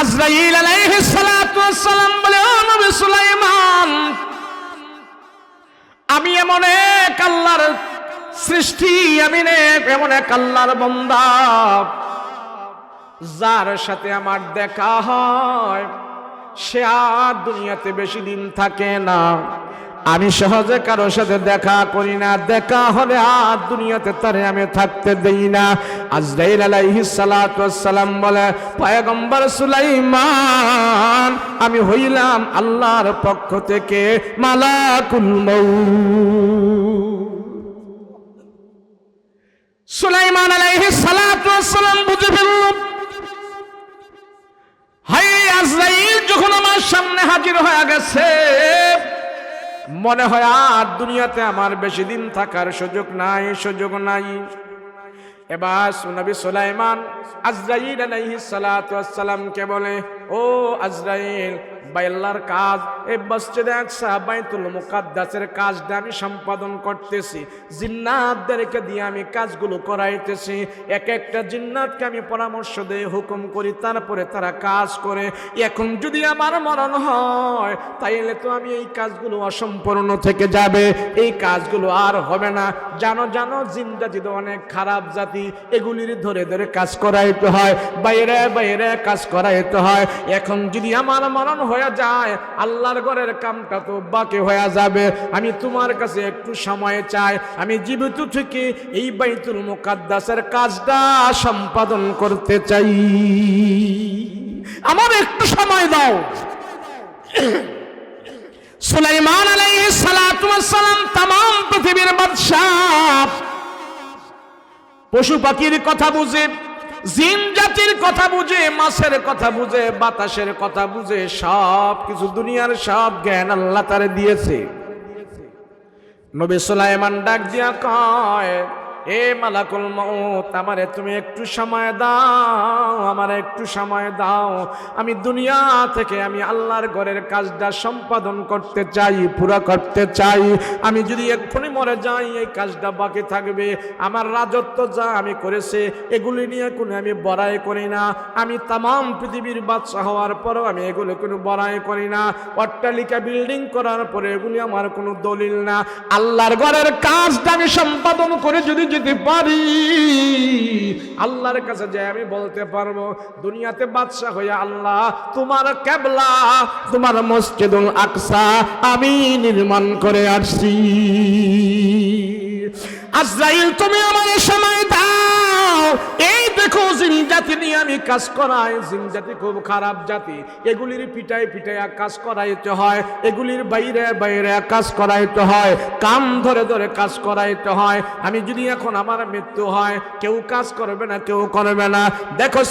আজরাইল আলাইহিস সালাতু ওয়াস সালাম বলে, ও নবী সুলাইমান, আমি এমন এক আল্লাহর সৃষ্টি, আমি এমন এক আল্লাহর বান্দা যার সাথে আমার দেখা হয় সে আর দুনিয়াতে বেশি দিন থাকে না। আমি সহজে কারোর সাথে দেখা করি না, দেখা হলে আর দুনিয়াতে তারে আমি থাকতে দেই না। আজরাইল আলাইহিস সালাতু ওয়াস সালাম বলে, পয়গম্বর সুলাইমান, আমি হইলাম আল্লাহর পক্ষ থেকে মালাকুল মউত। সুলাইমান আলাইহিস সালাতু ওয়াস সালাম বুঝে ফেলল, হাই আজরাইল যখন আমার সামনে হাজির হয়ে গেছে, মনে হয় আর দুনিয়াতে আমার বেশি দিন থাকার সুযোগ নাই। এবার নবী সুলাইমান আজরাইল আলাইহিস সালাতু ওয়াস সালামকে বলে, ও আজরাইল, বাইল্লার কাজ, এই মসজিদে আকসা বাইতুল মুকাদ্দাসের কাজটা আমি সম্পাদন করতেছি, জিন্নাতদেরকে দিয়ে আমি কাজগুলো করাইতেছি। এক একটা জিন্নাতকে আমি পরামর্শ দিয়ে হুকুম করি, তারপরে তারা কাজ করে। এখন যদি আমার মরণ হয় তাইলে তো আমি এই কাজগুলো অসম্পূর্ণ থেকে যাবে, এই কাজগুলো আর হবে না। জানো জিন জাতি তো অনেক খারাপ জাতি, এগুলির ধরে ধরে কাজ করাইতে হয়, বাইরে কাজ করাইতে হয়। এখন যদি আমার মরণ হয়ে যায়, আল্লাহর ঘরের কামটা তো বাকি হয়ে যাবে। আমি তোমার কাছে একটু সময় চাই, আমি জীবিত থেকে এই বাইতুল মুকাদ্দাসের কাজটা সম্পাদন করতে চাই, আমার একটু সময় দাও। সুলাইমান আলাইহিস সালাতু ওয়াস সালাম तमाम পৃথিবীর বাদশা, পশু পাখির কথা বুঝে, জিন জাতির কথা বুঝে, মাছের কথা বুঝে, বাতাসের কথা বুঝে, সব কিছু দুনিয়ার সব জ্ঞান আল্লাহ তারে দিয়েছে। নবী সুলাইমান ডাক দিয়া কয়, এ মালাকুল মউত, আমারে তুমি একটু সময় দাও, আমারে একটু সময় দাও। আমি দুনিয়া থেকে আমি আল্লাহর ঘরের কাজটা সম্পাদন করতে চাই, পুরা করতে চাই। আমি যদি এক্ষুনি মরে যাই এই কাজটা বাকি থাকবে। আমার রাজত্ব যা আমি করেছে এগুলি নিয়ে কোনো আমি বড়াই করি না। আমি तमाम পৃথিবীর বাদশা হওয়ার পরও আমি এগুলো কোনো বড়াই করি না। অট্টালিকা বিল্ডিং করার পরে এগুলি আমার কোনো দলিল না। আল্লাহর ঘরের কাজটা আমি সম্পাদন করে যদি যেতে পারি, আল্লাহর কাছে যে আমি বলতে পারবো, দুনিয়াতে বাদশা হইয়া আল্লাহ তোমার কিবলা, তোমার মসজিদুল আকসা আমি নির্মাণ করে আসছি। আজরাইল, তুমি আমার সময় দাও। এই দেখো জিন জাতি নিয়ে আমি কাজ করাই, জিন জাতি খুব খারাপ জাতি, এগুলির পিটায় কাজ করাইতে হয়, এগুলির বাইরে কাজ করাইতে হয়, কাম ধরে ধরে কাজ করাইতে হয়। আমি যদি এখন আমার মৃত্যু হয়, কেউ কাজ করবে না, কেউ করবে না। দেখো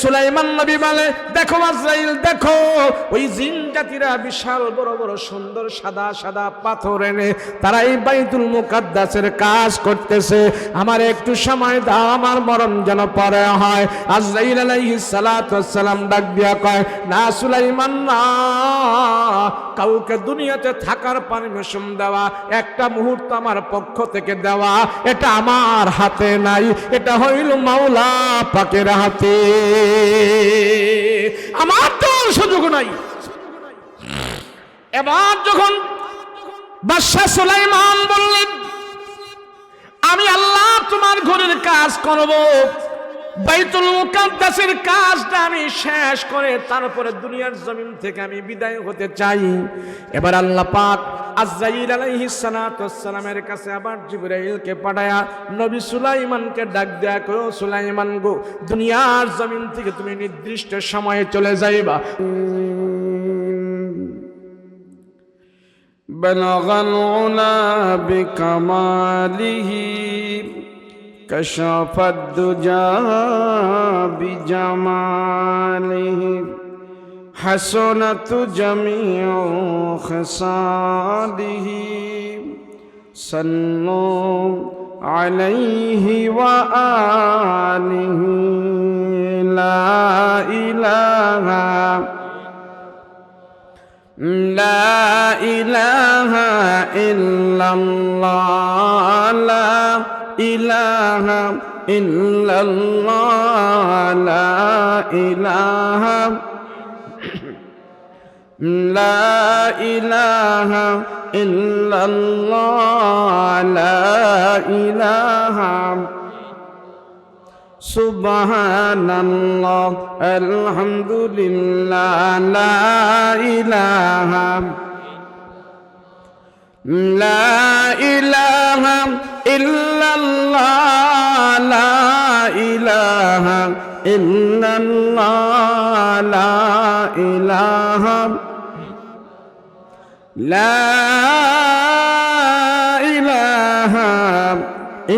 সুলাইমান নবী বলে, দেখো আজরাইল, দেখো ওই জিন জাতিরা বিশাল বড় বড় সুন্দর সাদা সাদা পাথর এনে তারা এই বাইতুল মুকাদ্দাসের কাজ করতেছে। আমার একটু সময় দাও, আমার মরণ যেন পরে হয়। আজরাইল আলাইহিস সালাতু ওয়াস সালাম ডাক দিয়া কয়, না সুলাইমান, না, কাউকে দুনিয়াতে থাকার পারমিশন দেওয়া, একটা মুহূর্ত আমার পক্ষ থেকে দেওয়া, এটা আমার হাতে নাই, এটা হইল মাওলা পাকের হাতে, আমার তো সুযোগ নাই। এবার যখন বাদশা সুলাইমান বললেন, আমি আল্লাহ তোমার ঘরের কাজ করব, বাইতুল মুকাদ্দাসের কাজটা আমি শেষ করে তারপরে দুনিয়ার জমিন থেকে আমি বিদায় হতে চাই। এবার আল্লাহ পাক আজরাইল আলাইহিস সালাতু ওয়াস সালামের কাছে আবার জিবরাইলকে পাঠায়া নবী সুলাইমানকে ডাক দেয়া কো, সুলাইমান গো, দুনিয়ার জমিন থেকে তুমি নির্দিষ্ট সময়ে চলে যাইবা। বলগল উলা বিকামালিহি كشف الدجى بجماله حسنت جميع خصاله صلوا عليه وآله لا إله إلا الله لا إله ইল্লাল্লাহ লা ইলাহা লা ইলাহা ইল্লাল্লাহ লা ইলাহা সুবহানাল্লাহ আলহামদুলিল্লাহ লা ইলাহা লা ইলাহা ইল্লাল্লাহ লা ইলাহা ইল্লাল্লাহ লা ইলাহা লা ইলাহা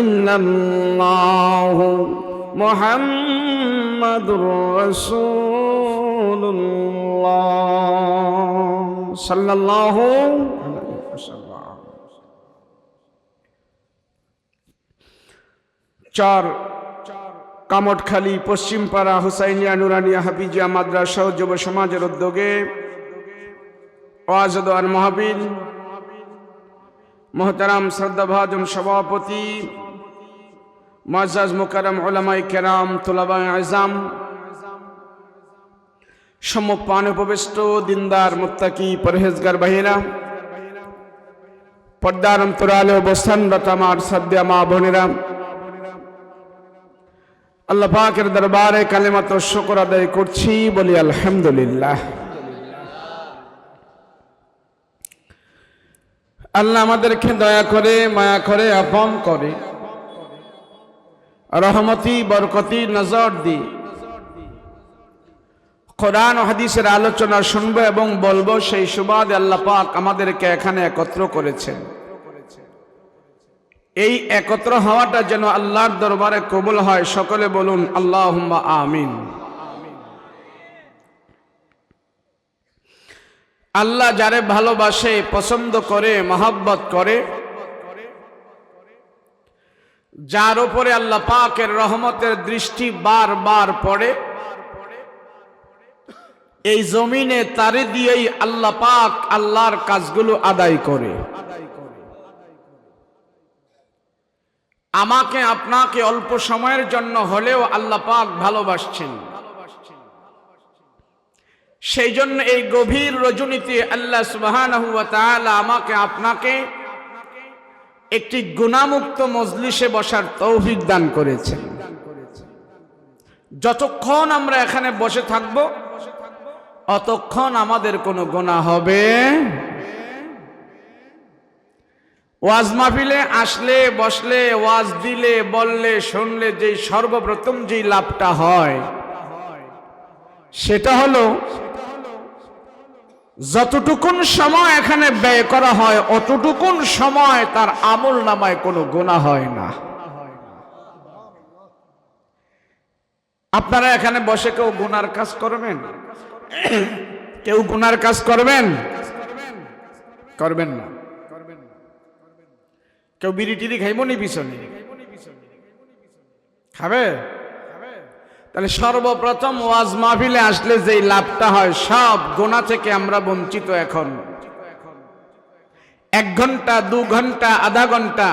ইল্লাল্লাহ মুহাম্মাদুর রাসূলুল্লাহ সাল্লাল্লাহু আলাইহি ওয়াসাল্লাম। 4 কামটখালী পশ্চিমপাড়া হুসাইনিয়া নুরানিয়া হাফিজিয়া মাদ্রাসা ও যুব সমাজের উদ্যোগে ওয়াজ ও দোয়ার মাহফিল, মোহতারাম শ্রদ্ধাভাজন সভাপতি মুআজ্জাজ মুকাররম উলামায়ে কেরাম, তুলাবায়ে আযম, সম্মুখ পানে উপবিষ্ট দিনদার মুত্তাকি পরহেজগার ভাইয়েরা, পর্দার অন্তরালে অবস্থানরত আমার শ্রদ্ধেয় মা বোনেরা, আল্লাহ পাকের দরবারে কালিমাত শুকর আদায় করছি, বলি আলহামদুলিল্লাহ। আল্লাহ আমাদেরকে দয়া করে, মায়া করে, আপন করে, রহমতি বরকতি নজর দি কোরআন ও হাদিসের আলোচনা শুনবো এবং বলবো, সেই সুবাদে আল্লাহ পাক আমাদেরকে এখানে একত্র করেছেন। এই একত্র হওয়াটা যেন আল্লাহর দরবারে কবুল হয়, সকলে বলুন আল্লাহুম্মা আমিন। আল্লাহ যারে ভালোবাসে, পছন্দ করে, মহব্বত করে, যার উপরে আল্লাহ পাকের রহমতের দৃষ্টি বারবার পড়ে, এই জমিনে তারে দিয়েই আল্লাহ পাক আল্লাহর কাজগুলো আদায় করে। আমাকে আপনাকে অল্প সময়ের জন্য হলেও আল্লাহ পাক ভালোবাসছেন। সেই জন্য এই গভীর রজনীতে আল্লাহ সুবহানাহু ওয়া তাআলা আমাকে আপনাকে একটি গুনাহমুক্ত মজলিসে বসার তৌফিক দান করেছেন। যতক্ষণ আমরা এখানে বসে থাকব, অতক্ষণ আমাদের কোনো গুনাহ হবে। ওয়াজ মাহফিলে আসলে, বসলে, ওয়াজ দিলে, বললে, শুনলে যে সর্বপ্রথম যে লাভটা হয়, সেটা হলো যতটুকুন সময় এখানে ব্যয় করা হয়, অতটুকুন সময় তার আমল নামায় কোনো গুনাহ হয় না। আপনারা এখানে বসে কেউ গুনার কাজ করবেন? কেউ গুনার কাজ করবেন? করবেন না। কেউ বিড়ি টিড়ি খাইব নি পিছনে? খাবে? তাহলে সর্বপ্রথম ওয়াজ মাহফিলে আসলে যেই লাভটা হয়, সব গুনাহ থেকে আমরা বঞ্চিত। এখন 1 ঘন্টা, 2 ঘন্টা, আধা ঘন্টা,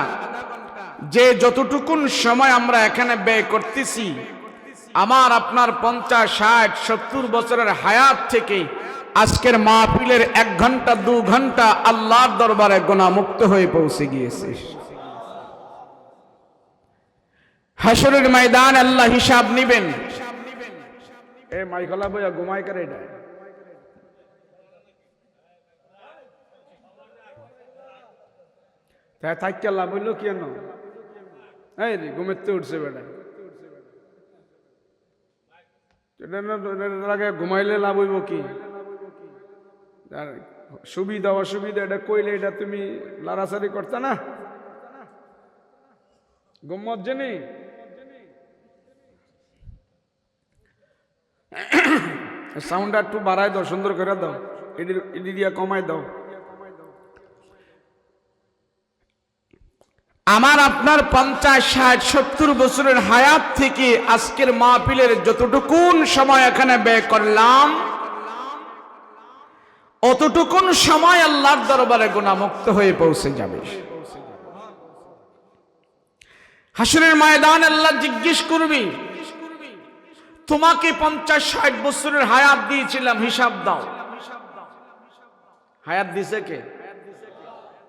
যে যতটুকুন সময় আমরা এখানে ব্যয় করতেছি, আমার আপনার 50, 60, 70 বছরের হায়াত থেকে আজকের মাহফিলের 1 ঘন্টা, 2 ঘন্টা আল্লাহর দরবারে গুনাহ মুক্ত হয়ে পৌঁছে গিয়েছে। হাসরের ময়দান আল্লাহ হিসাব নিবেন। এ মাইকলা বইয়া ঘুমাই করে এটা তাই থাকতে লাভ হইল কেন? এই রে ঘুমেতে উঠছে বেটা, আগে ঘুমাইলে লাভ হইব কি? সুবিধা অসুবিধা এটা কইলে এটা তুমি লাড়াচাড়ি করতে না, গম্মত জেনে। সাউন্ডটা একটু বাড়াই দাও, সুন্দর করে দাও, এডি দিয়া কমাই দাও। আমার আপনার 50, 60, 70 বছরের হায়াত থেকে আজকের মাহফিলের যতটুকুন সময় এখানে ব্যয় করলাম, অতটুকুন সময় আল্লাহর দরবারে গুনাহমুক্ত হয়ে পৌঁছে যাবে। হাসরের ময়দানে আল্লাহ জিজ্ঞেস করবি, তোমাকে 50-60 বছরের হায়াত দিয়েছিলাম, হিসাব দাও। হায়াত দিছে কে?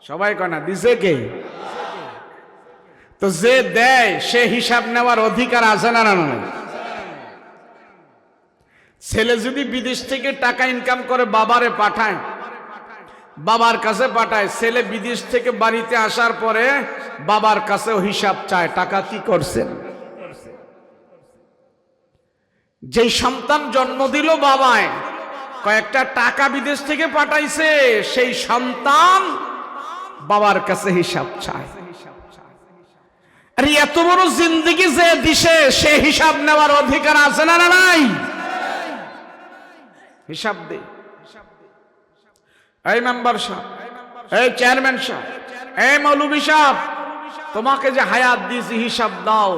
সবাই কয় না, দিছে কে? তো যে দেয় সে হিসাব নেওয়ার অধিকার আছে না? না, ছেলে যদি বিদেশ থেকে টাকা ইনকাম করে বাবারে পাঠায়, বাবার কাছে পাঠায়, ছেলে বিদেশ থেকে বাড়িতে আসার পরে বাবার কাছেও হিসাব চায়, টাকা কি করছেন। যেই সন্তান জন্ম দিল বাবায়, কয়েকটা টাকা বিদেশ থেকে পাঠাইছে, সেই সন্তান বাবার কাছে হিসাব চায়। আরে এত বড় জিন্দেগি যে দিছে, সে হিসাব নেওয়ার অধিকার আছে না? নাই? হিসাব দে। এই মেম্বার সাহেব, এই চেয়ারম্যান সাহেব, এই মৌলভী সাহেব, তোমাকে যে হায়াত দিয়েছি হিসাব দাও।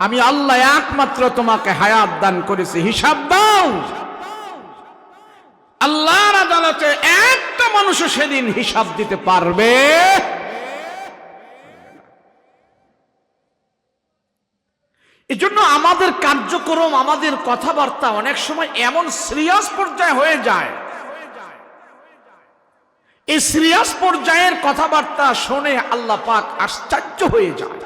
আমি আল্লাহ একমাত্র তোমাকে হায়াত দান করেছি, হিসাব দাও। আল্লাহর আদালতে একটা মানুষও সেদিন হিসাব দিতে পারবে। এজন্য আমাদের কার্যক্রম, আমাদের কথাবার্তা অনেক সময় এমন সিরিয়াস পর্যায়ে হয়ে যায়, এই সিরিয়াস পর্যায়ের কথাবার্তা শুনে আল্লাহ পাক আশ্চর্য হয়ে যায়।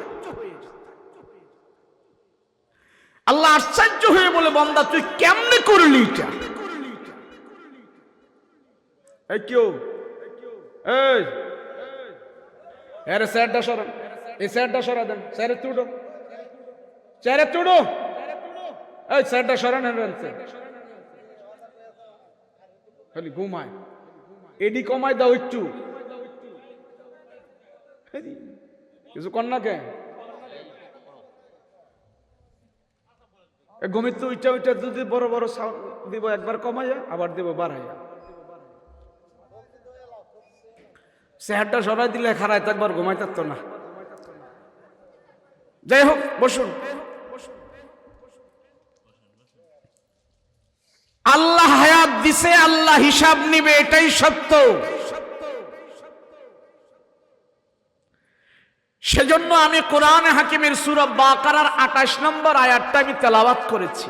আল্লাহ আশ্চর্য হয়ে বলে, বান্দা তুই কেমনে করলি এটা? এই কেউ এই আরে স্যারটা সরা, এই স্যারটা সরা দেন, স্যারে তুড়ো, স্যারে তুড়ো, এই স্যারটা সরান, খালি ঘুমায়। এডি কমায় দাও একটু, কিছু কন্যাকে ঘুমিত উইটা উইটা যদি বড় বড় সাউন্ড দিব, একবার কমাইয়া আবার দেব বাড়াইয়া। চেহারটা সরাই দিলে খারাই একবার ঘুমাই থাকতো না। যাই হোক, বসুন। আল্লাহ হায়াত দিছে, আল্লাহ হিসাব নিবে, এটাই সত্য। সেজন্য আমি কোরআনে হাকিমের সূরা বাকারার 28 নম্বর আয়াতটা আমি তেলাওয়াত করেছি,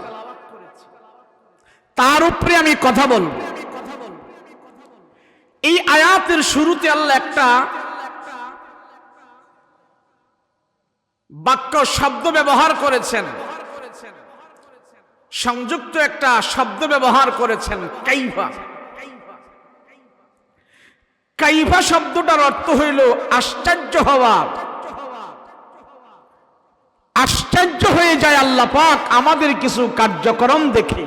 তার উপরে আমি কথা বলবো। এই আয়াতের শুরুতে আল্লাহ একটা বাক্য শব্দ ব্যবহার করেছেন, সংযুক্ত একটা শব্দ ব্যবহার করেছেন, কাইফা। কাইফা শব্দটার অর্থ হইল আশ্চর্য হওয়া। আশ্চর্য হয়ে যায় আল্লাহ পাক আমাদের কিছু কার্যক্রম দেখে।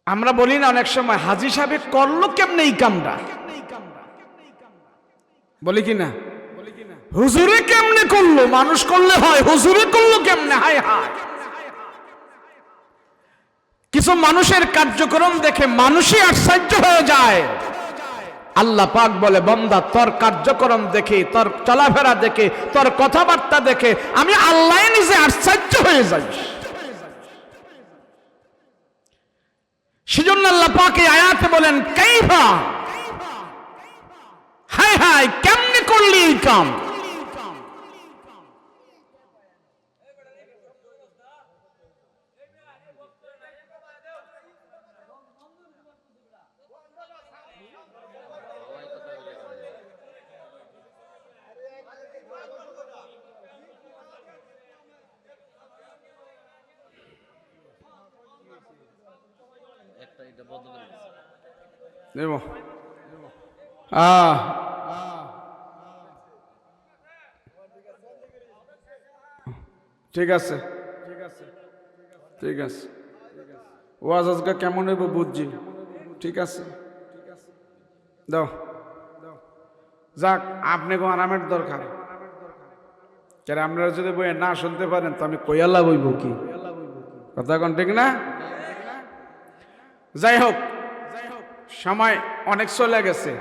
আমরা বলি না অনেক সময়, হাজী সাহেব করলো কেমনে এই কামটা, বলি কি না? হুজুরে কেমনে করলো? মানুষ করলে হয়, হুজুরে করলো কেমনে? হায় হায়। কিছু মানুষের কার্যক্রম দেখে মানুষই আশ্চর্য হয়ে যায়। আল্লাহ পাক বলে, বান্দা তোর কার্যক্রম দেখে, তোর চলাফেরা দেখে, তোর কথাবার্তা দেখে আমি আল্লাহ নিজে আশ্চর্য হয়ে যাই। সেজন্য আল্লাহ পাক এই আয়াতে বলেন, কাইফা, হায় হায়, কেমনে করলি এই কাম? ঠিক আছে, ঠিক আছে, ওয়াজ আজকে কেমন হইব বুঝছি। ঠিক আছে, দাও যাক, আপনি গো আরামের দরকার। কেন আপনারা যদি বই না শুনতে পারেন তো আমি কইয়ালা বইব কি? কথা কোন ঠিক না? যাই হোক, সময় অনেক চলে গেছে।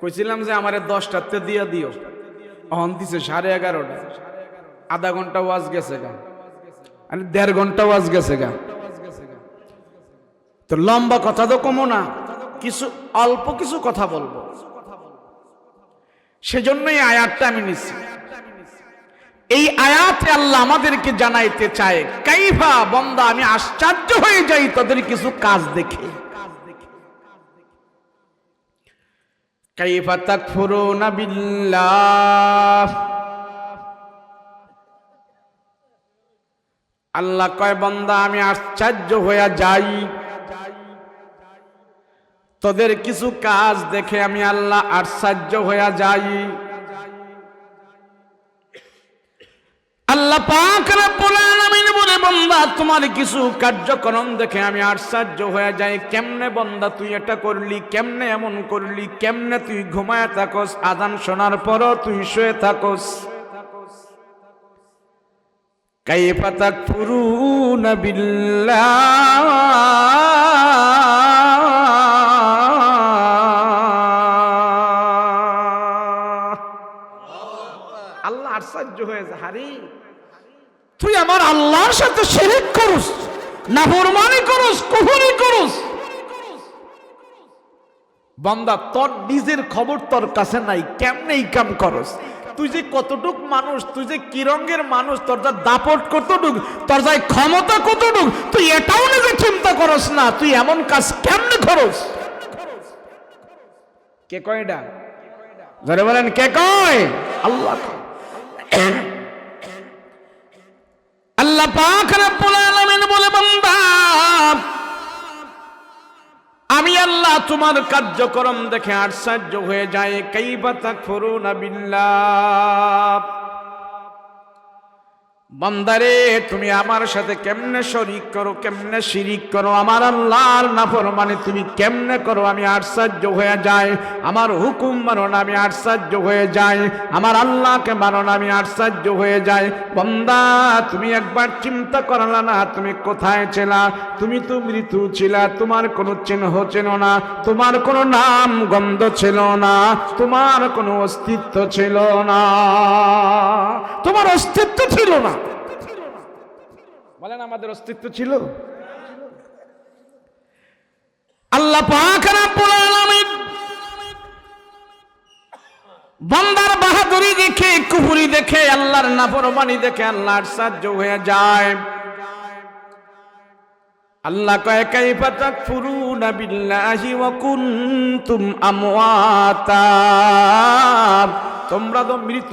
কইছিলাম যে আমারে 10টাতে দিয়া দিও, অহন দিছে 11:30। আধা ঘন্টা ওয়াজ গেছে গা, 1.5 ঘন্টা ওয়াজ গেছে গা। তো লম্বা কথা তো কমো না, কিছু অল্প কিছু কথা বলবো। সেজন্যই আয়াতটা আমি নিছি। এই আয়াতে আল্লাহ আমাদেরকে জানাইতে চায়, কাইফা বান্দা আমি আশ্চর্য হয়ে যাই তোদের কিছু কাজ দেখে। কাইফা তাকফুরুনা বিল্লাহ, আল্লাহ কয় বান্দা আমি আশ্চর্য হয়ে যাই তোদের কিছু কাজ দেখে, আমি আল্লাহ আশ্চর্য হয়ে যাই। আল্লাহ পাক রব্বুল আলামিন বলে বান্দা তোমার কিছু কার্যক্রম দেখে আমি আশ্চর্য হয়ে যাই। কেমনে বান্দা তুই এটা করলি, কেমনে এমন করলি, কেমনে তুই ঘুমায় থাকস, আযান শোনার পরও তুই শুয়ে থাকস। কাইফা তাকফুরুনা বিল্লাহ, আল্লাহ আশ্চর্য হয়ে যায়, হারি তুই আমার আল্লাহর সাথে শিরক করস, নাফরমানি করস, কুফরি করস। বান্দা তোর নিজের খবর তোর কাছে নাই, কেমনে এই কাম করস? তুই যে কতটুক মানুষ, তুই যে কি রঙের মানুষ, তোর যা দাপট কতটুক, তোর যা ক্ষমতা কতটুক, তুই এটাও নিজে চিন্তা করস না, তুই এমন কাজ কেমনে করস? কে কয় এটা? যারা বলেন কে কয়? আল্লাহ। আল্লাহ পাক রব্বুল আলামিন বলে বান্দা আমি আল্লাহ তোমার কার্যক্রম দেখে আশ্চর্য হয়ে যায়। কাইফা তাকফুরুনা বিল্লাহ, বান্দারে তুমি আমার সাথে কেমনে শরীক করো, কেমনে শিরিক করো, আমার আল্লাহর নাফরমানি তুমি কেমনে করো, আমি আশ্চর্য হয়ে যাই। আমার হুকুম মানো না, আমি আশ্চর্য হয়ে যাই। আমার আল্লাহকে মানো না, আমি আশ্চর্য হয়ে যাই। বান্দা তুমি একবার চিন্তা করলা না, তুমি কোথায় ছিলা? তুমি তো মৃত্যু ছিলা, তোমার কোনো চিহ্ন ছিল না, তোমার কোনো নাম গন্ধ ছিল না, তোমার কোনো অস্তিত্ব ছিল না, তোমার অস্তিত্ব ছিল না। বলেন আমাদের অস্তিত্ব ছিল? আল্লাহ পাক রব্বুল আলামিন বান্দার বাহাদুরি দেখে, কুফরি দেখে, আল্লাহর নাফরমানি দেখে আল্লাহ আশ্চর্য হয়ে যায়। আল্লাহ কয় কাইফা তাকফুরুনা বিল্লাহি ওয়া কুনতুম আমওয়াতা, তোমরা তো মৃত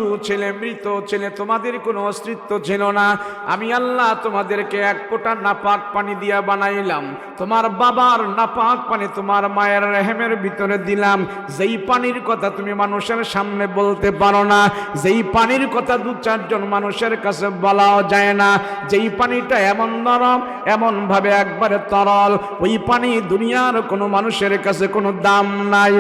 ছেলে, তোমাদের কোনো অস্তিত্ব ছিল না। আমি আল্লাহ তোমাদেরকে এক ফোঁটা নাপাক পানি দিয়া বানাইলাম, তোমার বাবার নাপাক পানি তোমার মায়ের রেহেমের ভিতরে দিলাম। যেই পানির কথা তুমি মানুষের সামনে বলতে পারো না, যেই পানির কথা দু চারজন মানুষের কাছে বলাও যায় না, যেই পানিটা এমন নরম, এমন ভাবে একবারে তরল, ওই পানি দুনিয়ার কোনো মানুষের কাছে কোনো দাম নাই।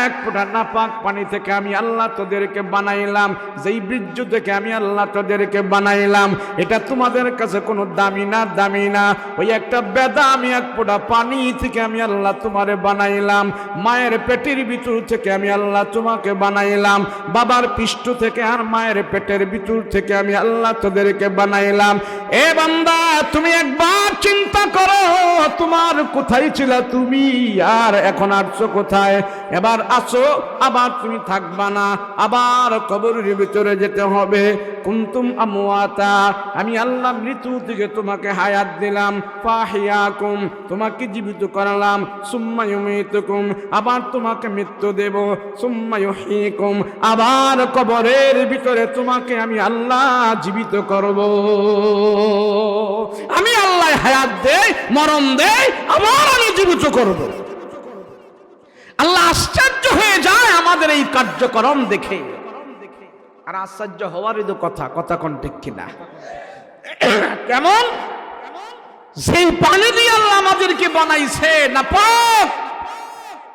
এক ফোঁটা নাপাক পানি থেকে আমি আল্লাহ তোদেরকে বানাইলাম, যেই বীর্য থেকে আমি আল্লাহ তোদেরকে বানাইলাম, এটা তোমাদের কাছে কোনো দামি না। ওই একটা বেদামি এক ফোঁটা পানি থেকে আমি আল্লাহ তোমারে বানাইলাম। মায়ের পেটের ভিতর থেকে আমি আল্লাহ তোমাকে বানাইলাম, বাবার পৃষ্ঠ থেকে আর মায়ের পেটের ভিতর থেকে আমি আল্লাহ তোদেরকে বানাইলাম। এ বান্দা তুমি একবার চিন্তা করো, তোমার কোথায় ছিল তুমি, আর এখন আসছো কোথায়? এবার আসো, আবার তুমি থাকবা না, আবার কবরের ভিতরে যেতে হবে। কুনতুম আমওয়াতা, আমি আল্লাহ মৃত্যু থেকে তোমাকে হায়াত দিলাম। ফাহিয়াকুম, তোমাকে জীবিত করলাম। সুম্মা ইউমিতুকুম, আবার তোমাকে মৃত্যু দেব। সুম্মা ইউহয়িকুম, আবার কবরের ভিতরে তোমাকে আমি আল্লাহ জীবিত করব। আমি আল্লাহ হায়াত দেই, মরণ দেই, আবার আমি জীবিত করব। আল্লাহ আশ্চর্য হয়ে যায় আমাদের এই কার্যক্রম দেখে। আর আশ্চর্য হওয়ারই তো কথা কোন ঠিক কিনা? কেমন? সেই পানি দিয়ে আল্লাহ আমাদেরকে বানাইছে না পাক।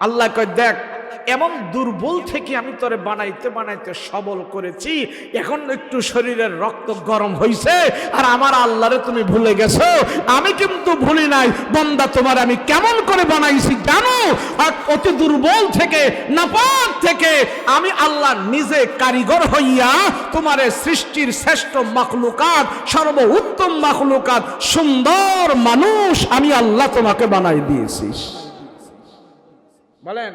আল্লাহ কয় দেখ, এমন দুর্বল থেকে আমি তোরে বানাইতে সবল করেছি, এখন একটু শরীরের রক্ত গরম হইছে, আর আমার আল্লাহরে তুমি ভুলে গেছো। আমি কিন্তু ভুলি নাই বান্দা, তোমার আমি কেমন করে বানাইছি জানো? আর অতি দুর্বল থেকে, নাপাক থেকে আমি আল্লাহ নিজে কারিগর হইয়া তোমার সৃষ্টির শ্রেষ্ঠ মাখলুকাত, সর্ব উত্তম মাখলুকাত, সুন্দর মানুষ আমি আল্লাহ তোমাকে বানাই দিয়েছি। বলেন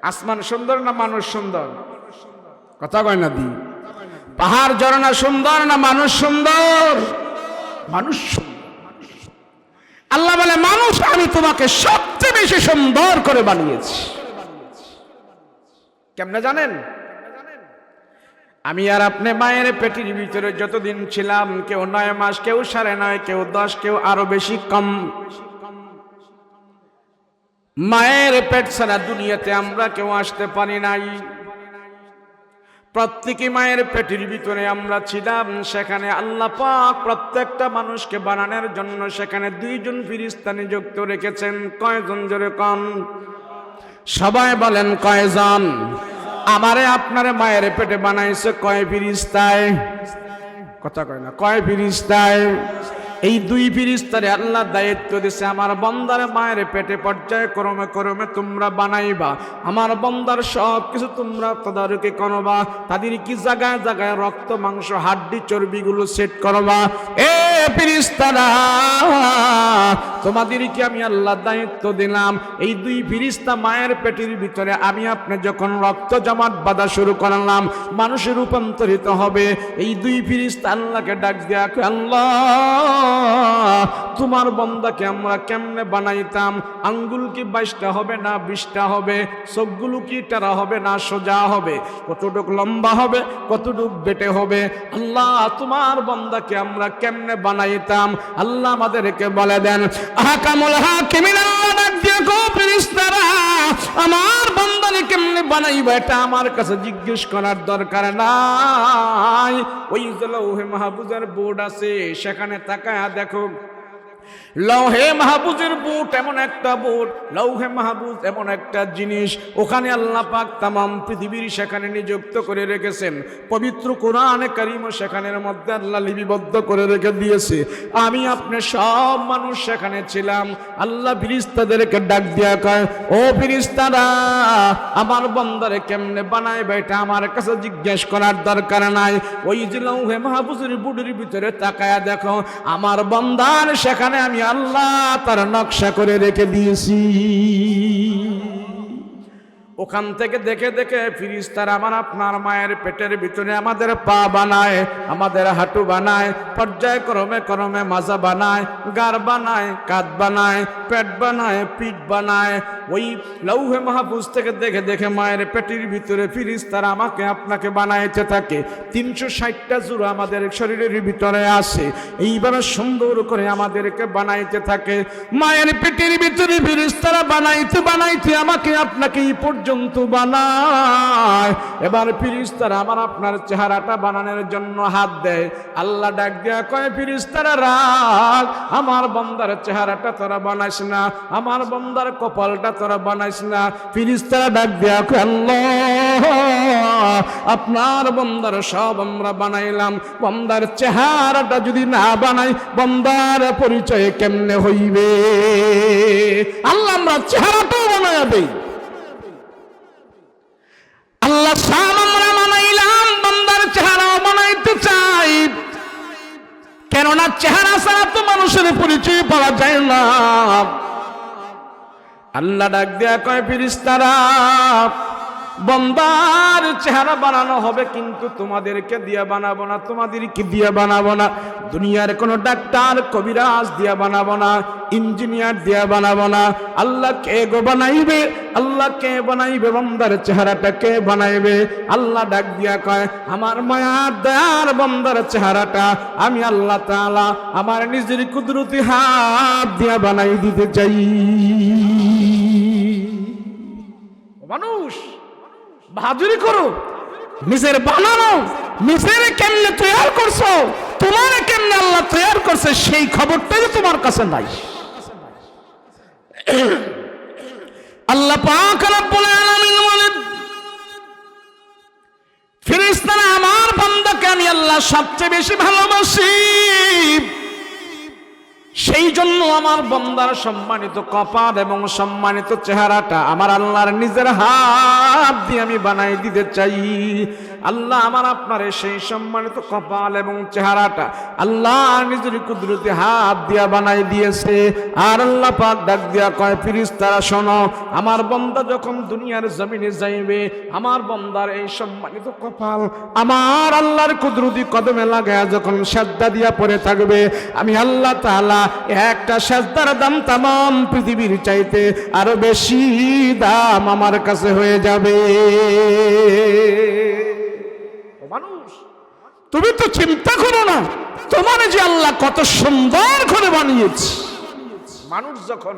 আসমান সুন্দর না মানুষ সুন্দর? কথা কয় না দি? পাহাড় ঝরনা সুন্দর না মানুষ সুন্দর? মানুষ সুন্দর। আল্লাহ বলে মানুষ আমি তোমাকে সবচেয়ে বেশি সুন্দর করে বানিয়েছি। কেমনে জানেন? আমি আর আপনি মায়ের পেটের ভিতরে যতদিন ছিলাম, কেউ 9 মাস, কেউ 9.5, কেউ 10, কেউ আরো বেশি কম। মায়ের পেট ছাড়া দুনিয়াতে আমরা কেউ আসতে পারি নাই। প্রত্যেকই মায়ের পেটের ভিতরে আমরা ছিলাম। সেখানে আল্লাহ পাক প্রত্যেকটা মানুষকে বানানোর জন্য সেখানে 2 জন ফেরেশতা নিযুক্ত রেখেছেন। কয়জন জোরে কোন? সবাই বলেন কয়জন? আমারে আপনারে মায়ের পেটে বানাইছে কয় ফেরেশতায়? কথা কয় না, কয় ফেরেশতায়? এই 2 ফেরেশতারে আল্লাহ দায়িত্ব দিয়েছে, আমার বান্দার মায়ের পেটে পর্যায়ে ক্রমে ক্রমে তোমরা বানাইবা। আমার বান্দার সব কিছু তোমরা তদারকি করবা। তাদের কি জায়গায় জায়গায় রক্ত মাংস হাড্ডি চর্বিগুলো সেট করবা। এ ফেরেশতারা, তোমাদেরকে আমি আল্লাহ দায়িত্ব দিলাম। এই 2 ফেরেশতা মায়ের পেটের ভিতরে আমি আপনি যখন রক্ত জমাট বাঁধা শুরু করলাম, মানুষে রূপান্তরিত হবে। এই 2 ফেরেশতা আল্লাহকে ডাক দিয়া কয়, আল্লাহ তোমার বান্দাকে আমরা কেমনে বানাইতাম? আঙ্গুল কি 22টা হবে না 20টা হবে? চোখগুলো কি টেরা হবে না সোজা হবে? কতটুক লম্বা হবে, কতটুক বেটে হবে? আল্লাহ তোমার বান্দাকে আমরা কেমনে বানাইতাম? আল্লাহ আমাদেরকে বলে দেন। আহকামুল হাকিমিন আল্লাহ ডাক দিয়ে কো, ফেরেশতারা আমার বান্দাকে কেমনে বানাইবা এটা আমার কাছে জিজ্ঞেস করার দরকার নাই। ওই যে লৌহে মাহফুজের বোর্ড আছে, সেখানে তাকায়া দেখো। লৌহে মাহফুজের বোর্ড এমন একটা বোর্ড, লৌহে মাহফুজ এমন একটা জিনিস, ওখানে আল্লাহ পাক তামাম পৃথিবীর সেখানে নিযুক্ত করে রেখেছেন। পবিত্র কোরআনে কারীমও সেখানের মধ্যে আল্লাহ লিপিবদ্ধ করে রেখে দিয়েছে। আমি আপনি সব মানুষ সেখানে ছিলাম। আল্লাহ ফেরেশতাদেরকে ডাক দিয়া কয়, ও ফেরেশতারা আমার বান্দারে কেমনে বানাইবে এটা আমার কাছে জিজ্ঞেস করার দরকার নাই। ওই যে লৌহে মাহফুজের বোর্ডের ভিতরে তাকায়া দেখো, আমার বান্দার সেখানে আমি আল্লাহ তার নকশা করে রেখে দিয়েছি। ওখান থেকে দেখে দেখে ফেরেশতারা আমার আপনার মায়ের পেটের ভিতরে আমাদের পা বানায়, আমাদের হাঁটু বানায়, পর্যায়ক্রমে ক্রমে মাজা বানায়, গার বানায়, কাঁধ বানায়, পেট বানায়, পিঠ বানায়। ওই লৌহে মাহফুজ থেকে দেখে দেখে মায়ের পেটের ভিতরে ফেরেশতারা আমাকে আপনাকে বানাইতে থাকে। 360টা জোড়া আমাদের শরীরের ভিতরে আসে, এইভাবে সুন্দর করে আমাদেরকে বানাইতে থাকে। মায়ের পেটের ভিতরে ফেরেশতারা বানাইতে বানাইতে আমাকে আপনাকে এই পর্যন্ত বানায়। এবার ফেরেশতারা আমার আপনার চেহারাটা বানানোর জন্য হাত দেয়। আল্লাহ ডাক দেয়া কয়, ফেরেশতারা রাগ, আমার বান্দার চেহারাটা তোরা বানাইস না, আমার বান্দার কপালটা তোরা বানাইস না। ফেরেশতারা ডাক দেয়া কয়, আল্লাহ আপনার বান্দার সব আমরা বানাইলাম, বান্দার চেহারাটা যদি না বানাই বান্দার পরিচয় কেমনে হইবে? আল্লাহ আমরা চেহারাটাও বানাইয়া দেই। আল্লাহ সাম আমরা বানাইলাম, বান্দার চেহারাও বানাইতে চাই, কেননা চেহারা ছাড়া তো মানুষের পরিচয় পাওয়া যায় না। আল্লাহ ডাক দেয়া কয়, ফেরেশতারা বান্দার চেহারা বানানো হবে, কিন্তু তোমাদেরকে দিয়া বানাবো না, তোমাদেরকে দিয়া বানাবো না। দুনিয়ার কোন ডাক্তার কবিরাজ দিয়া বানাবো না, ইঞ্জিনিয়ার দিয়া বানাবো না। আল্লাহ কে গো বানাইবে? আল্লাহ কে বানাইবে? বান্দার চেহারাটা কে বানাইবে? আল্লাহ ডাক দিয়া কয়, আমার মায়ার দয়ার বান্দার চেহারাটা আমি আল্লাহ তাআলা আমার নিজের কুদরতি হাত দিয়া বানাই দিতে চাই। মানুষ বাহাদুরি করো, নিজের বানানো, নিজের কেমনে তৈরি করছো, তোমার কেমনে আল্লাহ তৈরি করছে সেই খবরটাই তোমার কাছে নাই। আল্লাহ পাক রব্বুল আলামিন বলেন, ফেরেশতারা আমার বান্দাকে আমি আল্লাহ সবচেয়ে বেশি ভালোবাসি, সেই জন্য আমার বান্দার সম্মানিত কপাল এবং সম্মানিত চেহারাটা আমার আল্লাহর নিজের হাত দিয়ে আমি বানাই দিতে চাই। আল্লাহ আমার আপনার সেই সম্মানিত কপাল এবং চেহারাটা আল্লাহ নিজের কুদরতি হাত দিয়া বানাই দিয়েছে। আর আল্লাহ পাক ডাক দিয়া কয়, ফেরেশতারা শোনো, আমার বান্দা যখন দুনিয়ার জমিনে যাইবে, আমার বান্দার এই সম্মানিত কপাল আমার আল্লাহর কুদরতি কদমে লাগায় যখন সাজদা দিয়া পড়ে থাকবে, আমি আল্লাহ তাআলা একটা সাজদার দাম তামাম পৃথিবীর চাইতে আরো বেশি দাম আমার কাছে হয়ে যাবে। মানুষ, তুমি তো চিন্তা করো না, তোমার যে আল্লাহ কত সুন্দর করে বানিয়েছে। মানুষ যখন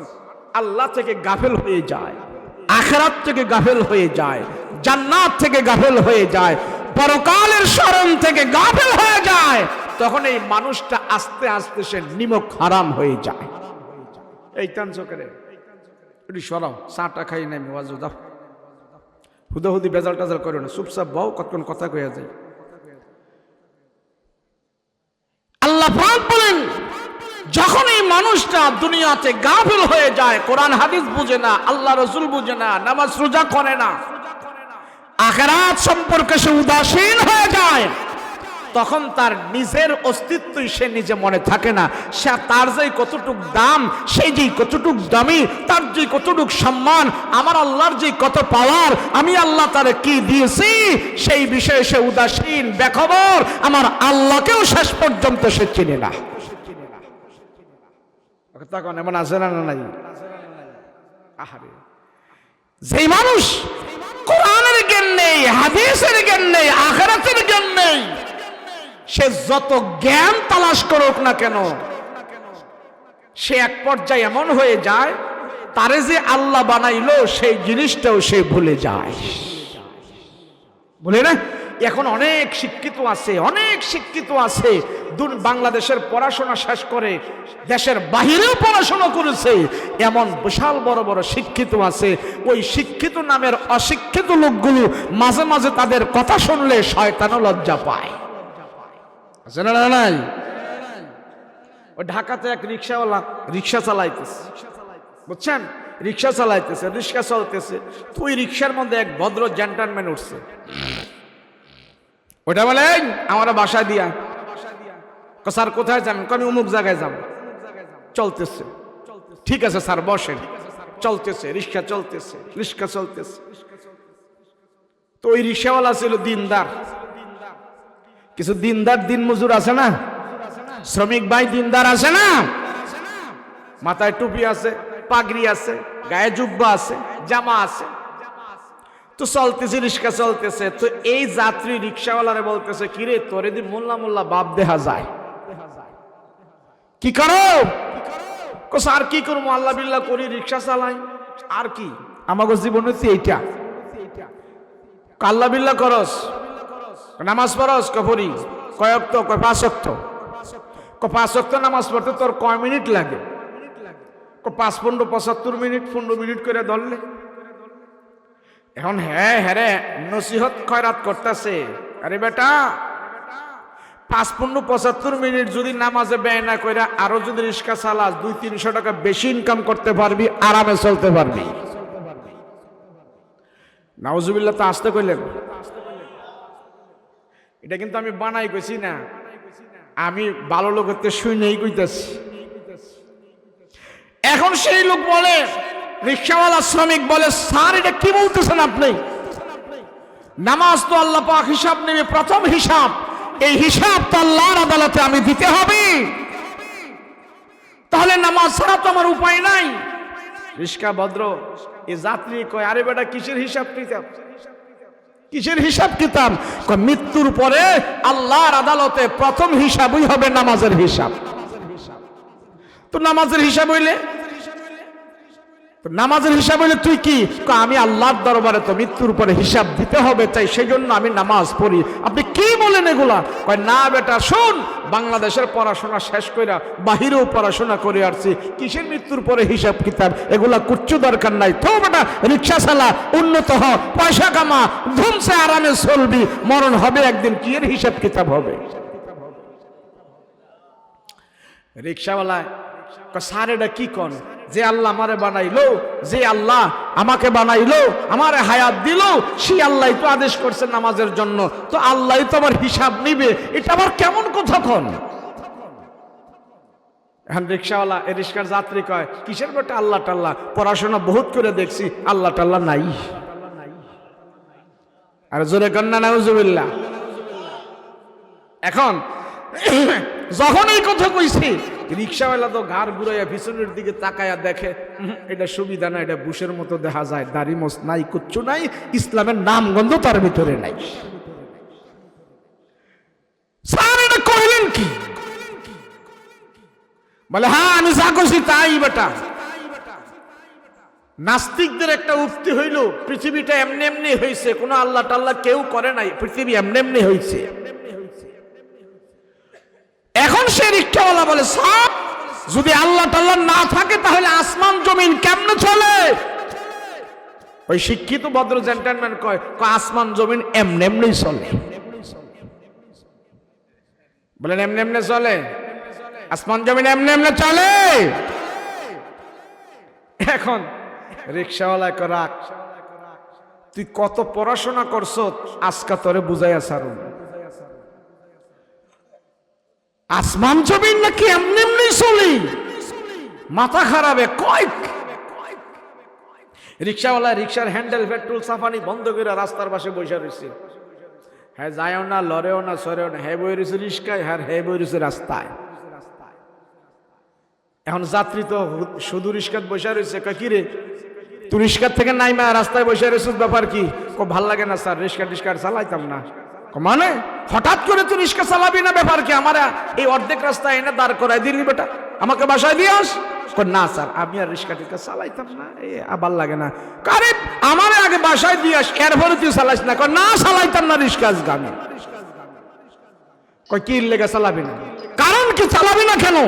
আল্লাহ থেকে গাফেল হয়ে যায়, আখিরাত থেকে গাফেল হয়ে যায়, জান্নাত থেকে গাফেল হয়ে যায়, পরকালের স্মরণ থেকে গাফেল হয়ে যায়, তখন এই মানুষটা আস্তে আস্তে সে নিমক হারাম হয়ে যায়। এই টান চোখের একটু সরাও, চাটা খাই না, আমি ওয়াজ দাও, হুদাহুদি বেজাল টাজাল করো না, চুপচাপ বউ, কতক্ষণ কথা কইয়া যায়। আল্লাহ পাক বলেন, যখন এই মানুষটা দুনিয়াতে গাফিল হয়ে যায়, কোরআন হাদিস বুঝে না, আল্লাহ রসুল বুঝে না, নামাজ রোজা করে না, আখিরাত সম্পর্কে সে উদাসীন হয়ে যায়, তখন তার নিজের অস্তিত্বই সে নিজে মনে থাকে না। সে তার যে কতটুক দাম, সেই যে কতটুক দামি, তার যে কতটুক সম্মান, আমার আল্লাহর যে কত পাওয়ার, আমি আল্লাহ তারে কি দিয়েছি, সেই বিষয়ে সে উদাসীন, বেখবর। আমার আল্লাহকেও শেষ পর্যন্ত সে চিনে না। তখন এমন আছে না নাই? আহারে, যেই মানুষ কোরআনের জ্ঞান নেই, হাদিসের জ্ঞান নেই, আখিরাতের জ্ঞান নেই, সে যত জ্ঞান তালাশ করুক না কেন, সে এক পর্যায়ে এমন হয়ে যায়, তারে যে আল্লাহ বানাইলো সেই জিনিসটাও সে ভুলে যায়। বলে না, এখন অনেক শিক্ষিত আছে, অনেক শিক্ষিত আছে, বাংলাদেশের পড়াশোনা শেষ করে দেশের বাহিরেও পড়াশোনা করেছে, এমন বিশাল বড় বড় শিক্ষিত আছে। ওই শিক্ষিত নামের অশিক্ষিত লোকগুলো মাঝে মাঝে তাদের কথা শুনলে শয়তানও লজ্জা পায়। আছে না নাই? ওই ঢাকাতে এক রিক্সাওয়ালা রিক্সা চালাইতেছে, বুঝছেন, রিক্সা চালাইতেছে, রিক্সা চলতেছে, তো ওই রিক্সার মধ্যে এক ভদ্র জেন্টলম্যান উঠছে। ওটা বলে, আমার বাসা দিয়া। স্যার কোথায় যাবেন? আমি অমুক জায়গায় যাব। চলতেছে, ঠিক আছে স্যার বসেন। চলতেছে, রিক্সা চলতেছে, রিক্সা চলতেছে। তো ওই রিক্সাওয়ালা ছিল দিনদার। কিছু দিনদার দিন মজুর আছে না, শ্রমিক ভাই দিনদার আছে না, মাথায় টুপি আছে, পাগড়ি আছে, গায়ে জুব্বা আছে, জামা আছে। তো চলতেছে, রিক্সা চলতেছে। তো এই যাত্রী রিক্সাওয়ালারে বলতেছে, কিরে তোরে দি মোল্লা মোল্লা বাপ দেখা যায়, কি করো? আর কি করবো, আল্লাহ বিল্লাহ করি, রিক্সা চালাই, আর কি আমাকে জীবন হচ্ছে এইটা। আল্লাহ বিল্লাহ করস, নামাজ পড়স, করি কয় ওয়াক্ত? কয় 5 ওয়াক্ত। 5 ওয়াক্ত নামাজ পড়তে তোর কয় মিনিট লাগে? 5 15 75 মিনিট, 15 মিনিট করে ধরলে। এখন হ্যাঁ নসিহত খয়রাত করতেছে, আরে বেটা 5 15 75 মিনিট যদি নামাজে ব্যয় না কইরা আরো যদি রিক্সা চালাস, 200-300 টাকা বেশি ইনকাম করতে পারবি, আরামে চলতে পারবি। নাউজুবিল্লাহ, তো আসতে কইলেন, এটা কিন্তু আমি বানাই কইছি না, আমি ভালো লোকের শুনেই কইতেছি। এখন সেই লোক বলে, রিক্সাওয়ালা শ্রমিক বলে, স্যার এটা কি বলতেছেন আপনি? নামাজ তো আল্লাহ পাক হিসাব নেবে, প্রথম হিসাব, এই হিসাব তো আল্লাহর আদালতে আমি দিতে হবে, তাহলে নামাজ ছাড়া তো আমার উপায় নাই। রিক্সা ভদ্র এই যাত্রী কয়, আরে বেটা কিসের হিসাব কিতাব, কিসের হিসাব কিতাব? মৃত্যুর পরে আল্লাহর আদালতে প্রথম হিসাবই হবে নামাজের হিসাব। তো নামাজের হিসাব হইলে, নামাজের হিসাব হইলে তুই কি? আমি আল্লাহর দরবারে তো মৃত্যুর পরে হিসাব দিতে হবে, তাই সেই জন্য আমি নামাজ পড়ি। আপনি কি বলেন এগুলা? কয় না বেটা শোন, বাংলাদেশের পড়াশোনা শেষ কইরা বাহিরেও পড়াশোনা করে আসছি, কিসের মৃত্যুর পরে হিসাব কিতাব, এগুলা কিচ্ছু দরকার নাই। তো বেটা রিক্সা চালা, উন্নত হ, পয়সা কামা, ধুমসে আরামে চলবি, মরণ হবে একদিন, কি এর হিসাব কিতাব হবে? রিক্সাওয়ালা স্যার এটা কি কন? যে আল্লাহ আমারে বানাইলো, যে আল্লাহ আমাকে বানাইলো, আমারে হায়াত দিল, সেই আল্লাহ তো আদেশ করছেন নামাজের জন্য, তো আল্লাহ তো আমার হিসাব নিবে, এটা আবার কেমন কথা কন? এখন রিক্সাওয়ালা এই রিক্সার যাত্রী কয়, কিসের বেটা আল্লাহ টাল্লাহ, পড়াশোনা বহুত করে দেখছি, আল্লাহ টাল্লাহ নাই। আর জোরে কন্যা নাউজুবিল্লাহ। এখন যখন এই কথা কইছি, রিক্সাওয়ালা তো ঘাড় ঘুরাইয়া পিছনের দিকে তাকায়া দেখে, এটা সুবিধা না, এটা বুশের মতো দেখা যায়, দাড়ি মোছ নাই, কুচ্ছু নাই, ইসলামের নাম গন্ধ তার ভিতরে নাই। স্যার এটা কইলেন কি? বলে হ্যাঁ আমি যা করছি তাই বেটা। নাস্তিকদের একটা উক্তি হইল, পৃথিবীটা এমনি এমনি হয়েছে, কোনো আল্লাহ টাল্লাহ কেউ করে নাই, পৃথিবী এমনি এমনি হয়েছে। এখন সে রিক্সাওয়ালা বলে, স্যার যদি আল্লাহ টাল্লাহ না থাকে তাহলে আসমান জমিন কেমনে চলে? ওই শিক্ষিত ভদ্র জেন্টলম্যান কয়, আসমান জমিন এমনি এমনি চলে। বলেন এমনি এমনি চলে? আসমান জমিন এমনি এমনি চলে। এখন রিক্সাওয়ালা রাখ, তুই কত পড়াশোনা করছ, আজকা তোরে বুঝাইয়া সারুন, আসমান জমিন নাকি এমনি এমনি চলি? মাথা খারাপ কয়। রিক্সাওয়ালা রিক্সার হ্যান্ডেল পেট্রোল সাফানি বন্ধ করে রাস্তার পাশে বসে রয়েছে। হ্যাঁ যায়ও না, লড়েও না, সরেও না, হ্যাঁ বই রয়েছে রিক্সায়, হ্যাঁ বই রয়েছে রাস্তায়। এখন যাত্রী তো শুধু রিক্সাত বসে রয়েছে, কি রে তুই রিক্সার থেকে নাইমা রাস্তায় বসে রয়েছিস, ব্যাপার কি? ভাল লাগে না স্যার, রিক্সা টিক্সা চালাইতাম না। মানে হঠাৎ করে তুই রিক্সা চালাবি না, ব্যাপার কি? আমার এই অর্ধেক রাস্তায় এনে দাঁড় করাই দিলি বেটা, আমাকে বাসায় দিয়ে আস। না স্যার আমি আর রিক্সা টিক্সা চালাইতাম না, ভাল লাগে না। আরে আমার আগে বাসায় দিয়ে আস, এরপরে তুই চালাইস না। না চালাইতাম না রিক্সা গামে। কি লেগে চালাবি না? কারণ কি চালাবি না কেন?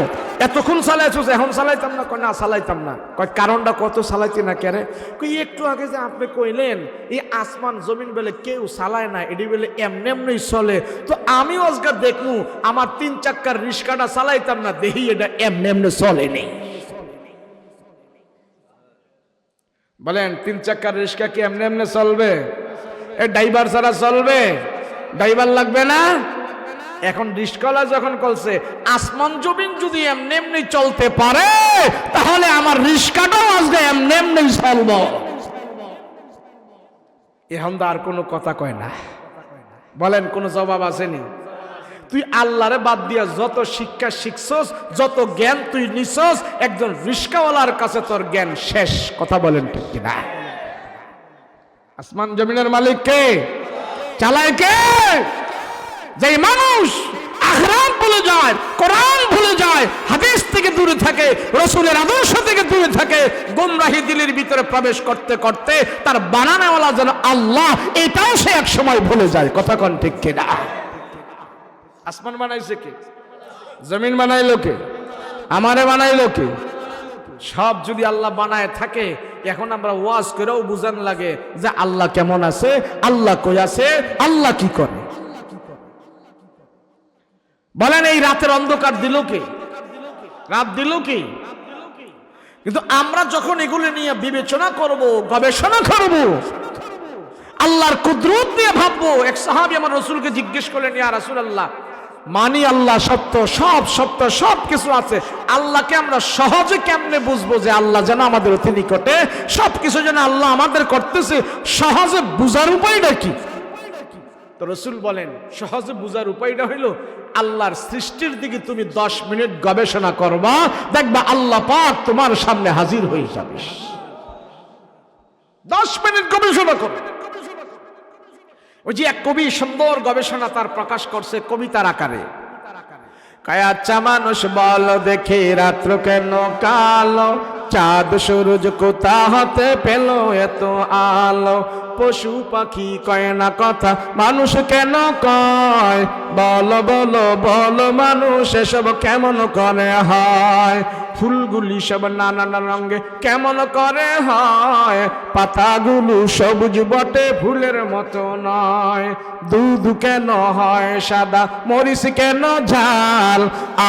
এতক্ষণ চালাইছিস, এখন চালাইতাম না। না চালাইতাম না। কারণটা কত চালাইছি না কেরে? একটু আগে যে আপনি কইলেন এই আসমান জমিন বলে কেউ চালায় না, এটি বলে এমনি এমনি চলে, তো আমি আজকে দেখমু আমার 3 চাক্কার রিক্সাটা চালাইতাম না, দেখি এটা এমনি এমনি চলে নেই। বলেন 3 চাক্কার রিক্সা কি এমনি এমনি চলবে? এ ড্রাইভার ছাড়া চলবে? ড্রাইভার লাগবে না? এখন রিক্সাওয়ালা যখন বলছে আসমান জমিন যদি এমনি এমনি চলতে পারে, তাহলে আমার রিক্সাটাও আজকে এমনি এমনি চলবো। এখন তো আর কোনো কথা কয় না। বলেন কোন জবাব আসেনি? তুই আল্লাহরে বাদ দিয়া যত শিক্ষা শিখছস, যত জ্ঞান তুই নিছস, একজন রিক্সাওয়ালার কাছে তোর জ্ঞান শেষ। কথা বলেন ঠিক কিনা? আসমান জমিনের মালিক কে? চালায় কে? যে মানুষ আখিরাত ভুলে যায়, কোরআন ভুলে যায়, হাদিস থেকে দূরে থাকে, রাসূলের আদর্শ থেকে দূরে থাকে, গোমরাহি দিলের ভিতরে প্রবেশ করতে করতে তার বানানোওয়ালা যেন আল্লাহ, এটাও সে এক সময় ভুলে যায়। কথা কোন ঠিক কিনা? আসমান বানাইছে কে? জমিন বানাইলো কে? আমারে বানাইলো কে? সব যদি আল্লাহ বানায় থাকে, এখন আমরা ওয়াজ করেও বুঝান লাগে যে আল্লাহ কেমন আছে, আল্লাহ কই আছে, আল্লাহ কি করে। বলেন এই রাতের অন্ধকার দিল কে? রাত দিল কি? কিন্তু আমরা যখন এগুলো নিয়ে বিবেচনা করব, গবেষণা করব, আল্লাহর কুদরত নিয়ে ভাববো। এক সাহাবী আমার রাসূলকে জিজ্ঞেস করলেন, ইয়া রাসূলুল্লাহ, মানি আল্লাহ সত্য, সব সত্য, সব কিছু আছে, আল্লাহকে আমরা সহজে কেমনে বুঝবো যে আল্লাহ যেন আমাদের অতি নিকটে, সবকিছু যেন আল্লাহ আমাদের করতেছে, সহজে বুঝার উপায়টা কি? তো রাসূল বলেন, সহজে বুঝার উপায়টা হইল আল্লাহর সৃষ্টির দিকে তুমি 10 মিনিট গবেষণা করবা, দেখবা আল্লাহ পাক তোমার সামনে হাজির হয়ে যাবে। 10 মিনিট গবেষণা করো। ওই যে এক কবি সুন্দর গবেষণা তার প্রকাশ করছে কবিতার আকারে। কায়াচ্ছা মানুষ বল দেখে রাত্র কেন কালো, চাঁদ সূরজ কোথা হতে পেল এত আলো, পশু পাখি কয় না কথা, মানুষ কেন কয়? বলো বলো বলো মানুষ এসব কেমন করে হয়? ফুলগুলি সব নানান রঙে কেমন করে হয়? পাতাগুলো সবুজ বটে ফুলের মতো নয়। দুধ কেন হয় সাদা, মরিচ কেন ঝাল?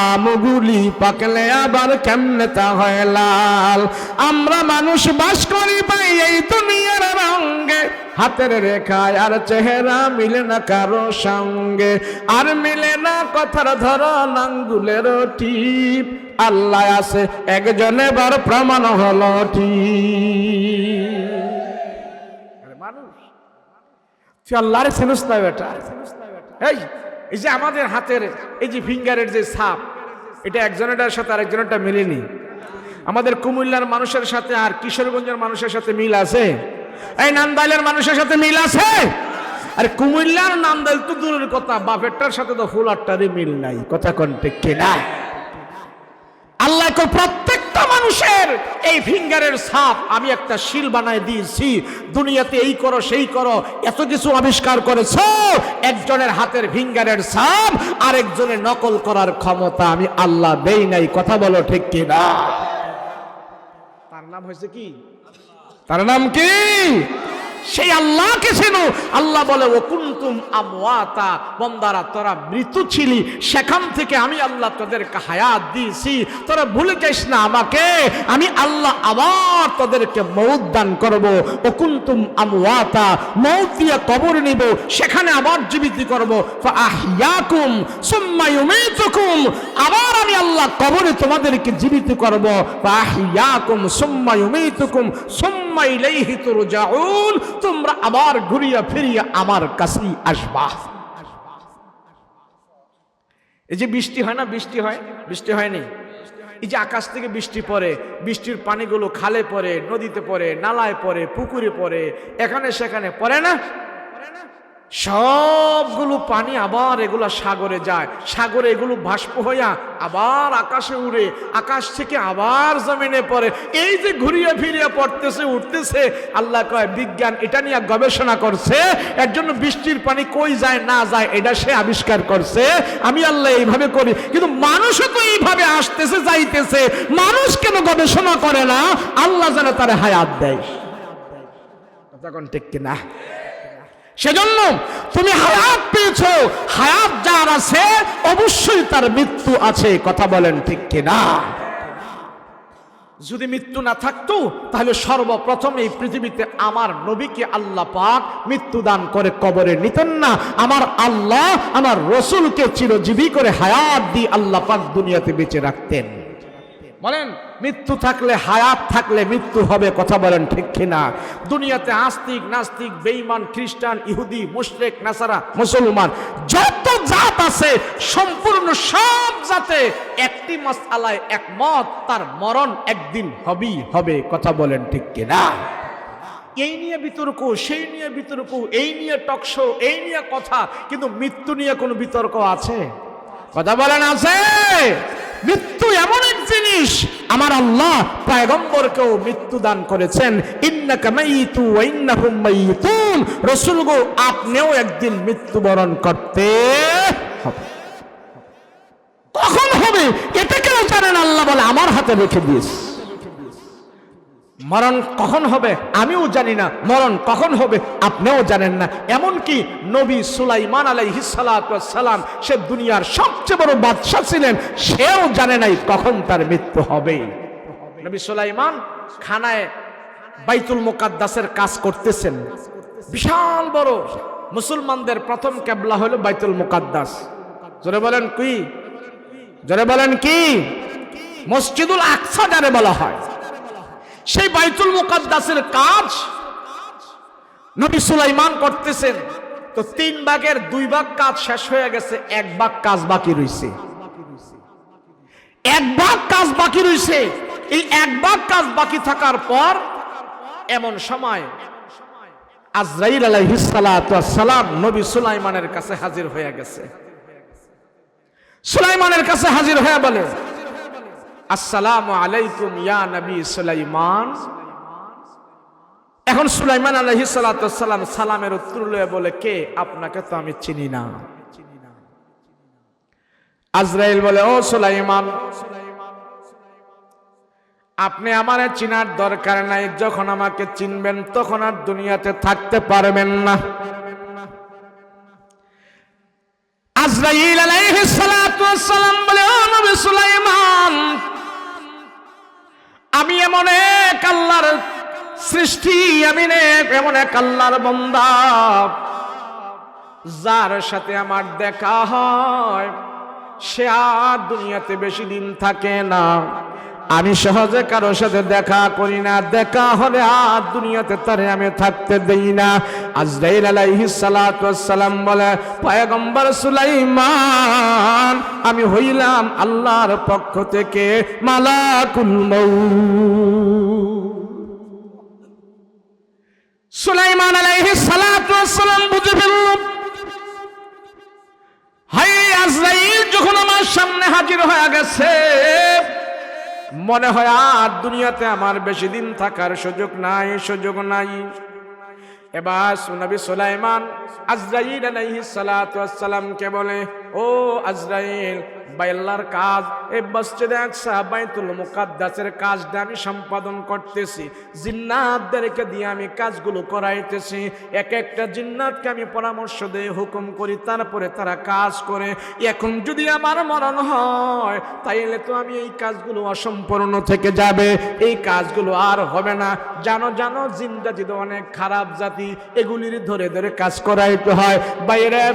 আমগুলি পাকলে আবার কেমনে তা হয় লাল? আমরা মানুষ বাস করি পাই এই দুনিয়ার রঙে, হাতের রেখায় আর চেহারা মিলে না কারো সঙ্গে, আর মিলে না কথার ধরন আঙ্গুলের টিপ। আল্লাহ আছে একজনে বার প্রমাণ হলো ঠিক। মানুষ তুই আল্লাহর চিনিস না বেটা? এই যে আমাদের হাতের এই যে ফিঙ্গারের যে ছাপ, এটা একজনের সাথে আরেকজনেরটা মিলেনি। আমাদের কুমিল্লার মানুষের সাথে আর কিশোরগঞ্জের মানুষের সাথে মিল আছে? এই নান্দাইলের মানুষের সাথে মিল আছে? আর কুমিল্লার নান্দাইল তো দূরের কথা, বাপেরটার সাথে তো ফুলারটারই মিল নাই। কথা কোন ঠিক কিনা? আল্লাহ প্রত্যেকটা মানুষের এই ফিঙ্গারের ছাপ আমি একটা শিল বানায় দিয়েছি। দুনিয়াতে এই করো সেই করো এত কিছু আবিষ্কার করেছো, একজনের হাতের ফিঙ্গারের ছাপ আরেকজনের নকল করার ক্ষমতা আমি আল্লাহ দেই নাই। কথা বলো ঠিক কিনা? তার নাম হয়েছে কি? তার নাম কি? সেই আল্লাহকে চেনো। আল্লাহ বলে ও কুনতুম আমওয়াতা, বান্দারা তোরা মৃত ছিলি, সেখান থেকে আমি আল্লাহ তোদেরকে হায়াত দিয়েছি। তোরা ভুলে যাস না আমাকে, আমি আল্লাহ আবার তোদেরকে মউত দান করব। ও কুনতুম আমওয়াতা, মউত দিয়ে কবর নিব, সেখানে আবার জীবিত করব। ফাআহইয়াকুম সুম্মা ইউমীতুকুম, আবার আমি আল্লাহ কবরে তোমাদেরকে জীবিত করব। ফাআহইয়াকুম সুম্মা ইউমীতুকুম সুম্মা ইলাইহি তুরজাউন, তোমরা আবার ঘুরিয়া ফিরিয়া আমার কাছেই আসবা। এই যে বৃষ্টি হয় না, বৃষ্টি হয়, বৃষ্টি হয়নি? এই যে আকাশ থেকে বৃষ্টি পড়ে, বৃষ্টির পানিগুলো খালে পড়ে, নদীতে পড়ে, নালায় পড়ে, পুকুরে পড়ে, এখানে সেখানে পড়ে না? সবগুলো পানি আবার এগুলো সাগরে যায়, সাগরে এগুলো বাষ্প হইয়া আবার আকাশে উড়ে, আকাশ থেকে আবার জমিনে পড়ে। এই যে ঘুরিয়ে ফিরিয়ে পড়তেছে উঠতেছে, আল্লাহ কয় বিজ্ঞান এটা নিয়ে গবেষণা করছে, এর জন্য বৃষ্টির পানি কই যায় না যায় এটা সে আবিষ্কার করছে। আমি আল্লাহ এইভাবে করি, কিন্তু মানুষও তো এইভাবে আসতেছে যাইতেছে, মানুষ কেন গবেষণা করে না? আল্লাহ যেন তার হায়াত দেয়। তখন ঠিক কিনা? সেজন্য তুমি হায়াত পেয়েছো, হায়াত যার আছে অবশ্যই তার মৃত্যু আছে। কথা বলেন ঠিক কিনা? যদি মৃত্যু না থাকতো তাহলে সর্বপ্রথম এই পৃথিবীতে আমার নবীকে আল্লাহ পাক মৃত্যু দান করে কবরে নিতেন না। আমার আল্লাহ আমার রসুলকে চিরজীবী করে হায়াত দিয়ে আল্লাহ পাক দুনিয়াতে বেঁচে রাখতেন। বলেন মৃত্যু থাকলে হায়াত থাকলে মৃত্যু হবে। কথা বলেন ঠিক কিনা? দুনিয়াতে আস্তিক নাস্তিক বেঈমান খ্রিস্টান ইহুদি মুশরিক নাসারা মুসলমান যত জাত আছে সম্পূর্ণ সব জাতে একটি মাসআলায় একমত, তার মরণ একদিন হবেই হবে। কথা বলেন ঠিক কিনা? এই নিয়ে বিতর্ক, সেই নিয়ে বিতর্ক, এই নিয়ে টকশো, এই নিয়ে কথা, কিন্তু মৃত্যু নিয়ে কোনো বিতর্ক আছে? কথা বলেন আছে? মৃত্যু এমন এক জিনিস, আমার আল্লাহ পয়গম্বরকেও মৃত্যু দান করেছেন। ইন্নাকা মাইতু ওয়া ইন্নাহুম মাইতুন, রাসূল গো আপনিও একদিন মৃত্যুবরণ করতে হবে। কখন হবে এটা কেন জানেন? আল্লাহ বলে আমার হাতে রেখে দিয়েছি। মরণ কখন হবে আমিও জানি না, মরণ কখন হবে আপনিও জানেন না। এমনকি নবী সুলাইমান আলাইহিস সালাতু ওয়াস সালাম, সে দুনিয়ার সবচেয়ে বড় বাদশা ছিলেন, সেও জানে নাই কখন তার মৃত্যু হবে। নবী সুলাইমান খানায় বাইতুল মুকাদ্দাসের কাজ করতেছেন, বিশাল বড়, মুসলমানদের প্রথম কিবলা হলো বাইতুল মুকাদ্দাস। জোরে বলেন কি? জোরে বলেন কি? মসজিদুল আকসা যারে বলা হয়, সেই বাইতুল মুকাদ্দাসের কাজ নবী সুলাইমান করতেছেন। তো 3 ভাগের 2 ভাগ কাজ শেষ হয়ে গেছে, 1 ভাগ কাজ বাকি রইছে। 1 ভাগ কাজ বাকি রইছে। এই 1 ভাগ কাজ বাকি থাকার পর এমন সময় আজরাইল আলাইহিস সালাতু ওয়াস সালাম নবী সুলাইমানের কাছে হাজির হয়ে গেছে। সুলাইমানের কাছে হাজির হয়ে বলে, আসসালামু আলাইকুম ইয়া নবী সুলাইমান। এখন সুলাইমান আলাইহিস সালাতু ওয়াস সালাম সালামের উত্তর লয়ে বলে, কে? আপনাকে তো আমি চিনি না। আজরাইল বলে, ও সুলাইমান, আপনি আমারে চিনার দরকার নাই, যখন আমাকে চিনবেন তখন আর দুনিয়াতে থাকতে পারবেন না। আজরাইল আলাইহিস সালাতু ওয়াস সালাম বলে, ও নবী সুলাইমান, আমি এমন এক আল্লাহর সৃষ্টি, আমি এমন এক আল্লাহর বান্দা যার সাথে আমার দেখা হয় সে আর দুনিয়াতে বেশি দিন থাকে না। আমি সহজে কারোর সাথে দেখা করি না, দেখা হলে আর দুনিয়াতে তারে আমি থাকতে দেই না। আজরাইল আলাইহিস সালাতু ওয়াস সালাম বলে, পয়গম্বর সুলাইমান, আমি হইলাম আল্লাহর পক্ষ থেকে মালাকুল মউত। সুলাইমান আলাইহিস সালাতু ওয়াস সালাম বুঝে ফেলল, হাই আজরাইল যখন আমার সামনে হাজির হয়ে গেছে, মনে হয় আর দুনিয়াতে আমার বেশি দিন থাকার সুযোগ নাই। এবার নবী সুলাইমান আজরাইল আলাইহিস সালাতু ওয়াস সালামকে বলে, ও আজরাইল, বাইল্লার কাজ, এই মসজিদে আকসা বাইতুল মুকাদ্দাসের কাজটা আমি সম্পাদন করতেছি, জিন্নাতদেরকে দিয়ে আমি কাজগুলো করাইতেছি। এক একটা জিন্নাতকে আমি পরামর্শ দিয়ে হুকুম করি, তারপরে তারা কাজ করে। এখন যদি আমার মরণ হয় তাইলে তো আমি এই কাজগুলো অসম্পূর্ণ থেকে যাবে, এই কাজগুলো আর হবে না। জানো জিন জাতি তো অনেক খারাপ জাতি, এগুলির ধরে ধরে কাজ করাইতে হয়,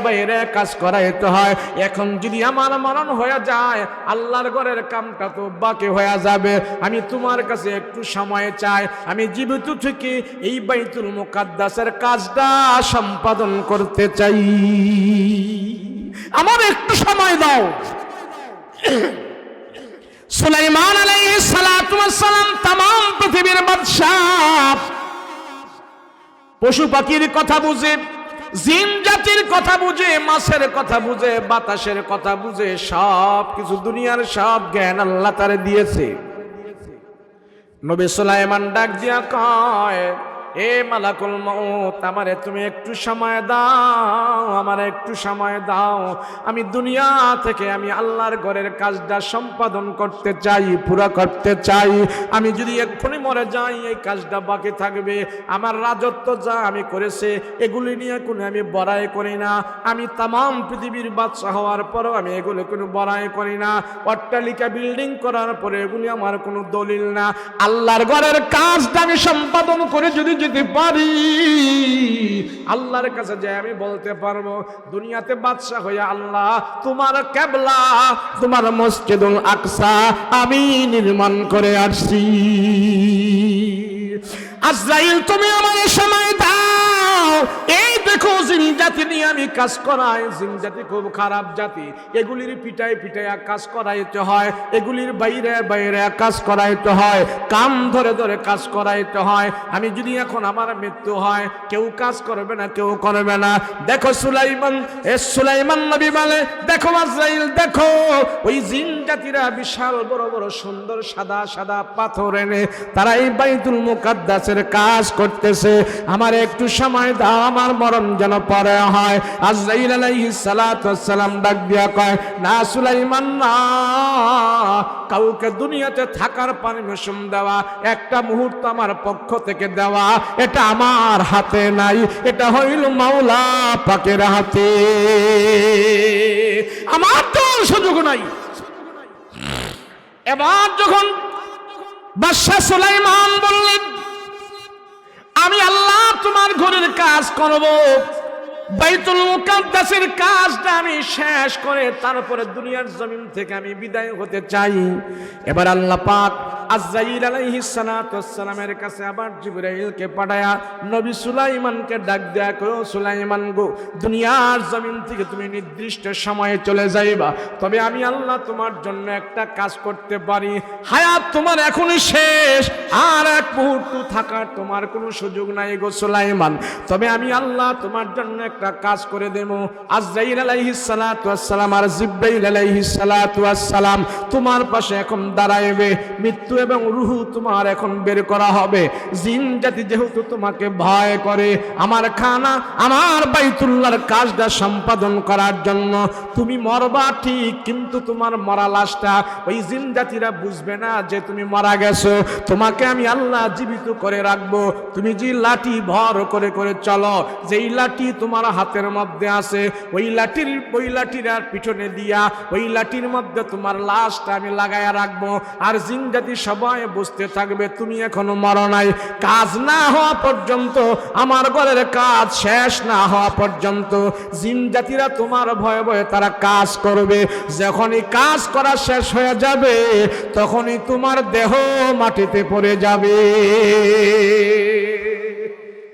বাইরে কাজ করাইতে হয়। এখন যদি আমার মরণ হয়ে যায়, আল্লাহর ঘরের কামটা তো বাকি হয়ে যাবে। আমি তোমার কাছে একটু সময় চাই, আমি জীবিত থেকে এই বাইতুল মুকাদ্দাসের কাজটা সম্পাদন করতে চাই, আমার একটু সময় দাও। সুলাইমান আলাইহিস সালাতু ওয়াস সালাম तमाम পৃথিবীর বাদশা, পশু পাখির কথা বুঝে, জিন জাতির কথা বুঝে, মাছের কথা বুঝে, বাতাসের কথা বুঝে, সব কিছু দুনিয়ার সব জ্ঞান আল্লাহ তারে দিয়েছে। নবী সুলাইমান ডাক দিয়া কয়, এ মালাকুল মউত, আমারে তুমি একটু সময় দাও, আমারে একটু সময় দাও। আমি দুনিয়া থেকে আমি আল্লাহর ঘরের কাজটা সম্পাদন করতে চাই, পুরা করতে চাই। আমি যদি এক্ষুনি মরে যাই এই কাজটা বাকি থাকবে। আমার রাজত্ব যা আমি করেছে এগুলি নিয়ে কোনো আমি বড়াই করি না। আমি तमाम পৃথিবীর বাদশা হওয়ার পরও আমি এগুলো কোনো বড়াই করি না। অট্টালিকা বিল্ডিং করার পরে এগুলি আমার কোনো দলিল না। আল্লাহর ঘরের কাজটা আমি সম্পাদন করে যদি যেতে পারি, আল্লাহর কাছে যে আমি বলতে পারবো, দুনিয়াতে বাদশা হইয়া আল্লাহ তোমার কিবলা, তোমার মসজিদুল আকসা আমি নির্মাণ করে আসছি। আজরাইল, তুমি আমার সময় দাও। এই দেখো জিন জাতি নিয়ে আমি কাজ করাই, জিন জাতি খুব খারাপ জাতি, এগুলির পিটায় কাজ করাইতে হয়, এগুলির বাইরে কাজ করাইতে হয়, কাম ধরে ধরে কাজ করাইতে হয়। আমি যদি এখন আমার মৃত্যু হয়, কেউ কাজ করবে না, কেউ করবে না। দেখো সুলাইমান নবী বলে, দেখো আজরাইল, দেখো ওই জিন জাতিরা বিশাল বড় বড় সুন্দর সাদা সাদা পাথর এনে তারা এই বাইতুল মুকাদ্দাসের কাজ করতেছে। আমার একটু সময় দাও, আমার মরণ যেন পরে হয়। আজরাইল আলাইহিস সালাতু ওয়াস সালাম ডাক দিয়া কয়, না সুলাইমান, না, কাউকে দুনিয়াতে থাকার পারমিশন দেওয়া, একটা মুহূর্ত আমার পক্ষ থেকে দেওয়া, এটা আমার হাতে নাই, এটা হইল মাওলা পাকের হাতে, আমার তো সুযোগ নাই। এবার যখন বাদশা সুলাইমান বললেন, আমি আল্লাহ তোমার ঘরের কাজ করব, বাইতুল মুকাদ্দাসের কাজটা আমি শেষ করে তারপরে দুনিয়ার জমিন থেকে আমি বিদায় হতে চাই। এবার আল্লাহ পাক আজরাইল আলাইহিস সালাতু ওয়াস সালামের কাছে আবার জিবরাইলকে পাঠায়া নবী সুলাইমানকে ডাক দেয়া কয়, সুলাইমান গো, দুনিয়ার জমিন থেকে তুমি নির্দিষ্ট সময়ে চলে যাইবা, তবে আমি আল্লাহ তোমার জন্য একটা কাজ করতে পারি। হায়াত তোমার এখনই শেষ, আর এক মুহূর্ত থাকার তোমার কোনো সুযোগ নাই গো সুলাইমান, তবে আমি আল্লাহ তোমার জন্য একটা কাজ করে দেব। আজরাইল আলাইহিস সালাতু ওয়াস সালাম আর জিবরাইল আলাইহিস সালাতু ওয়াস সালাম তোমার পাশে এখন দাঁড়াইবে। মৃত্যু এবং রুহু তোমার এখন বের করা হবে। জিন জাতি যেহেতু তোমাকে ভয় করে, আমার খানা আমার বাইতুল্লাহর কাজটা সম্পাদন করার জন্য তুমি মরবা ঠিক, কিন্তু তোমার মরা লাশটা ওই জিন জাতিরা বুঝবে না যে তুমি মারা গেছো। তোমাকে আমি আল্লাহ জীবিত করে রাখবো। তুমি যে লাঠি ভর করে করে চলো, যেই লাঠি তোমার হাতের মধ্যে আছে, ওই লাঠির আর পিছনে দিয়া ওই লাঠির মধ্যে তোমার লাশটা আমি লাগাইয়া রাখবো। আর জিন জাতি সবাই বুঝতে থাকবে তুমি এখনো মরো নাই। কাজ না হওয়া পর্যন্ত, আমার ঘরের কাজ শেষ না হওয়া পর্যন্ত জিন জাতিরা তোমার ভয়ে ভয়ে তারা কাজ করবে। যখনই কাজ করা শেষ হয়ে যাবে তখনই তোমার দেহ মাটিতে পড়ে যাবে।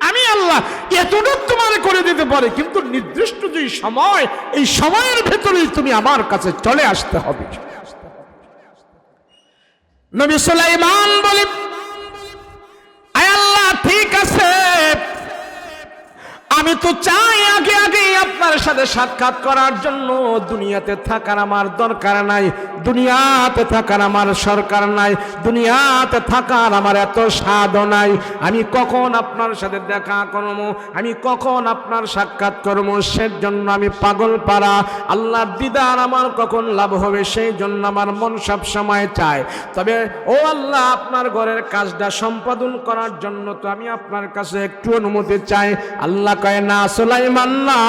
আমি আল্লাহ এতটুকু তোমার করে দিতে পারে, কিন্তু নির্দিষ্ট যে সময়, এই সময়ের ভেতরেই তুমি আমার কাছে চলে আসতে হবে। নবী সুলাইমান বলে, আয় আল্লাহ ঠিক আছে, আমি তো চাই আগে আগে আপনার সাথে সাক্ষাৎ করার জন্য। দুনিয়াতে থাকার আমার দরকার নাই, দুনিয়াতে থাকার আমার সরকার নাই, দুনিয়াতে থাকার আমার এত স্বাদ নাই। আমি কখন আপনার সাথে দেখা করব, আমি কখন আপনার সাক্ষাৎ করব, সেই জন্য আমি পাগল পারা। আল্লাহর দিদার আমার কখন লাভ হবে, সেই জন্য আমার মন সব সময় চায়। তবে ও আল্লাহ, আপনার ঘরের কাজটা সম্পাদন করার জন্য তো আমি আপনার কাছে একটু অনুমতি চাই। আল্লাহ কয়, না সুলাইমান না,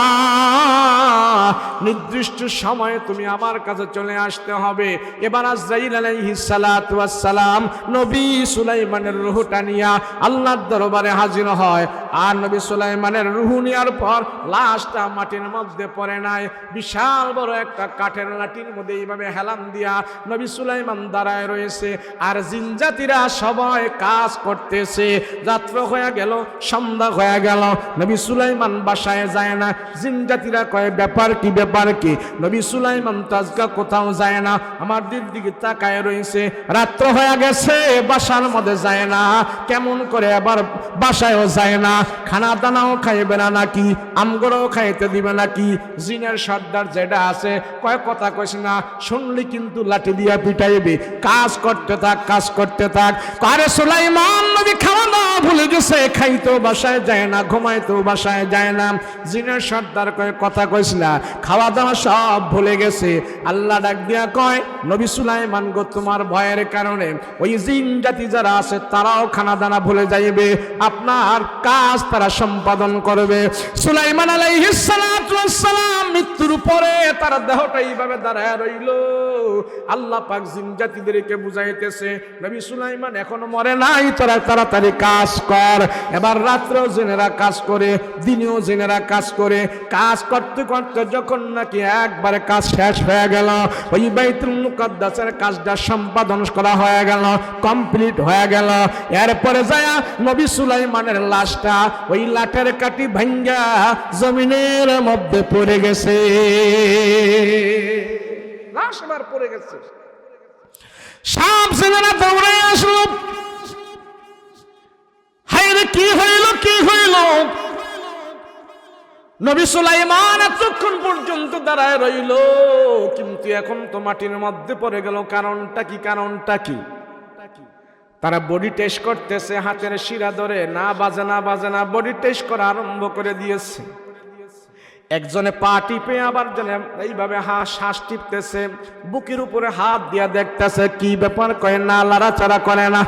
নির্দিষ্ট সময়ে তুমি আমার কাছে চলে আসতে হবে। এবার আজরাইল আলাইহিস সালাতু ওয়াস সালাম নবী সুলাইমানের রূহটা নিয়া আল্লাহর দরবারে হাজির হয়। আর নবী সুলাইমানের রূহ নেওয়ার পর লাশটা মাটির মধ্যে পড়ে নাই, বিশাল বড় একটা কাঠের লাঠির মধ্যে এইভাবে হেলান দিয়া নবী সুলাইমান দাঁড়ায় রয়েছে। আর জিনজাতিরা সবাই কাজ করতেছে। রাত্র হয়ে গেল, সন্ধ্যা হয়ে গেল, নবী সুলাইমান বাসায় যায় না। জিনজাতিরা কয়, ব্যাপার কি ব্যাপার কি? নবী সুলাইমান তো আজকে কোথাও যায় না, আমার দিকে তাকায় রয়েছে। রাত্র হয়ে গেছে, বাসার মধ্যে যায় না, কেমন করে আবার বাসায়ও যায় না? খানা দানাও খাইবে না নাকি? আমগরও খাইতে দিবে নাকি? জিনের সর্দার যেটা আছে কয়, কথা কইস না, শুনলি কিন্তু লাঠি দিয়া পিটাইবে। কাজ করতে থাক, কাজ করতে থাক। আরে সুলাইমান নবী খাওয়া দাওয়া ভুলে গেছে, খাইতেও বাসায় যায় না, ঘুমাইতেও বাসায় যায় না। জিনের সর্দার কয়, কথা কইস না, খাওয়া দাওয়া সব ভুলে গেছে। আল্লাহ ডাক দিয়া কয়, নবী সুলাইমান গো, তোমার ভয়ের কারণে ওই জিন জাতি যারা আছে তারাও খানা দানা ভুলে যাইবে, আপনার কাজ তারা সম্পাদন করবে। সুলাইমান আলাইহিস সালাতু ওয়াস সালাম মৃত্যুর পরে তার দেহটা এইভাবে দাঁড়ায় রইল। আল্লাহ পাক জিন জাতিদেরকে বুঝাইতেছে, নবী সুলাইমান এখনো মরে নাই, তোরা তাড়াতাড়ি কাজ কর। এবার রাত্রেও জিনেরা কাজ করে, দিনেও জিনেরা কাজ করে। কাজ করতে করতে যখন নাকি একবারে কাজ শেষ হয়ে গেল, ওই বাইতুল মুকাদ্দাসের কাজটা সম্পাদন করা হয়ে গেল, কমপ্লিট হয়ে গেল। এরপরে যায় নবী সুলাইমানের লাশটা ওই লাঠের কাঠি ভাঙ্গা জমিনের মধ্যে পড়ে গেছে। লাশ আবার পড়ে গেছে। সব জেনেরা দৌড়ে আসলো, হায়রে কি হইল, কি হইল? নবী সুলাইমান এতক্ষণ পর্যন্ত দাঁড়ায় রইল, কিন্তু এখন তো মাটির মধ্যে পড়ে গেল। কারণটা কি? কারণটা কি? তারা বডি টেস্ট করতেছে, হাতের শিরা ধরে না বাজে না বাজে না, বডি টেস্ট করা আরম্ভ করে দিয়েছে। একজনে পা টিপে, আবার জনে এইভাবে শ্বাস টিপতেছে, বুকের উপরে হাত দিয়া দেখতেছে কি ব্যাপার। কয় না, লাড়াচাড়া করে না।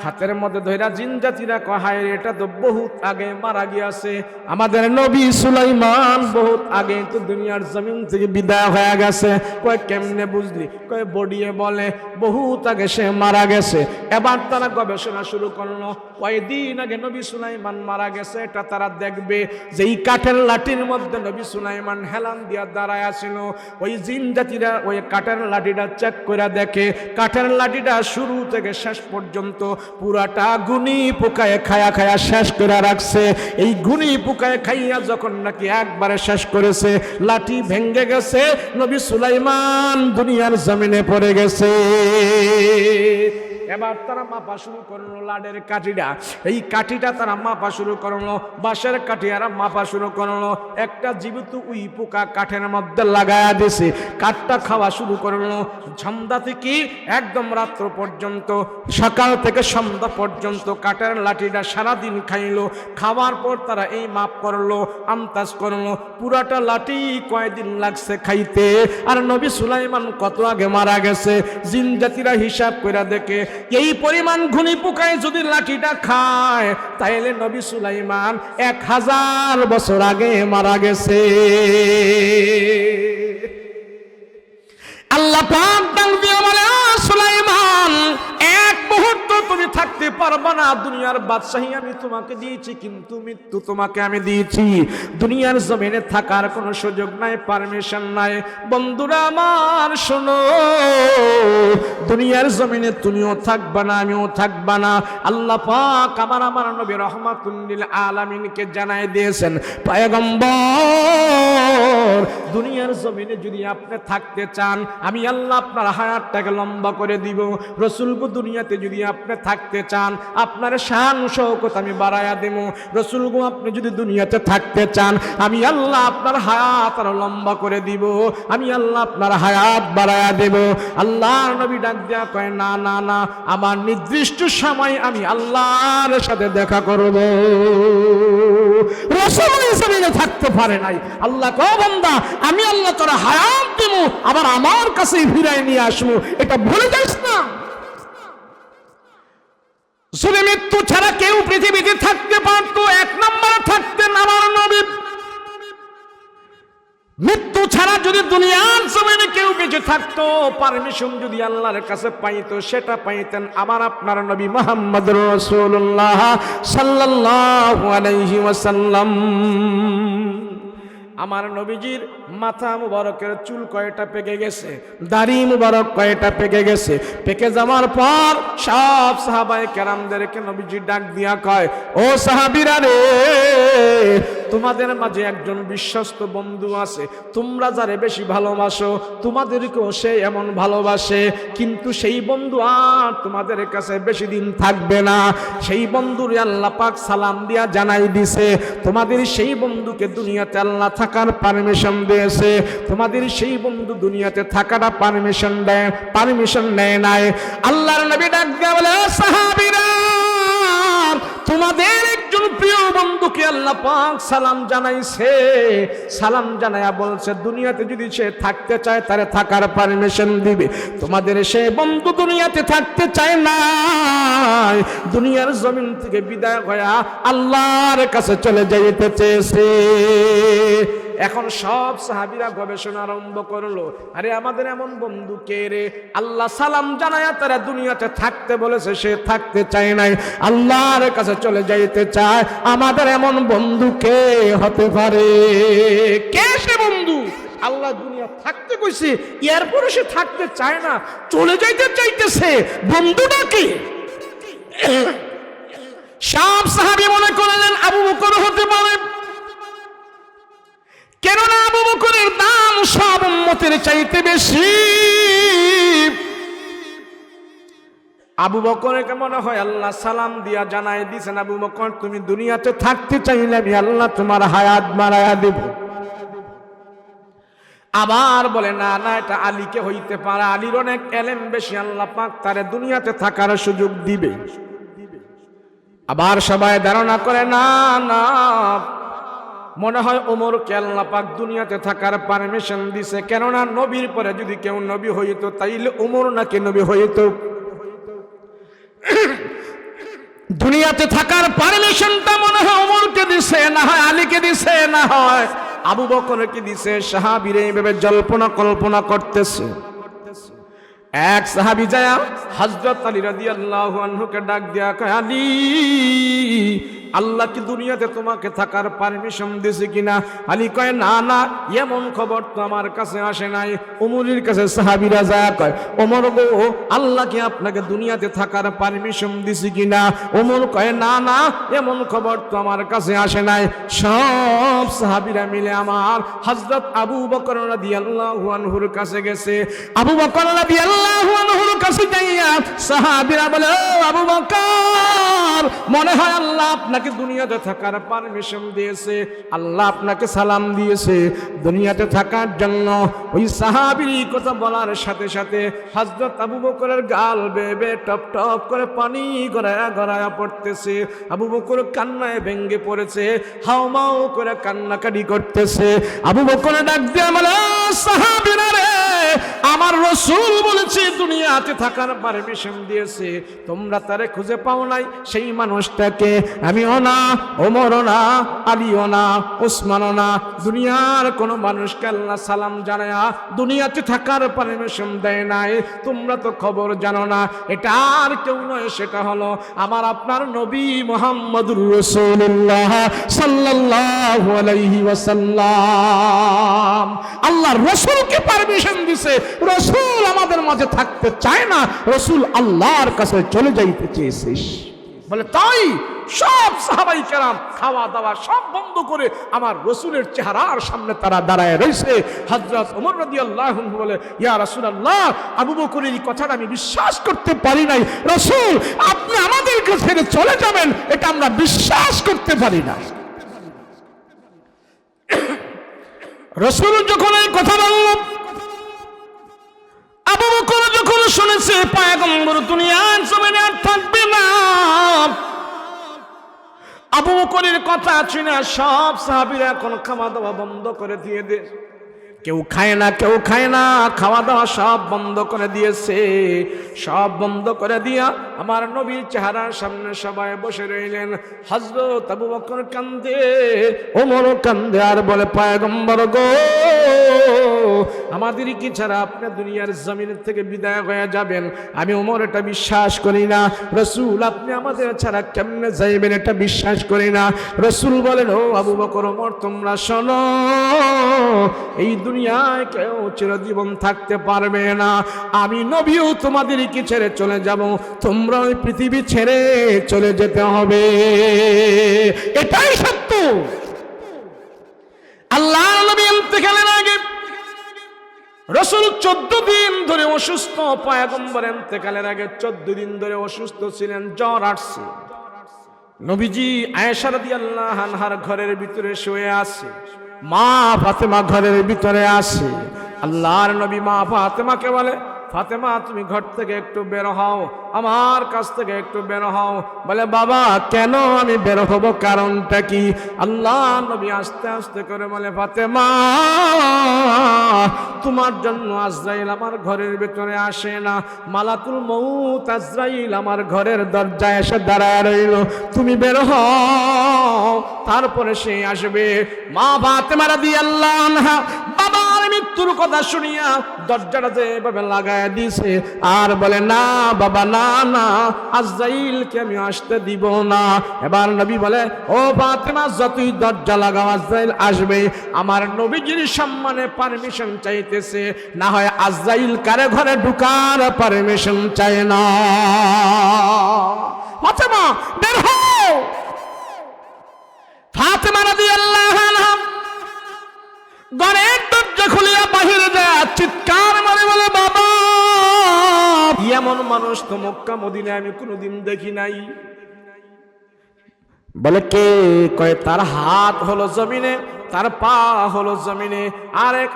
হাতের মধ্যে ধইরা জিনজাতিরা কয়, হায় রে, এটা তো বহুত আগে মারা গিয়েছে। আমাদের নবী সুলাইমান বহুত আগে তো দুনিয়ার জমিন থেকে বিদায় হয়ে গেছে। কয় কেমনে বুঝলি? কয় বডিয়ে বলে বহুত আগে সে মারা গেছে। এবার তারা গবেষণা শুরু করলো, কয়দিন আগে নবী সুলাইমান মারা গেছে এটা তারা দেখবে। যেই কাঠের লাঠির মধ্যে নবী সুলাইমান হেলান দিয়া দাঁড়ায় আছিল, ওই জিনজাতিরা ওই কাঠের লাঠিটা চেক করে দেখে, কাঠের লাঠিটা শুরু থেকে শেষ পর্যন্ত পুরাটা গুনি পোকায় খায়া খায়া শেষ করে রাখছে। এই গুনি পোকায় খাইয়া যখন নাকি একবারে শেষ করেছে, লাঠি ভেঙ্গে গেছে, নবী সুলাইমান দুনিয়ার জমিনে পড়ে গেছে। এবার তারা মাপা শুরু করলো লাডের কাঠিটা, এই কাঠিটা তারা মাপা শুরু করলো, বাঁশের কাঠি আর মাপা শুরু করলো। একটা জীবিত উই পোকা কাঠের মধ্যে লাগায়া দিছে, কাঠটা খাওয়া শুরু করলো। সন্ধ্যা থেকে একদম রাত্র পর্যন্ত, সকাল থেকে সন্ধ্যা পর্যন্ত কাঠের লাঠিটা সারাদিন খাইলো। খাওয়ার পর তারা এই মাপ করলো, আন্দাজ করলো পুরাটা লাঠি কয়দিন লাগছে খাইতে। আর নবী সুলাইমান কত আগে মারা গেছে, জিন জাতিরা হিসাব করে দেখে এই পরিমাণ ঘুনি পোকায় যদি লাঠিটা খায় তাইলে নবী সুলাইমান 1000 বছর আগে মারা গেছে। আল্লাহ পাক ডাক দিয়ে বলে, সুলাইমান এক মুহূর্ত তুমি থাকতে পারবা না, দুনিয়ার বাদশাহী আমি তোমাকে দিয়েছি কিন্তু মৃত্যু তোমাকে আমি দিয়েছি, দুনিয়ার জমিনে থাকার কোনো সুযোগ নাই, পারমিশন নাই। বন্ধুরা আমার শোনো, দুনিয়ার জমিনে তুমিও থাকবা না, আমিও থাকবা না। আল্লাহ পাক আমার নবী রহমাতুল লিল আলামিনকে জানাই দিয়েছেন, পয়গম্বর দুনিয়ার জমিনে যদি আপনি থাকতে চান আমি আল্লাহ আপনার হায়াতটাকে লম্বা করে দিব। রসুলগো দুনিয়াতে যদি আপনি থাকতে চান আপনার শান শৌকত আমি বাড়ায়া দেব। রসুলগো আপনি যদি দুনিয়াতে থাকতে চান আমি আল্লাহ আপনার হায়াত আরো লম্বা করে দিব, আমি আল্লাহ আপনার হায়াত বাড়ায়া দেব। আল্লাহর নবী ডাক দেয়া কয়, না না না, আমার নির্দিষ্ট সময় আমি আল্লাহর সাথে দেখা করব। রসুল জমিনে থাকতে পারে নাই, আল্লাহ কয় বান্দা আমি আল্লাহ তোর হায়াত দেব, আবার আমার কাছে ফিরাই নিয়ে আসবো, এটা ভুলে যাস না। শুধু মৃত্যু ছাড়া কেউ পৃথিবীতে থাকতে পারতো, এক নম্বরে থাকতেন আমার নবী। মৃত্যু ছাড়া যদি দুনিয়ার জমিনে কেউ বেঁচে থাকতো, পারমিশন যদি আল্লাহর কাছে পাইতো, সেটা পাইতেন আমার আপনার নবী মুহাম্মদুর রাসূলুল্লাহ সাল্লাল্লাহু আলাইহি ওয়াসাল্লাম। আমার নবীজির মাথা মুবারকের চুল কয়টা পেকে গেছে, দাড়ি মুবারক কয়টা পেকে গেছে। পেকে যাওয়ার পর সব সাহাবায়ে কেরামদেরকে নবীজি ডাক দিয়া কয়, ও সাহাবীরা রে, তোমাদের মাঝে একজন বিশ্বস্ত বন্ধু আছে, তোমরা যারে বেশি ভালোবাসো তোমাদেরকেও সে এমন ভালোবাসে, কিন্তু সেই বন্ধু আর তোমাদের কাছে বেশি দিন থাকবে না। সেই বন্ধুর আল্লাহ পাক সালাম দিয়া জানাই দিছে, তোমাদের সেই বন্ধুকে দুনিয়াতে আল্লাহ থাকার পারমিশন দিয়েছে, তোমাদের সেই বন্ধু দুনিয়াতে থাকাটা পারমিশন নেয় নাই। আল্লাহর নবী ডাক দিয়া বলে, সাহাবীরা তোমাদের একজন প্রিয় বন্ধুকে আল্লাহ পাক সালাম জানাইছে, সালাম জানায়া বলছে দুনিয়াতে যদি সে থাকতে চায় তারে থাকার পারমিশন দিবে। তোমাদের সে বন্ধু দুনিয়াতে থাকতে চায় না, দুনিয়ার জমিন থেকে বিদায় হয়ে আল্লাহর কাছে চলে যাইতে চেয়েছে। এখন সব সাহাবীরা গবেষণা আরম্ভ করলো, আরে আমাদের এমন বন্ধু কে রে, আল্লাহ সালাম জানায়া তারা দুনিয়াতে থাকতে বলেছে, সে থাকতে চায় নাই, আল্লাহর কাছে চলে যাইতে চায়। আমাদের এমন বন্ধু কে হতে পারে? কে সে বন্ধু? আল্লাহ দুনিয়া থাকতে কইছে, এরপরে সে থাকতে চায় না, চলে যাইতে চাইতেছে, বন্ধুটা কে? সব সাহাবী মনে করলেন আবু বকর হতে পারে, কেননা আবু বকরের দাম সব উম্মতের চাইতে বেশি। আবু বকরকে মনে হয় আল্লাহ সালাম দিয়া জানাই দিয়েছেন, আবু বকর তুমি দুনিয়াতে থাকতে চাইলে আমি আল্লাহ তোমার হায়াত বাড়ায়া দেব। আবার বলে না না, এটা আলীকে হইতে পারে, আলীর অনেক এলেম বেশি, আল্লাহ পাক তারে দুনিয়াতে থাকার সুযোগ দিবে। আবার সবাই ধারণা করে না না, মনে হয় ওমরকে আল্লাহ পাক দুনিয়াতে থাকার পারমিশন দিছে, কেননা নবীর পরে যদি কেউ নবী হইতো তাইলে ওমর নাকি নবী হইতো। দুনিয়াতে থাকার পারমিশনটা মনে হয় ওমরকে দিছে, না হয় আলীকে দিছে, না হয় আবু বকরকে দিছে। সাহাবীরা এইভাবে জল্পনা কল্পনা করতেছে। এক সাহাবী যায় হযরত আলী রাদিয়াল্লাহু আনহুকে ডাক দিয়া কয়, আলী আল্লাহ কি দুনিয়াতে তোমাকে থাকার পারমিশন দিয়েছে কিনা? আলী কয়, না না, এমন খবর তো আমার কাছে আসে নাই। ওমরের কাছে সাহাবীরা যায় কয়, ওমর গো, আল্লাহ কি আপনাকে দুনিয়াতে থাকার পারমিশন দিয়েছে কিনা? ওমর কয়, না না, এমন খবর তো আমার কাছে আসে নাই। সব সাহাবীরা মিলে আমার হযরত আবু বকর রাদিয়াল্লাহু আনহুর কাছে গেছে। আবু বকর রাদিয়াল্লাহু রাদিয়াল্লাহু আনহুর কাছে যাইয়া সাহাবীরা বলে, ও আবু বকর, মনে হয় আল্লাহ আপনাকে দুনিয়াতে থাকার পারমিশন দিয়েছে, আল্লাহ আপনাকে সালাম দিয়েছে দুনিয়াতে থাকার জন্য। ওই সাহাবীর কথা বলার সাথে সাথে হযরত আবু বকরের গাল বেয়ে টপ টপ করে পানি গড়ায়া গড়ায়া পড়তেছে। আবু বকর কান্নায় ভেঙ্গে পড়েছে, হাউমাউ করে কান্নাকাটি করতেছে। আবু বকর ডাক দিয়ে বলে, সাহাবীরা রে, আমার রাসূল বলেছে দুনিয়াতে থাকার পারমিশন দিয়েছে, তোমরা তারে খুঁজে পাও নাই। সেই মানুষটাকে আমিও না, ওমরও না, আলীও না, ওসমানও না, দুনিয়ার কোন মানুষকে আল্লাহ সালাম জানায়া দুনিয়াতে থাকার পারমিশন দেয় নাই। তোমরা তো খবর জানো না, এটা আর কেউ নয়, সেটা হলো আমার আপনার নবী মুহাম্মদুর রাসূলুল্লাহ সাল্লাল্লাহু আলাইহি ওয়াসাল্লাম। আল্লাহর রাসূলকে পারমিশন দিছে, রাসূল আমাদের মাঝে থাকতে চায় না, রাসূল আল্লাহর কাছে চলে যাইতে চেয়েছে। বলে তাই সব সাহাবাই কেরাম খাওয়া দাওয়া সব বন্ধ করে আমার রাসূলের চেহারার সামনে তারা দাঁড়ায় রয়েছে। হযরত ওমর রাদিয়াল্লাহু আনহু বলে, ইয়া রাসূলুল্লাহ, আবু বকরের এই কথাটা আমি বিশ্বাস করতে পারি নাই। রাসূল, আপনি আমাদেরকে ছেড়ে চলে যাবেন, এটা আমরা বিশ্বাস করতে পারি না। রাসূল যখন এই কথা বলল, আবু বকর যখন শুনেছে পয়গম্বর দুনিয়ার জমিনে আর থাকবে না, আবু বকরের কথা শুনে সব সাহাবীরা এখন খাওয়া দাওয়া বন্ধ করে দিয়ে দে, কেউ খায় না, কেউ খায় না, খাওয়া দাওয়া সব বন্ধ করে দিয়েছে। সব বন্ধ করে দিয়া আমার নবীর চেহারার সামনে সবাই বসে রইলেন। হযরত আবু বকর কান্দে, ওমরও কান্দে, আর বলে, পয়গম্বর গো, আমাদের কি ছাড়া আপনি দুনিয়ার জমিন থেকে বিদায় হয়ে যাবেন? আমি ওমর এটা বিশ্বাস করি না। রাসূল, আপনি আমাদের ছাড়া কেমনে যাইবেন এটা বিশ্বাস করি না। রাসূল বলেন, ও আবু বকর, ওমর, তোমরা শোনো, এই দুনিয়ায় কেউ চিরজীবন থাকতে পারবে না। আমি নবীও তোমাদেরকে ছেড়ে চলে যাব, তোমরা ওই পৃথিবী ছেড়ে চলে যেতে হবে, এটাই সত্য। আল্লাহ নবী ইন্তেকালের আগে রাসূল 14 দিন ধরে অসুস্থ, পয়গম্বর ইন্তেকালের আগে 14 দিন ধরে অসুস্থ ছিলেন, জ্বর আসছে। নবীজি আয়েশা রাদিয়াল্লাহু আনহার ঘরের ভিতরে শুয়ে আছে, মা ফাতেমা ঘরের ভিতরে আছে। আল্লাহর নবী মা ফাতেমাকে বলে, ফাতেমা, তুমি ঘর থেকে একটু বের হও, আমার কাছ থেকে একটু বের হও। বলে, বাবা, কেন আমি বের হব, কারণটা কি? আল্লাহ নবী আস্তে আস্তে করে বলে, ফাতেমা, তোমার জন্য আজরাইল আমার ঘরের ভিতরে আসে না, মালাকুল মউত আজরাইল আমার ঘরের দরজায় এসে দাঁড়ায় রইল, তুমি বের হও, তারপরে সে আসবে। মা ফাতেমা রাদিয়াল্লাহু আনহা বাবার মৃত্যুর কথা শুনিয়া দরজাটাতে এভাবে লাগায় দিয়েছে, আর বলে, না বাবা, না না, আজরাইলকে আমি আসতে দিব না। এবার নবী বলে, ও ফাতেমা, যতই দরজা লাগাও আজরাইল আসবে। আমার নবীজির সম্মানে পারমিশন চাইতেছে, না হয় আজরাইল কারে ঘরে ঢুকার পারমিশন চায় না। ফাতেমা, বের হও। ফাতেমা রাদিয়াল্লাহু আনহা ঘরের দরজা খুলিয়া বাহিরে যায়, চিৎকার মারে বলে, বাবা, এমন মানুষ তো মক্কা মদিনায় আমি কোনোদিন দেখি নাই। বলে, কে? কয়, তার হাত হলো জমিনে, তার পা হলো জমিনে,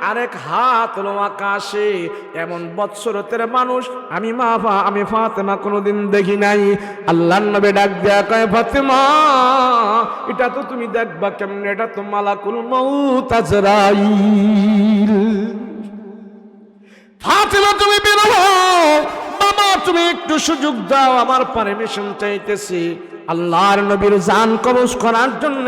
আরেক হাত হলো আকাশে। এমন বৎসরতের মানুষ আমি ফাতেমা কোনোদিন দেখি নাই। আল্লাহর নবী ডাক দেয়া কয়, ফাতেমা, এটা তো তুমি দেখবা কেমনে, এটা তো মালাকুল মউত আজরাইল। ফাতেমা, তুমি বের হও। বাবা, তুমি একটু সুযোগ দাও, আমার পারমিশন চাইতেছি। আল্লাহর নবীর জান কবজ করার জন্য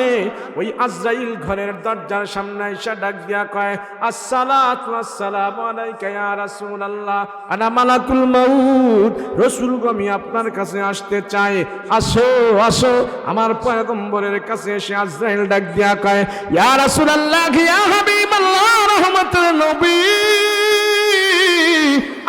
ওই আজরাইল ঘরের দরজার সামনে এসে ডাক দিয়া কয়, আসসালাতু ওয়াসসালামু আলাইকা ইয়া রাসূলুল্লাহ, আনা মালাকুল মউত। রাসূল গো, আমি আপনার কাছে আসতে চাই, আসো আসো। আমার পয়গম্বরের কাছে এসে আজরাইল ডাক দিয়া কয়, ইয়া রাসূলুল্লাহ, ইয়া হাবিবাল্লাহ, রহমতের নবী,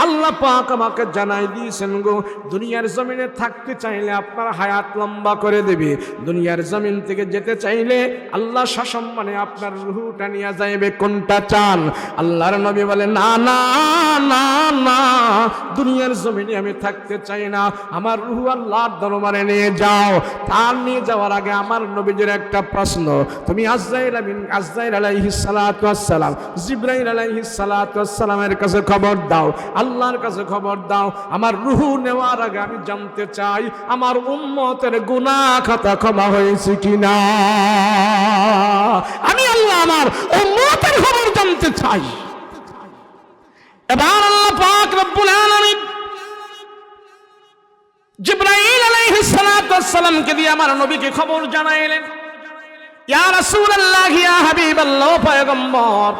আল্লাহ পাক আমাকে জানাই দিয়েছেন গো, দুনিয়ার জমিনে থাকতে চাইলে আপনার হায়াত লম্বা করে দেবে, দুনিয়ার জমিন থেকে যেতে চাইলে আল্লাহ সসম্মানে আপনার রূহটা নিয়ে যাইবে। কোনটা চান? আল্লাহর নবী বলে না না না না, দুনিয়ার জমিনে আমি থাকতে চাই না, আমার রূহ আল্লাহর দরবারে নিয়ে যাও। তার নিয়ে যাওয়ার আগে আমার নবীজির একটা প্রশ্ন, তুমি আজরাইল আলাইহিস সালাতু ওয়াস সালাম, জিবরাইল আলাইহিস সালাতু ওয়াস সালামের কাছে খবর দাও, আল্লাহর কাছে খবর দাও, আমার রূহ নেওয়ার আগে আমি জানতে চাই আমার উম্মতের গুনাহ খাতা ক্ষমা হয়েছে কিনা। আমি আল্লাহ আমার উম্মতের খবর জানতে চাই। এবার আল্লাহ পাক রব্বুল আলামিন জিবরাইল আলাইহিস সালাতু ওয়াস সালামকে দিয়ে আমার নবীকে খবর জানাইলেন, ইয়া রাসূলুল্লাহ, ইয়া হাবিবাল্লাহ, পয়গম্বর,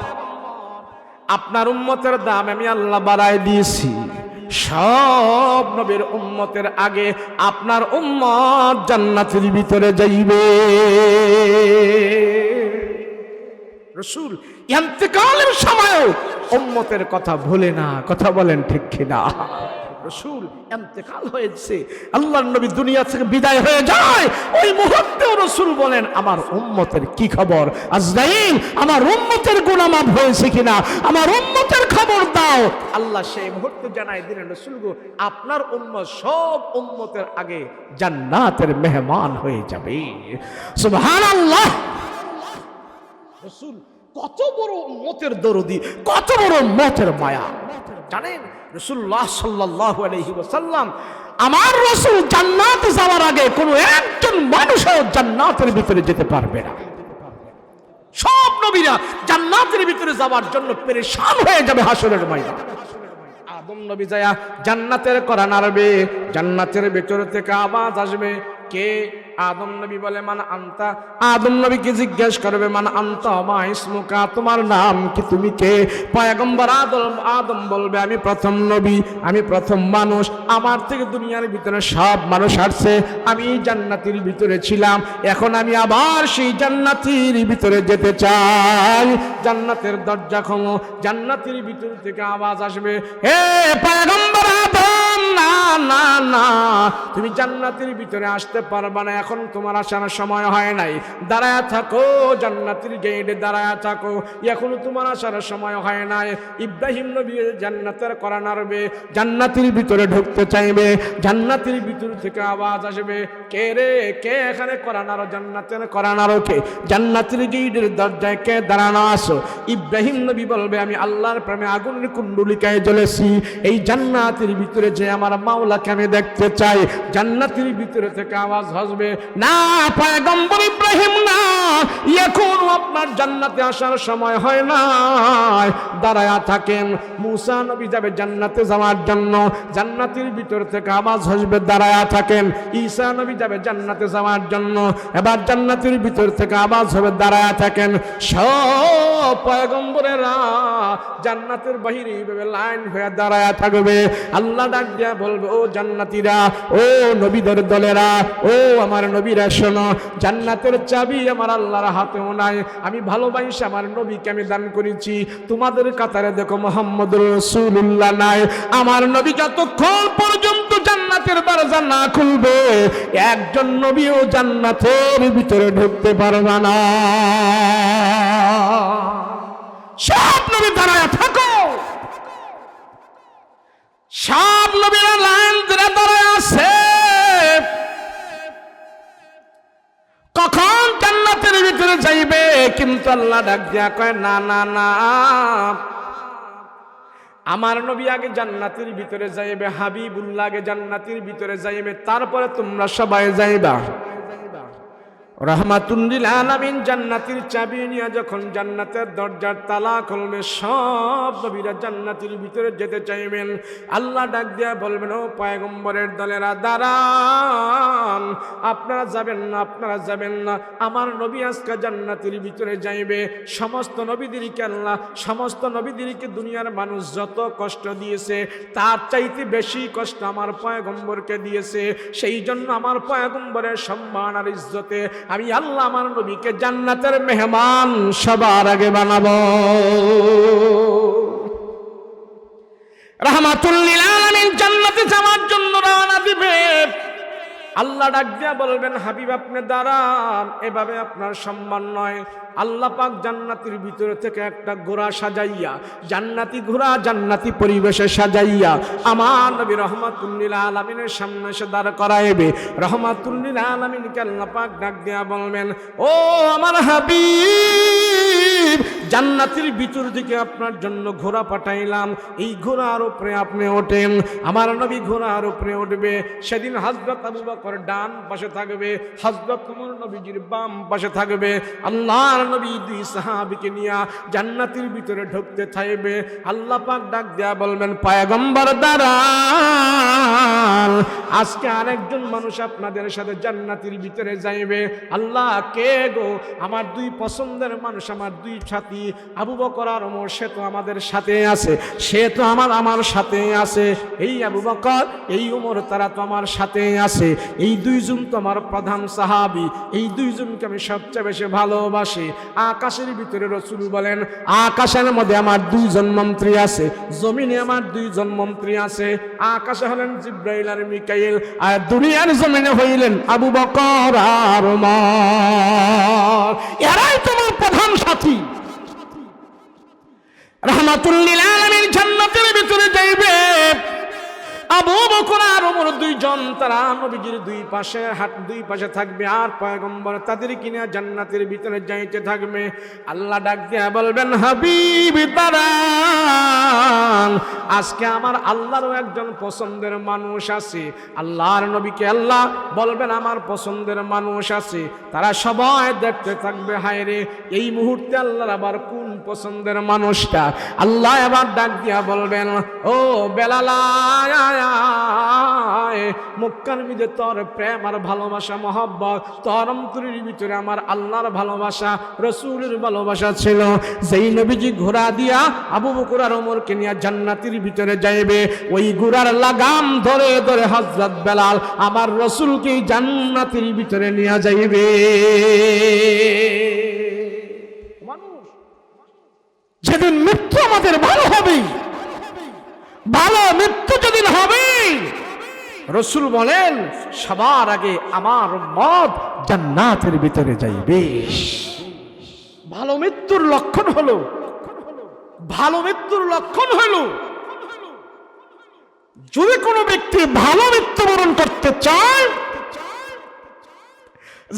আপনার উম্মতের দাম আমি আল্লাহ বাড়ায় দিয়েছি। সব নবীর উম্মতের আগে আপনার উম্মত জান্নাতের ভিতরে যাইবে। রাসূল ইন্তেকালের সময়ও উম্মতের কথা ভুলে না, কথা বলেন ঠিক কিনা? রাসূল ইন্তেকাল হয়েছে, আল্লাহর নবী দুনিয়া থেকে বিদায় হয়ে যায়, ওই মুহূর্তে রাসূল বলেন আমার উম্মতের কি খবর? আজরাইল, আমার উম্মতের গুনাহ মাফ হয়েছে কিনা, আমার উম্মতের খবর দাও। আল্লাহ সেই মুহূর্তে জানাই দিলেন, রাসূল গো, আপনার উম্মত সব উম্মতের আগে জান্নাতের মেহমান হয়ে যাবে। সুবহানাল্লাহ। রাসূল কত বড় উম্মতের দরদি, কত বড় উম্মতের মায়া জানেন? রাসূলুল্লাহ সাল্লাল্লাহু আলাইহি ওয়াসাল্লাম, আমার রাসূল জান্নাতে যাওয়ার আগে কোনো একজন মানুষও জান্নাতের ভিতরে যেতে পারবে না। সব নবীরা জান্নাতের ভিতরে যাওয়ার জন্য পেরেশান হয়ে যাবে হাসরের ময়দানে। আদম নবী যায় জান্নাতের করা নাড়বে, জান্নাতের ভিতর থেকে আওয়াজ আসবে, কে? আদম নবী বলে মান আনতা। আদম নবীকে জিজ্ঞেস করবে মান আনতা মা ইসমুকা, তোমার নাম কি, তুমি কে? পয়গম্বর আদম বলবে আমি প্রথম নবী, আমি প্রথম মানুষ, আমার থেকে দুনিয়ার ভিতরে সব মানুষ আসছে, আমি জান্নাতের ভিতরে ছিলাম, এখন আমি আবার সেই জান্নাতের ভিতরে যেতে চাই। জান্নাতের দরজা খোলো, জান্নাতের ভিতর থেকে আওয়াজ আসবে, হে পয়গম্বর আদম, না না না, তুমি জান্নাতের ভিতরে আসতে পারবা না, এখন তোমার আসার সময় হয় নাই, দাঁড়ায় থাকো, জান্নাতের গেটে দাঁড়ায় থাকো, এখনো তোমার আসার সময় হয় নাই। ইব্রাহিম নবী জান্নাতের করা নাড়বে, জান্নাতের ভিতরে ঢুকতে চাইবে, জান্নাতের ভিতর থেকে আওয়াজ আসবে, কে রে, কে এখানে করা নাড়ো, জান্নাতের করা নাড়ো কে, জান্নাতের গেটের দরজায় কে দাঁড়ানো আসো? ইব্রাহিম নবী বলবে আমি আল্লাহর প্রেমে আগুনের কুণ্ডলিকায় জ্বলেছি, এই জান্নাতের ভিতরে যে আমার মাওলাকে আমি দেখতে চাই। জান্নাতের ভিতরে থেকে আওয়াজ আসবে, না পয়গম্বর ইব্রাহিম, না, এখন আপনার জান্নাতে আসার সময় হয় না, দাঁড়ায় থাকেন। মুসা নবী যাবে জান্নাতে যাওয়ার জন্য, জান্নাতের ভিতর থেকে আওয়াজ আসবে, দাঁড়ায় থাকেন। ঈসা নবী যাবে জান্নাতে যাওয়ার জন্য, এবার জান্নাতের ভিতর থেকে আওয়াজ হবে, দাঁড়ায় থাকেন। সব পয়গম্বরেরা জান্নাতের বাহিরে এইভাবে লাইন হয়ে দাঁড়ায় থাকবে। আল্লাহ ডাক দিয়া বলবে, ও জান্নাতীরা, ও নবীদের দলেরা, ও আমার নবীরা শোনো, জান্নাতের চাবি আমার আল্লাহর হাতেও নাই, আমি ভালোবাসি আমার নবীকে আমি দান করেছি। তোমাদের কাতারে দেখো মুহাম্মদুর রাসূলুল্লাহ নাই, আমার নবী যতক্ষণ পর্যন্ত জান্নাতের দরজা না খুলবে একজন নবীও জান্নাতের ভিতরে ঢুকতে পারবে না। সব নবী দাঁড়ায় থাকো, সব নবীরা লাইন ধরে দাঁড়ায় আছে, কখন জান্নাতের ভিতরে যাইবে, কিন্তু আল্লাহ ডাক দিয়া কয় না না না, আমার নবী আগে জান্নাতের ভিতরে যাইবে, হাবিবুল্লাহ আগে জান্নাতের ভিতরে যাইবে, তারপরে তোমরা সবাই যাইবা। রাহমাতুল লিল আলামিন জান্নাতের চাবি নিয়ে যখন জান্নাতের দরজার তালা খুলবে, সব নবীরা জান্নাতের ভিতরে যেতে চাইবেন। আল্লাহ ডাক দিয়া বলবেন, ও পয়গম্বরের দলেরা দাঁড়ান, আপনারা যাবেন না, আপনারা যাবেন না, আমার নবী আজকে জান্নাতের ভিতরে যাইবে। সমস্ত নবীদেরকে আল্লাহ, সমস্ত নবীদেরকে দুনিয়ার মানুষ যত কষ্ট দিয়েছে তার চাইতে বেশি কষ্ট আমার পয়গম্বরকে দিয়েছে, সেই জন্য আমার পয়গম্বরের সম্মান আর ইজ্জতে আমি আল্লাহ আমার নবীকে জান্নাতের মেহমান সবার আগে বানাবো। রাহমাতুল লিল আলামিন জান্নাতে যাওয়ার জন্য রওনা দিবে। আল্লাহ ডাক দিয়া বলবেন, হাবিব আপনি দাঁড়ান, এভাবে আপনার সম্মান নয়। আল্লাহ পাক জান্নাতের ভিতরে থেকে একটা ঘোড়া সাজাইয়া, জান্নাতি ঘোড়া জান্নাতি পরিবেশে সাজাইয়া আমার নবী রাহমাতুল লিল আলামিনের সামনে এসে দাঁড় করাইবে। রাহমাতুল লিল আলামিনকে আল্লাহ পাক ডাক দিয়া বলবেন, ও আমার হাবিব, জান্নাতের ভিতর দিকে আপনার জন্য ঘোড়া পাঠাইলাম, এই ঘোড়ার উপরে আপনি ওঠেন। আমার নবী ঘোড়ার উপরে উঠবে। সেদিন হযরত আবু বকর ডান পাশে থাকবে, হযরত ওমর নবীজির বাম পাশে থাকবে। আল্লাহর নবী দুই সাহাবীকে নিয়ে জান্নাতের ভিতরে ঢুকতে থাকবে। আল্লাহ পাক ডাক দেয়া বলবেন, পয়গম্বর দাঁড়ান, আজকে আরেকজন মানুষ আপনাদের সাথে জান্নাতের ভিতরে যাইবে। আল্লাহ কে গো? আমার দুই পছন্দের মানুষ, আমার দুই সাথী আবু বকর আর ওমর, সে তো আমাদের সাথে আছে, সে তো আমার সাথে আছে। এই আবু বকর, এই ওমর, তারা তো আমার সাথে আছে। এই দুইজন তো আমার প্রধান সাহাবী, এই দুইজনকে আমি সবচেয়ে বেশি ভালোবাসি। আকাশের ভিতরে রাসূল বলেন, আকাশের মধ্যে আমার দুইজন মন্ত্রী আছে, জমিনে আমার দুইজন মন্ত্রী আছে। আকাশে হলেন জিবরাইল আর মিকাইল, আর দুনিয়ার জমিনে হইলেন আবু বকর আর ওমর। এরাই তোমার প্রধান সাথী। রাহমাতুল লিল আলামিন জান্নাতের ভিতরে যাইবে। আবু বকর আর ওমর দুইজন, তারা নবীজির দুই পাশে থাকবে, আর পয়গম্বর তাদের কিনা জান্নাতের ভিতরে যাইতে থাকবে। আল্লাহ ডাক দিয়া বলবেন, হাবিব দাঁড়ান, আজকে আমার আল্লাহরও একজন পছন্দের মানুষ আছে। আল্লাহর নবীকে আল্লাহ বলবেন, আমার পছন্দের মানুষ আছে। তারা সবাই দেখতে থাকবে, হায় রে, এই মুহূর্তে আল্লাহর আবার কোন পছন্দের মানুষটা। আল্লাহ আবার ডাক দিয়া বলবেন, ও বেলাল, মক্কার মধ্যে তোর প্রেম আর ভালোবাসা, মহব্বত, তোর অন্তরের ভিতরে আমার আল্লাহর ভালোবাসা, রাসূলের ভালোবাসা ছিল। যেই নবীজি ঘোড়া দিয়া আবু বকর আর ওমরকে নিয়ে জান্নাতের ভিতরে যাইবে, ওই ঘোড়ার লাগাম ধরে ধরে হযরত বেলাল আমার রাসূলকে জান্নাতের ভিতরে নিয়ে যাইবে। যেদিন মৃত্যু আমাদের ভালো হবে, ভালো মৃত্যু যেদিন হবে, রাসূল বলেন সবার আগে আমার উম্মত জান্নাতের ভিতরে যাইবে। ভালো মৃত্যুর লক্ষণ হলো, ভালো মৃত্যুর লক্ষণ হলো, যদি কোনো ব্যক্তি ভালো মৃত্যুবরণ করতে চায়,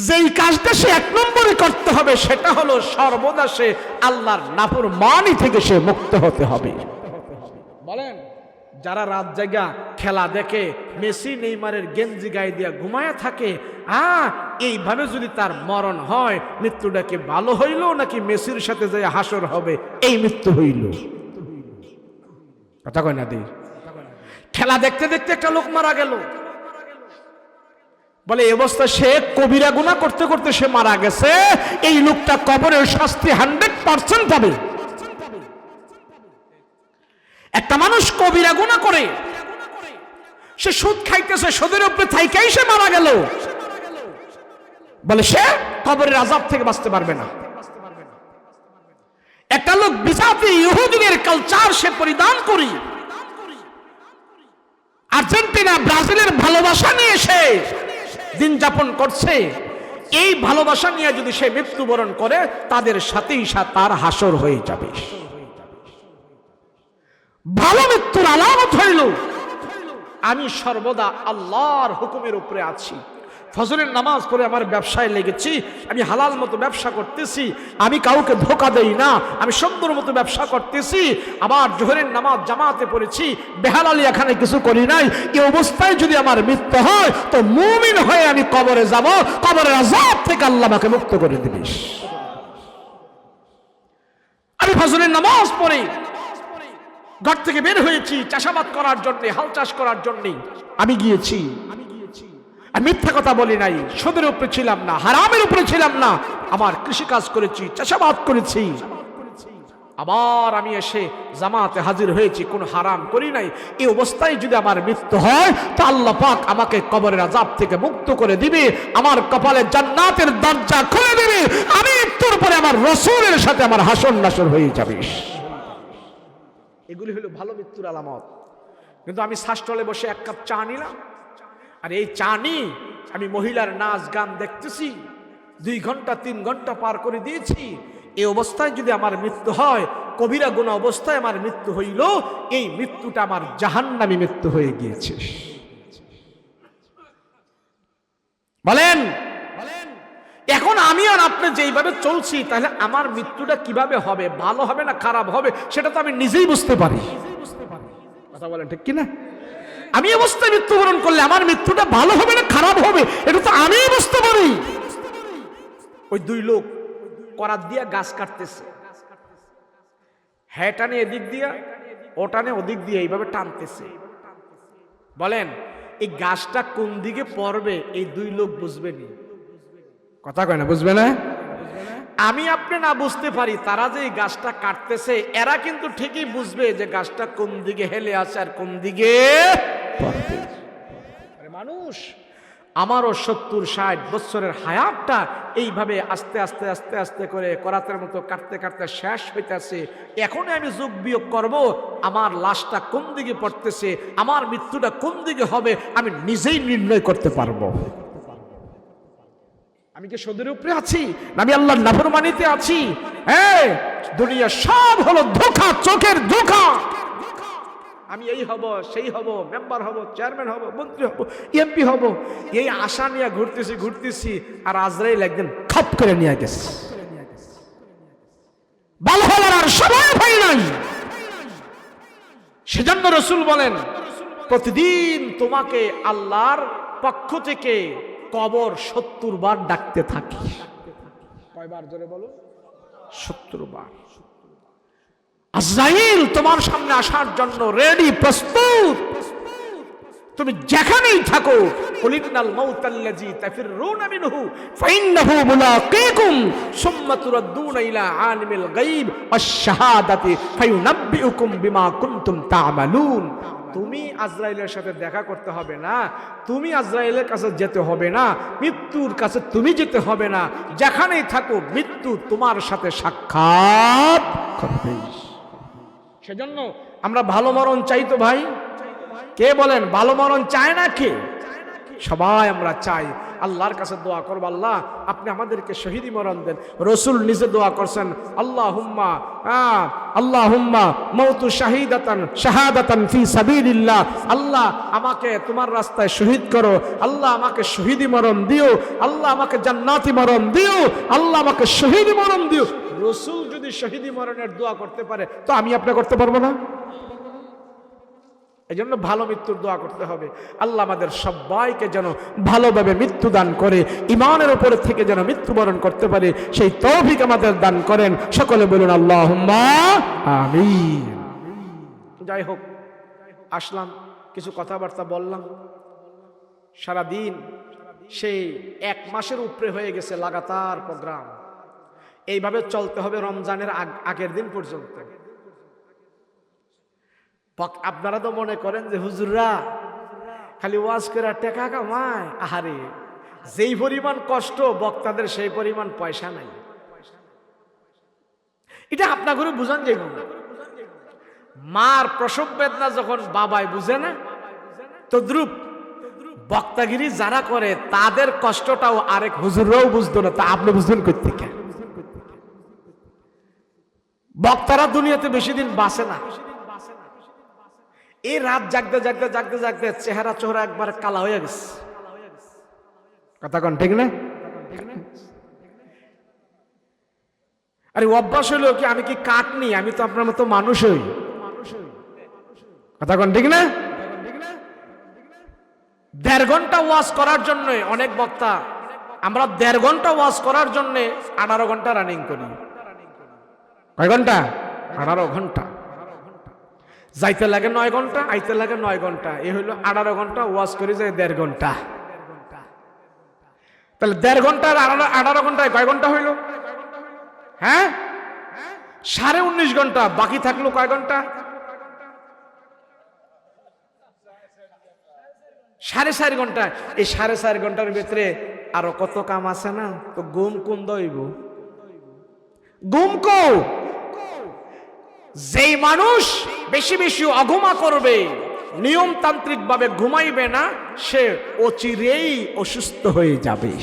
যেই কাজটা সে এক নম্বরে করতে হবে সেটা হলো সর্বদা সে আল্লাহর নাফরমানি থেকে সে মুক্ত হতে হবে। বলেন, যারা রাত জায়গা খেলা দেখে, মেসি নেইমারের গেঞ্জি গায়ে দিয়া ঘুমায়া থাকে, এইভাবে যদি তার মরণ হয়, মৃত্যুটা কি ভালো হইল নাকি মেসির সাথে যে হাসর হবে এই মৃত্যু হইল? কথা কয় না দি? খেলা দেখতে দেখতে একটা লোক মারা গেল, বলে এই অবস্থা সে কবিরা গুনাহ করতে করতে সে মারা গেছে, এই লোকটা কবরের শাস্তি 100% পাবে। একটা মানুষ কবিরা গুনাহ করে, সে সুদ খাইতেছে, সুদের উপরে থাইকাই সে মারা গেল, বলে সে কবরের আযাব থেকে বাঁচতে পারবে না। একটা লোক বিজাতি ইহুদিদের কালচার সে পরিধান করি, আর্জেন্টিনা ব্রাজিলের ভালোবাসা নিয়ে সে দিন যাপন করছে, এই ভালোবাসা নিয়ে যদি সে মৃত্যুবরণ করে, তাদের সাথেই তার হাসর হয়ে যাবে। ভালো মৃত্যুর আলামত হইল আমি সর্বদা আল্লাহর হুকুমের উপরে আছি, ফজরের নামাজ পড়ে আমার ব্যবসায় লেগেছি, আমি হালাল মতো ব্যবসা করতেছি, আমি কাউকে ধোকা দেই না, আমি সুন্দর মতো ব্যবসা করতেছি, আবার জোহরের নামাজ জামাতে পড়েছি, বেহালালি এখানে কিছু করি নাই, এই অবস্থায় যদি আমার মৃত্যু হয় তো মুমিন হয়ে আমি কবরে যাব, কবরের আযাব থেকে আল্লাহ আমাকে মুক্ত করে দিবেন। আমি ফজরের নামাজ পড়ে ঘর থেকে বের হয়েছি চাষাবাদ করার জন্য, হাল চাষ করার জন্য আমি গিয়েছি, আমি মিথ্যা কথা বলি নাই, সুদের উপরে ছিলাম না, হারামের উপরে ছিলাম না, আমার কৃষিকাজ করেছি, চাষাবাদ করেছি, আবার আমি এসে জামাতে হাজির হয়েছি, কোনো হারাম করি নাই। এই অবস্থায় যদি আমার মৃত্যু হয় তো আল্লাহ পাক আমাকে কবরের আযাব থেকে মুক্ত করে দিবে, আমার কপালে জান্নাতের দরজা খুলে দিবে, আমি মৃত্যুর পরে আমার রাসূলের সাথে আমার হাসর নাসর হয়ে যাবে। এগুলি হলো ভালো মৃত্যুর আলামত। কিন্তু আমি শ্বাসটলে বসে এক কাপ চা নিলাম, আর এই চা নিয়ে আমি মহিলার নাচ গান দেখতেছি, 2 ঘন্টা 3 ঘন্টা পার করে দিয়েছি। এই অবস্থায় যদি আমার মৃত্যু হয়, কবিরা গুনাহ অবস্থায় আমার মৃত্যু হইল, এই মৃত্যুটা আমার জাহান্নামী মৃত্যু হয়ে গিয়েছে। বলেন, এখন আমি আর আপনি যেইভাবে চলছি, তাহলে আমার মৃত্যুটা কিভাবে হবে, ভালো হবে না খারাপ হবে, সেটা তো আমি নিজেই বুঝতে পারি। কথা বলেন ঠিক কিনা? আমি অবস্থায় মৃত্যুবরণ করলে আমার মৃত্যুটা ভালো হবে না খারাপ হবে, এটা তো আমি বুঝতে পারি। ওই 2 লোক করাত দিয়া গাছ কাটতেছে, হ্যাঁ টানে এদিক দিয়া, ও টানে ওদিক দিয়ে, এইভাবে টানতেছে। বলেন, এই গাছটা কোন দিকে পড়বে এই 2 লোক বুঝবে নি? কথা কয় না, বুঝবে না? আমি আপনি না বুঝতে পারি, তারা যে এই গাছটা কাটতেছে এরা কিন্তু ঠিকই বুঝবে যে গাছটা কোন দিকে হেলে আছে আর কোন দিকে পড়বে। মানুষ আমারও 70-60 বছরের হায়াতটা এইভাবে আস্তে আস্তে আস্তে আস্তে করে করাতের মতো কাটতে কাটতে শেষ হইতেছে। এখনই আমি যোগ বিয়োগ করব, আমার লাশটা কোন দিকে পড়তেছে, আমার মৃত্যুটা কোন দিকে হবে, আমি নিজেই নির্ণয় করতে পারবো। আমি কি সদের উপরে আছি, না আমি আল্লাহর নাফরমানিতে আছি? হ্যাঁ, দুনিয়া সব হলো ধোঁকা, চোখের ধোঁকা। আমি এই হব, সেই হব, মেম্বার হব, চেয়ারম্যান হব, মন্ত্রী হব, এমপি হব, এই আশা নিয়ে ঘুরতেছি, আর আজরাইল একদিন খপ করে নিয়ে গেছে। ভালো হওয়ার আর সময় পাই নাই। সেজন্য রাসূল বলেন, প্রতিদিন তোমাকে আল্লাহর পক্ষ থেকে কবর 70 বার ডাকতে থাকি। কয়বার জোরে বলো? 70 বার। আজরাইল তোমার সামনে আসার জন্য রেডি, প্রস্তুত। তুমি যেখানেই থাকো, কুলিনাল মাউতাল্লাযী তাফিরুনা মিনহু ফাইন্নাহু মুলাকীকুম সুম্মা তুরাদ্দুনা ইলা আলিমিল গায়ব ওয়াশ শাহাদাতি ফায়ুনাব্বিউকুম বিমা কুনতুম তা'মালুন। তুমি আজরাইলের সাথে দেখা করতে হবে না, তুমি আজরাইলের কাছে যেতে হবে না, মৃত্যুর কাছে তুমি যেতে হবে না। যেখানেই থাকো, মৃত্যু তোমার সাথে সাক্ষাৎ করবে। সেজন্য আমরা ভালো মরণ চাই তো ভাই? কে বলেন ভালো মরণ চায় না? কে? সবাই আমরা চাই। আল্লাহর কাছে দোয়া করব, আল্লাহ আপনি আমাদেরকে শহীদি মরণ দেন। রাসূল নিজে দোয়া করছেন, আল্লাহুম্মা মাউতু শাহাদাতান ফি সাবিলিল্লাহ। আল্লাহ আমাকে তোমার রাস্তায় শহীদ করো, আল্লাহ আমাকে শহীদি মরণ দিও, আল্লাহ আমাকে জান্নাতি মরণ দিও, আল্লাহ আমাকে শহীদি মরণ দিও। রাসূল যদি শহীদি মরণের দোয়া করতে পারে, তো আমি আপনি করতে পারবো না? এই জন্য ভালো মৃত্যুর দোয়া করতে হবে। আল্লাহ আমাদের সবাইকে যেন ভালোভাবে মৃত্যু দান করে, ইমানের উপরে থেকে যেন মৃত্যুবরণ করতে পারে, সেই তৌফিক আমাদের দান করেন। সকলে বলুন আল্লাহুম্মা আমিন। যাই হোক, আসলাম, কিছু কথাবার্তা বললাম। সারাদিন সেই 1 মাসের উপরে হয়ে গেছে লাগাতার প্রোগ্রাম। এইভাবে চলতে হবে রমজানের আগের দিন পর্যন্ত। আপনারা তো মনে করেন যে হুজুররা খালি ওয়াজ করে টাকা কামায়। আহারে, যেই পরিমাণ কষ্ট বক্তাদের সেই পরিমাণ পয়সা নাই। এটা আপনার ঘরে বুঝান যাইব না। মার প্রসব বেদনা যখন বাবাই বুঝে না, তদ্রুপ বক্তাগিরি যারা করে তাদের কষ্টটাও আরেক হুজুররাও বুঝতো না। তা আপনি বুঝবেন কই থেকে? বক্তারা দুনিয়াতে বেশি দিন বাঁচে না। এই রাত জাগতে জাগতে জাগতে জাগতে চেহারা চোহরা একবার কালা হয়ে গেছে। কথা কোন ঠিক না? আরে অভ্যাস হইলো কি, আমি কি কাটনি? আমি তো আপনার মতো মানুষ হই। কথা কোন ঠিক না? 1.5 ঘন্টা ওয়াজ করার জন্য অনেক বক্তা, আমরা 1.5 ঘন্টা ওয়াজ করার জন্য 18 ঘন্টা রানিং করি। কয় ঘন্টা? 18 ঘন্টা। যাইতে লাগে 9 ঘন্টা, আইতে লাগে 9 ঘন্টা। এই হইলো 18 ঘন্টা ওয়াজ করে যায় 1.5 ঘন্টা। তাহলে 1.5 ঘন্টা আর 18 ঘন্টায় কয় ঘন্টা হইল? হ্যাঁ, 19.5 ঘন্টা। বাকি থাকলো কয় ঘন্টা? 4.5 ঘন্টা। এই 4.5 ঘন্টার ভিতরে আরো কত কাম আছে না? তো ঘুম কোন দইব? ঘুম কো? যেই মানুষ বেশি বেশি অঘুমা করবে, নিয়মতান্ত্রিক ভাবে ঘুমাইবে না, সে অচিরেই অসুস্থ হয়ে যাবে।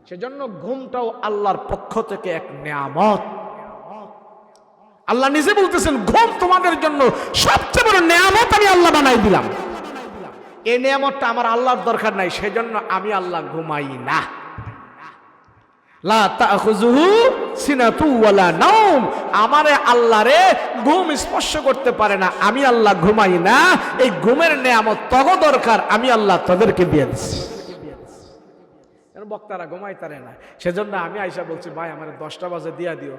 সেজন্য ঘুমটাও আল্লাহর পক্ষ থেকে এক নেয়ামত। আল্লাহ নিজে বলতেছেন, ঘুম তোমাদের জন্য সবচেয়ে বড় নেয়ামত আমি আল্লাহ বানাই দিলাম। এই নেয়ামতটা আমার আল্লাহর দরকার নাই, সেজন্য আমি আল্লাহ ঘুমাই না। লা তাখুযুহু সিনাতু ওয়ালা নাওম, আমারে আল্লাহরে ঘুম স্পর্শ করতে পারে না, আমি আল্লাহ ঘুমাই না। এই ঘুমের নেয়ামত তগ দরকার, আমি আল্লাহ তাদেরকে দিয়ে দিচ্ছি। বক্তারা ঘুমাইতারে না, সেজন্য আমি আইসা বলছি, ভাই আমার 10টা বাজে দিয়া দিও।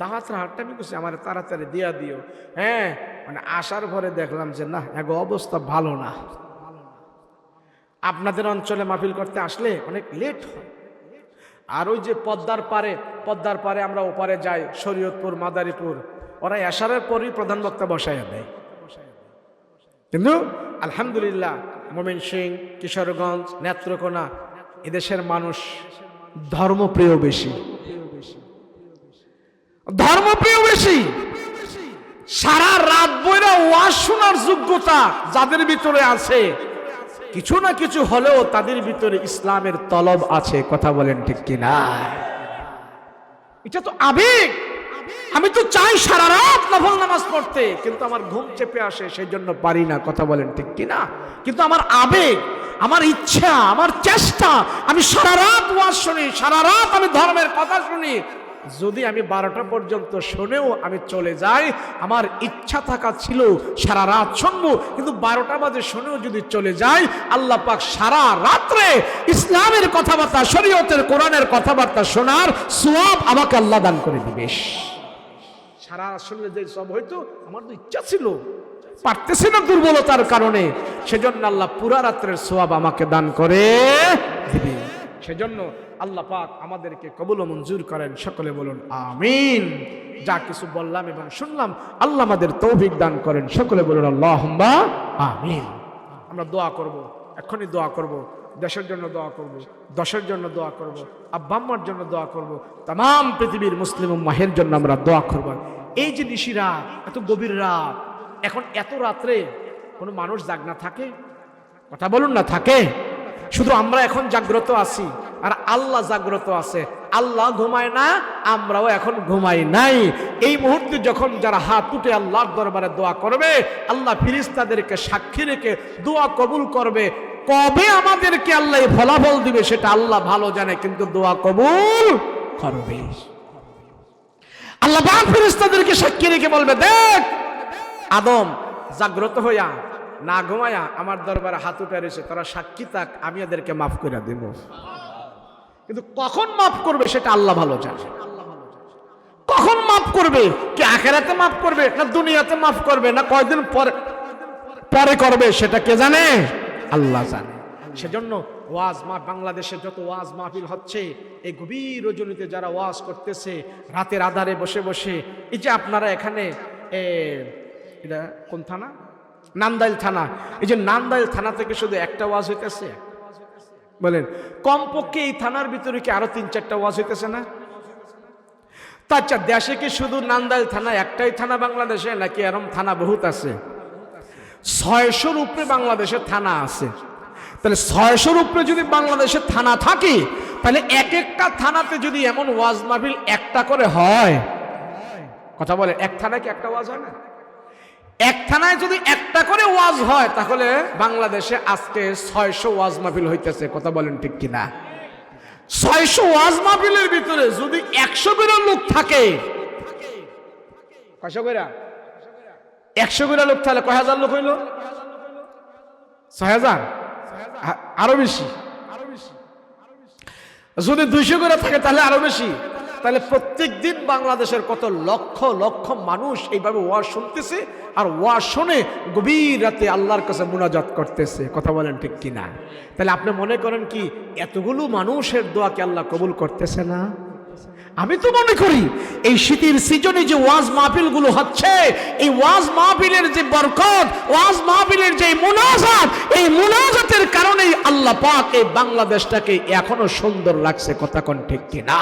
দাঁতরা হাটটা আমি করছি, আমার তাড়াতাড়ি দিয়া দিও। হ্যাঁ, মানে আসার পরে দেখলাম যে না, এক অবস্থা ভালো না। আপনাদের অঞ্চলে মাহফিল করতে আসলে অনেক লেট হয়। আর ওই যে পদ্মার পারে আমরা ওপারে যাই, শরীয়তপুর, মাদারীপুর, ওরা এশারের পরই প্রধান বক্তা বসাইয়া দেয়। কিন্তু আলহামদুলিল্লাহ ময়মনসিংহ, কিশোরগঞ্জ, নেত্রকোনা এদেশের মানুষ ধর্মপ্রিয় বেশি, ধর্মপ্রিয় বেশি। সারা রাত বইরা ওয়াজ শোনার যোগ্যতা যাদের ভিতরে আছে, কিছু না কিছু হলেও তাদের ভিতরে ইসলামের তলব আছে। কথা বলেন ঠিক কিনা? এটা তো আবেগ। আমি তো চাই সারা রাত নফল নামাজ পড়তে, কিন্তু আমার ঘুম চেপে আসে, সেই জন্য পারি না। কথা বলেন ঠিক কিনা? কিন্তু আমার আবেগ, আমার ইচ্ছা, আমার চেষ্টা, আমি সারা রাত ওয়াজ শুনি, সারা রাত আমি ধর্মের কথা শুনি। যদি আমি 12টা পর্যন্ত শুনেও আমি চলে যাই, আমার ইচ্ছা থাকা ছিল সারা রাত শুনবো, কিন্তু 12টা বাজে শুনেও যদি চলে যাই, আল্লাহ পাক সারা রাত্রে ইসলামের কথাবার্তা, শরীয়তের, কোরআনের কথাবার্তা শোনার সওয়াব আমাকে আল্লাহ দান করে দিবে। সারা রাত শুনলে যে সব হয়তো, আমার তো ইচ্ছা ছিল, পারতেছি না দুর্বলতার কারণে, সেজন্য আল্লাহ পুরা রাত্রের সওয়াব আমাকে দান করে দিবে। সেজন্য আল্লাহ পাক আমাদেরকে কবুল ও মঞ্জুর করেন। সকলে বলুন আমিন। যা কিছু বললাম এবং শুনলাম, আল্লাহ আমাদের তৌফিক দান করেন। সকলে বলুন আল্লাহুম্মা আমিন। আমরা দোয়া করব, এখনই দোয়া করব, দেশের জন্য দোয়া করব, দশের জন্য দোয়া করব, আব্বা আম্মার জন্য দোয়া করব, তাম পৃথিবীর মুসলিম উম্মাহের জন্য আমরা দোয়া করব। এই যে নিশি রাত, এত গভীর রাত, এখন এত রাত্রে কোনো মানুষ জাগ না থাকে? কথা বলুন না, থাকে? শুধু আমরা এখন জাগ্রত আছি আর আল্লাহ জাগ্রত আছে। আল্লাহ ঘুমায় না, আমরাও এখন ঘুমাই নাই। এই মুহূর্তে যখন যারা হাত উঠে আল্লাহর দরবারে দোয়া করবে, আল্লাহ ফেরেশতাদেরকে সাক্ষী রেখে দোয়া কবুল করবে। কবে আমাদেরকে আল্লাহ ফলাফল দিবে সেটা আল্লাহ ভালো জানে, কিন্তু দোয়া কবুল করবে। আল্লাহ পাক ফেরেশতাদেরকে সাক্ষী রেখে বলবে, দেখ আদম জাগ্রত হইয়া না ঘুমায়া আমার দরবারে হাত উঠে রয়েছে, তারা সাক্ষী থাক, আমি এদেরকে মাফ করে দেব। কিন্তু কখন মাফ করবে সেটা আল্লাহ ভালো জানে। কখন মাফ করবে? কি আখিরাতে মাফ করবে, না দুনিয়াতে মাফ করবে, না কয়দিন পরে করবে, সেটা কে জানে? আল্লাহ জানে। সেজন্য ওয়াজ বাংলাদেশে যত ওয়াজ মাহফিল হচ্ছে, এই গভীর রজনীতে যারা ওয়াজ করতেছে, রাতের আধারে বসে বসে, এই যে আপনারা এখানে এটা কোন থানা? নান্দাইল থানা। এই যে নান্দাইল থানা থেকে শুধু একটা ওয়াজ হইতেছে, বলেন কমপক্ষে এই থানার ভিতরে কি আরো 3-4টা ওয়াজ হইতেছে না? আচ্ছা, দেশে কি শুধু নান্দাইল থানা একটাই থানা বাংলাদেশে, নাকি এরকম থানা বহুত আছে? 600-র উপরে বাংলাদেশে থানা আছে। তাহলে 600-র উপরে যদি বাংলাদেশে থানা থাকে, তাহলে এক একটা থানাতে যদি এমন ওয়াজ মাহফিল একটা করে হয়, কথা বলে, এক থানায় কি একটা ওয়াজ হয় না? এক থানায় যদি একটা করে ওয়াজ হয়, তাহলে বাংলাদেশে আজকে 600 ওয়াজ মাহফিল হইতেছে। কথা বলেন ঠিক কিনা? 600 ওয়াজ মাহফিলের ভিতরে যদি 100 বেরা লোক থাকে, কয়শো বেরা? 100 বেরা লোক থাকলে কয় হাজার লোক হইল? 6000, আরো বেশি। যদি 200 বেরা থাকে তাহলে আরো বেশি। তাহলে প্রত্যেক দিন বাংলাদেশের কত লক্ষ লক্ষ মানুষ এইভাবে ওয়াজ শুনতেছে, আর ওয়াজ শুনে গভীর রাতে আল্লাহর কাছে মুনাজাত করতেছে। কথা বলেন ঠিক কিনা? তাহলে আপনি মনে করেন কি এতগুলো মানুষের দোয়াকে আল্লাহ কবুল করতেছে না? আমি তো মনে করি এই শীতের সিজনে যে ওয়াজ মাহফিল গুলো হচ্ছে, এই ওয়াজ মাহফিলের যে বরকত, ওয়াজ মাহফিলের যে মুনাজাত, এই মুনাজাতের কারণেই আল্লাহ পাক এই বাংলাদেশটাকে এখনো সুন্দর লাগছে। কথা কোন ঠিক কিনা?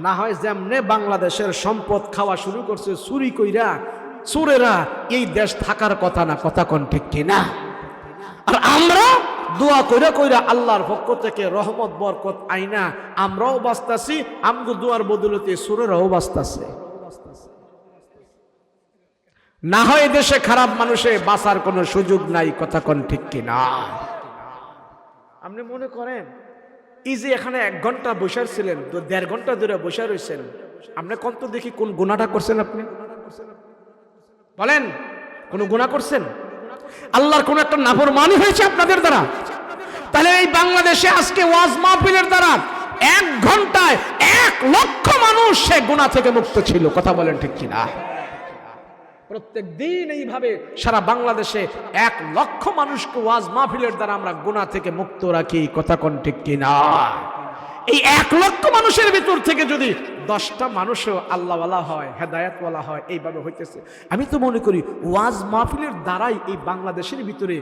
না হয় যেমনে বাংলাদেশের সম্পদ খাওয়া শুরু করছে চুরি কইরা, সুরেরা এই দেশ থাকার কথা না, কথা কোন ঠিক কিনা? আর আমরা দোয়া কইরা কইরা আল্লাহর পক্ষ থেকে রহমত বরকত আইনা আমরাও বাঁচতাছি, আমগো দোয়ার বদলতে সুরেরাও বাঁচতাছে। না হয় দেশে খারাপ মানুষে বাঁচার কোনো সুযোগ নাই, কথা কোন ঠিক কিনা? আপনি মনে করেন এই যে এখানে 1 ঘন্টা বসে ছিলেন, 1.5 ঘন্টা ধরে বসে রয়েছেন, আপনি কোন তো দেখি কোন গুনাহটা করছেন? আপনি বলেন, কোন গুনাহ করছেন? আল্লাহর কোন একটা নাফরমানি হয়েছে আপনাদের দ্বারা? তাহলে এই বাংলাদেশে আজকে ওয়াজ মাহফিলের দ্বারা 1 ঘন্টায় 1 লক্ষ মানুষ সে গুনাহ থেকে মুক্ত ছিল, কথা বলেন ঠিক কিনা? প্রত্যেক দিন এইভাবে সারা বাংলাদেশে 1 লক্ষ মানুষকে ওয়াজ মাহফিলের দ্বারা আমরা গুনাহ থেকে মুক্ত রাখি, কথা কোন ঠিক কিনা? এই 1 লক্ষ মানুষের ভিতর থেকে যদি 10টা মানুষও আল্লাহওয়ালা হয়, হেদায়েতওয়ালা হয়, এইভাবে হইতেছে। আমি তো মনে করি ওয়াজ মাহফিলের দ্বারাই এই বাংলাদেশের ভিতরে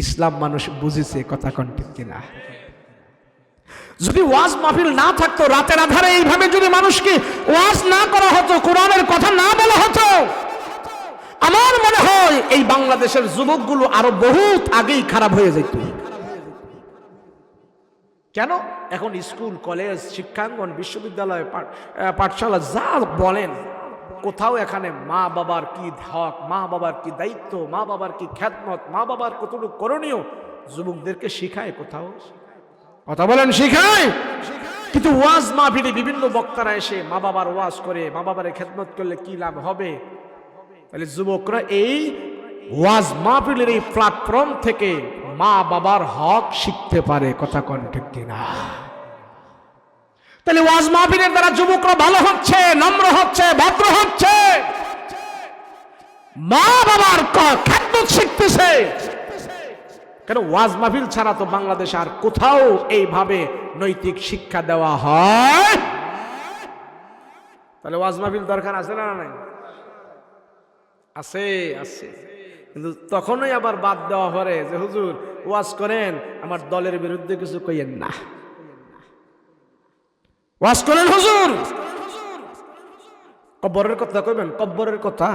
ইসলাম মানুষ বুঝেছে, কথা কোন ঠিক কিনা? যদি ওয়াজ মাহফিল না থাকতো, রাতের আধারে এইভাবে যদি মানুষকে ওয়াজ না করা হতো, কোরআনের কথা না বলা হতো, আমার মনে হয় এই বাংলাদেশের যুবকগুলো আরো বহুত আগেই খারাপ হয়ে যেত। কেন? এখন স্কুল, কলেজ, শিক্ষাঙ্গন, বিশ্ববিদ্যালয়, পাঠশালা যা বলেন, কোথাও এখানে মা বাবার কি হক, মা বাবার কি দায়িত্ব, মা বাবার কি খেদমত, মা বাবার কতটুকু করণীয় যুবকদেরকে শিখায়? কোথাও? কথা বলেন, শিখায়? কিন্তু ওয়াজ মাহফিলে বিভিন্ন বক্তারা এসে মা বাবার ওয়াজ করে, মা বাবার খেদমত করলে কি লাভ হবে? তাহলে যুবকরা এই ওয়াজ মাহফিলের এই প্ল্যাটফর্ম থেকে মা বাবার হক শিখতে পারে, কথা কোন ঠিক কিনা? তাহলে ওয়াজ মাহফিলের দ্বারা যুবকরা ভালো হচ্ছে, নম্র হচ্ছে, ভদ্র হচ্ছে, মা বাবার খেদমত শিখতেছে। কেন? ওয়াজ মাহফিল ছাড়া তো বাংলাদেশে আর কোথাও এইভাবে নৈতিক শিক্ষা দেওয়া হয়। তাহলে ওয়াজ মাহফিল দরকার আছে না নাই? আছে, আছে। কিন্তু তখনই আবার বাদ দেওয়া পরে যে হুজুর ওয়াজ করেন, আমার দলের বিরুদ্ধে কিছু কইয়েন না। ওয়াজ করেন হুজুর, কব্বরের কথা কইবেন, কব্বরের কথা।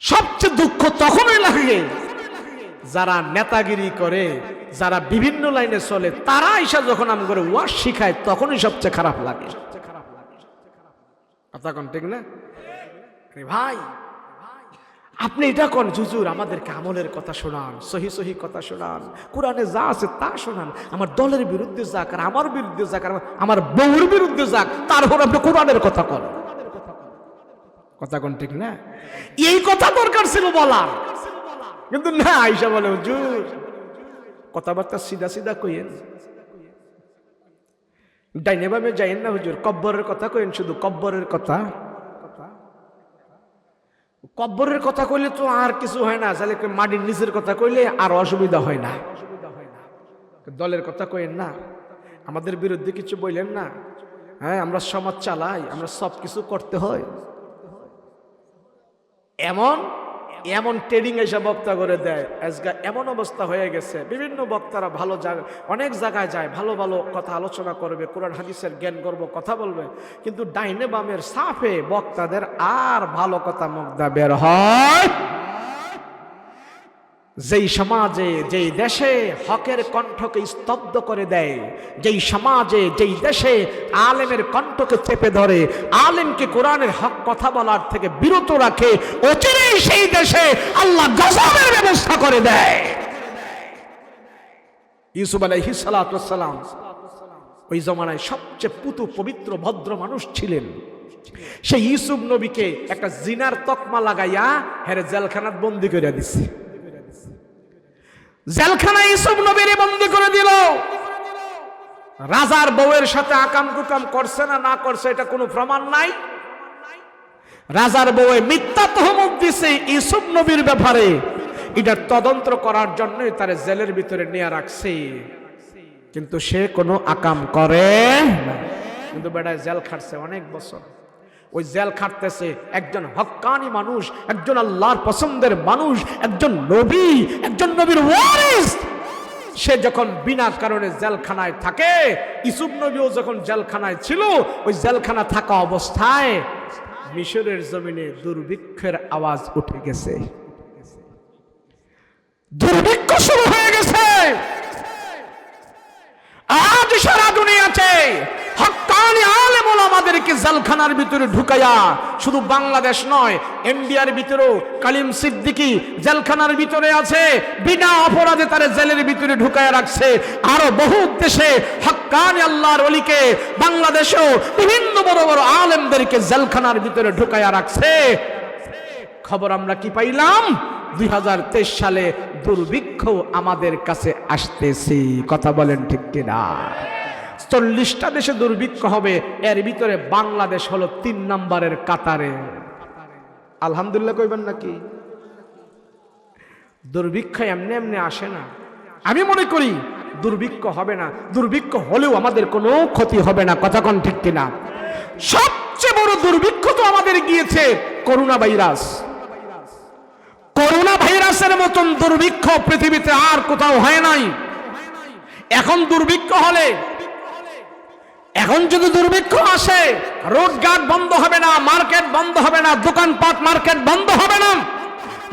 সবচেয়ে দুঃখ তখনই লাগে যারা নেতাগিরি করে, যারা বিভিন্ন লাইনে চলে, তারা এসে যখন আমি করে ওয়াজ শিখায়, তখনই সবচেয়ে খারাপ লাগে। কথা কোন ঠিক না? ভাই আপনি এটা কোন হুজুর, আমাদেরকে আমলের কথা শোনান, সহি সহি কথা শোনান, কোরআনে যা আছে তা শোনান, আমার দলের বিরুদ্ধে যাক, আর আমার বিরুদ্ধে যাক, আর আমার বউর বিরুদ্ধে যাক, তারপর আপনি কোরআনের কথা কন। কথা কোন ঠিক না? এই কথা দরকার ছিল বলার, কিন্তু না, আইসা বলে হুজুর কথাবার্তা সিধা সিধা কইেন, ডাইনে বামে যাইেন না হুজুর, কব্বরের কথা কইেন, শুধু কব্বরের কথা। কব্বরের কথা কইলে তো আর কিছু হয় না, তাহলে মাটির নিচের কথা কইলে আর অসুবিধা হয় না। দলের কথা কইেন না, আমাদের বিরুদ্ধে কিছু বললেন না। হ্যাঁ, আমরা সমাজ চালাই, আমরা সব কিছু করতে হয়। এমন এমন ট্রেডিং এসে বক্তা করে দেয়, আজকে এমন অবস্থা হয়ে গেছে, বিভিন্ন বক্তারা ভালো জায়গায়, অনেক জায়গায় যায়, ভালো ভালো কথা আলোচনা করবে, কোরআন হাদিসের জ্ঞান করব, কথা বলবে, কিন্তু ডাইনে বামের সাফে বক্তাদের আর ভালো কথা মুখদা বের হয়। যেই সমাজে, যেই দেশে হকের কণ্ঠকে স্তব্ধ করে দেয়, যেই সমাজে, যেই দেশে আলেমের কণ্ঠকে চেপে ধরে, আলেমকে কোরআনের হক কথা বলার থেকে বিরত রাখে, অচিরেই সেই দেশে আল্লাহ গজবের ব্যবস্থা করে দেয়। ইউসুফ আলাইহিস সালাতু ওয়াস সালাম ওই জমানায় সবচেয়ে পুতু পবিত্র ভদ্র মানুষ ছিলেন। সেই ইউসুফ নবীকে একটা জিনার তকমা লাগাইয়া হেরে জেলখানাত বন্দী করে দিছে। জেলখানায় ইউসুফ নবীরে বন্দী করে দিল। রাজার বউয়ের সাথে আকাম কুকাম করছে না না করছে এটা কোনো প্রমাণ নাই। রাজার বউয়ে মিথ্যা তহমত দিছে ইউসুফ নবীর ব্যাপারে, এটা তদন্ত করার জন্যই তার জেলের ভিতরে নিয়ে রাখছে, কিন্তু সে কোনো আকাম করে না। কিন্তু বেটায় জেল খাটছে অনেক বছর। ওই জেল খাটতেছে একজন হক্কানি মানুষ, একজন আল্লাহর পছন্দের মানুষ, একজন নবী, একজন নবীর ওয়ারিস। সে যখন বিনা কারণে জেলখানায় থাকে, ইউসুফ নবীও যখন জেলখানায় ছিল, ওই জেলখানা থাকা অবস্থায় মিশরের জমিনে দুর্ভিক্ষের আওয়াজ উঠে গেছে, দুর্ভিক্ষ শুরু হয়ে গেছে। আজ সারা দুনিয়াতে হক্কানি আলেম ওলামাদেরকে জেলখানার ভিতরে ঢুকাইয়া, শুধু বাংলাদেশ নয়, ইন্ডিয়ার ভিতরেও কালিম সিদ্দিকী জেলখানার ভিতরে আছে, বিনা অপরাধে তারে জেলের ভিতরে ঢুকাইয়া রাখছে। আরো বহু দেশে হক্কানি আল্লাহর ওলিকে, বাংলাদেশেও বিভিন্ন বড় বড় আলেমদেরকে জেলখানার ভিতরে ঢুকাইয়া রাখছে। খবর আমরা কি পাইলাম? 2023 সালে দুর্ভিক্ষ আমাদের কাছে আসতেছে। কথা বলেন ঠিক কিনা? 40টা দেশে দুর্ভিক্ষ হবে, এর ভিতরে বাংলাদেশ হলো 3 নম্বরের কাতারে। আলহামদুলিল্লাহ কইবেন নাকি? দুর্ভিক্ষ এমনি এমনি আসে না। আমি মনে করি দুর্ভিক্ষ হবে না, দুর্ভিক্ষ হলেও আমাদের কোনো ক্ষতি হবে না। কথা কোন ঠিক কিনা? সবচেয়ে বড় দুর্ভিক্ষ তো আমাদের গিয়েছে করোনা ভাইরাস। করোনা ভাইরাসের মতন দুর্ভিক্ষ পৃথিবীতে আর কোথাও হয় নাই। এখন দুর্ভিক্ষ হলে, এখন যদি দুর্ভিক্ষ আসে, রোডঘাট বন্ধ হবে না, মার্কেট বন্ধ হবে না, দোকানপাট মার্কেট বন্ধ হবে না,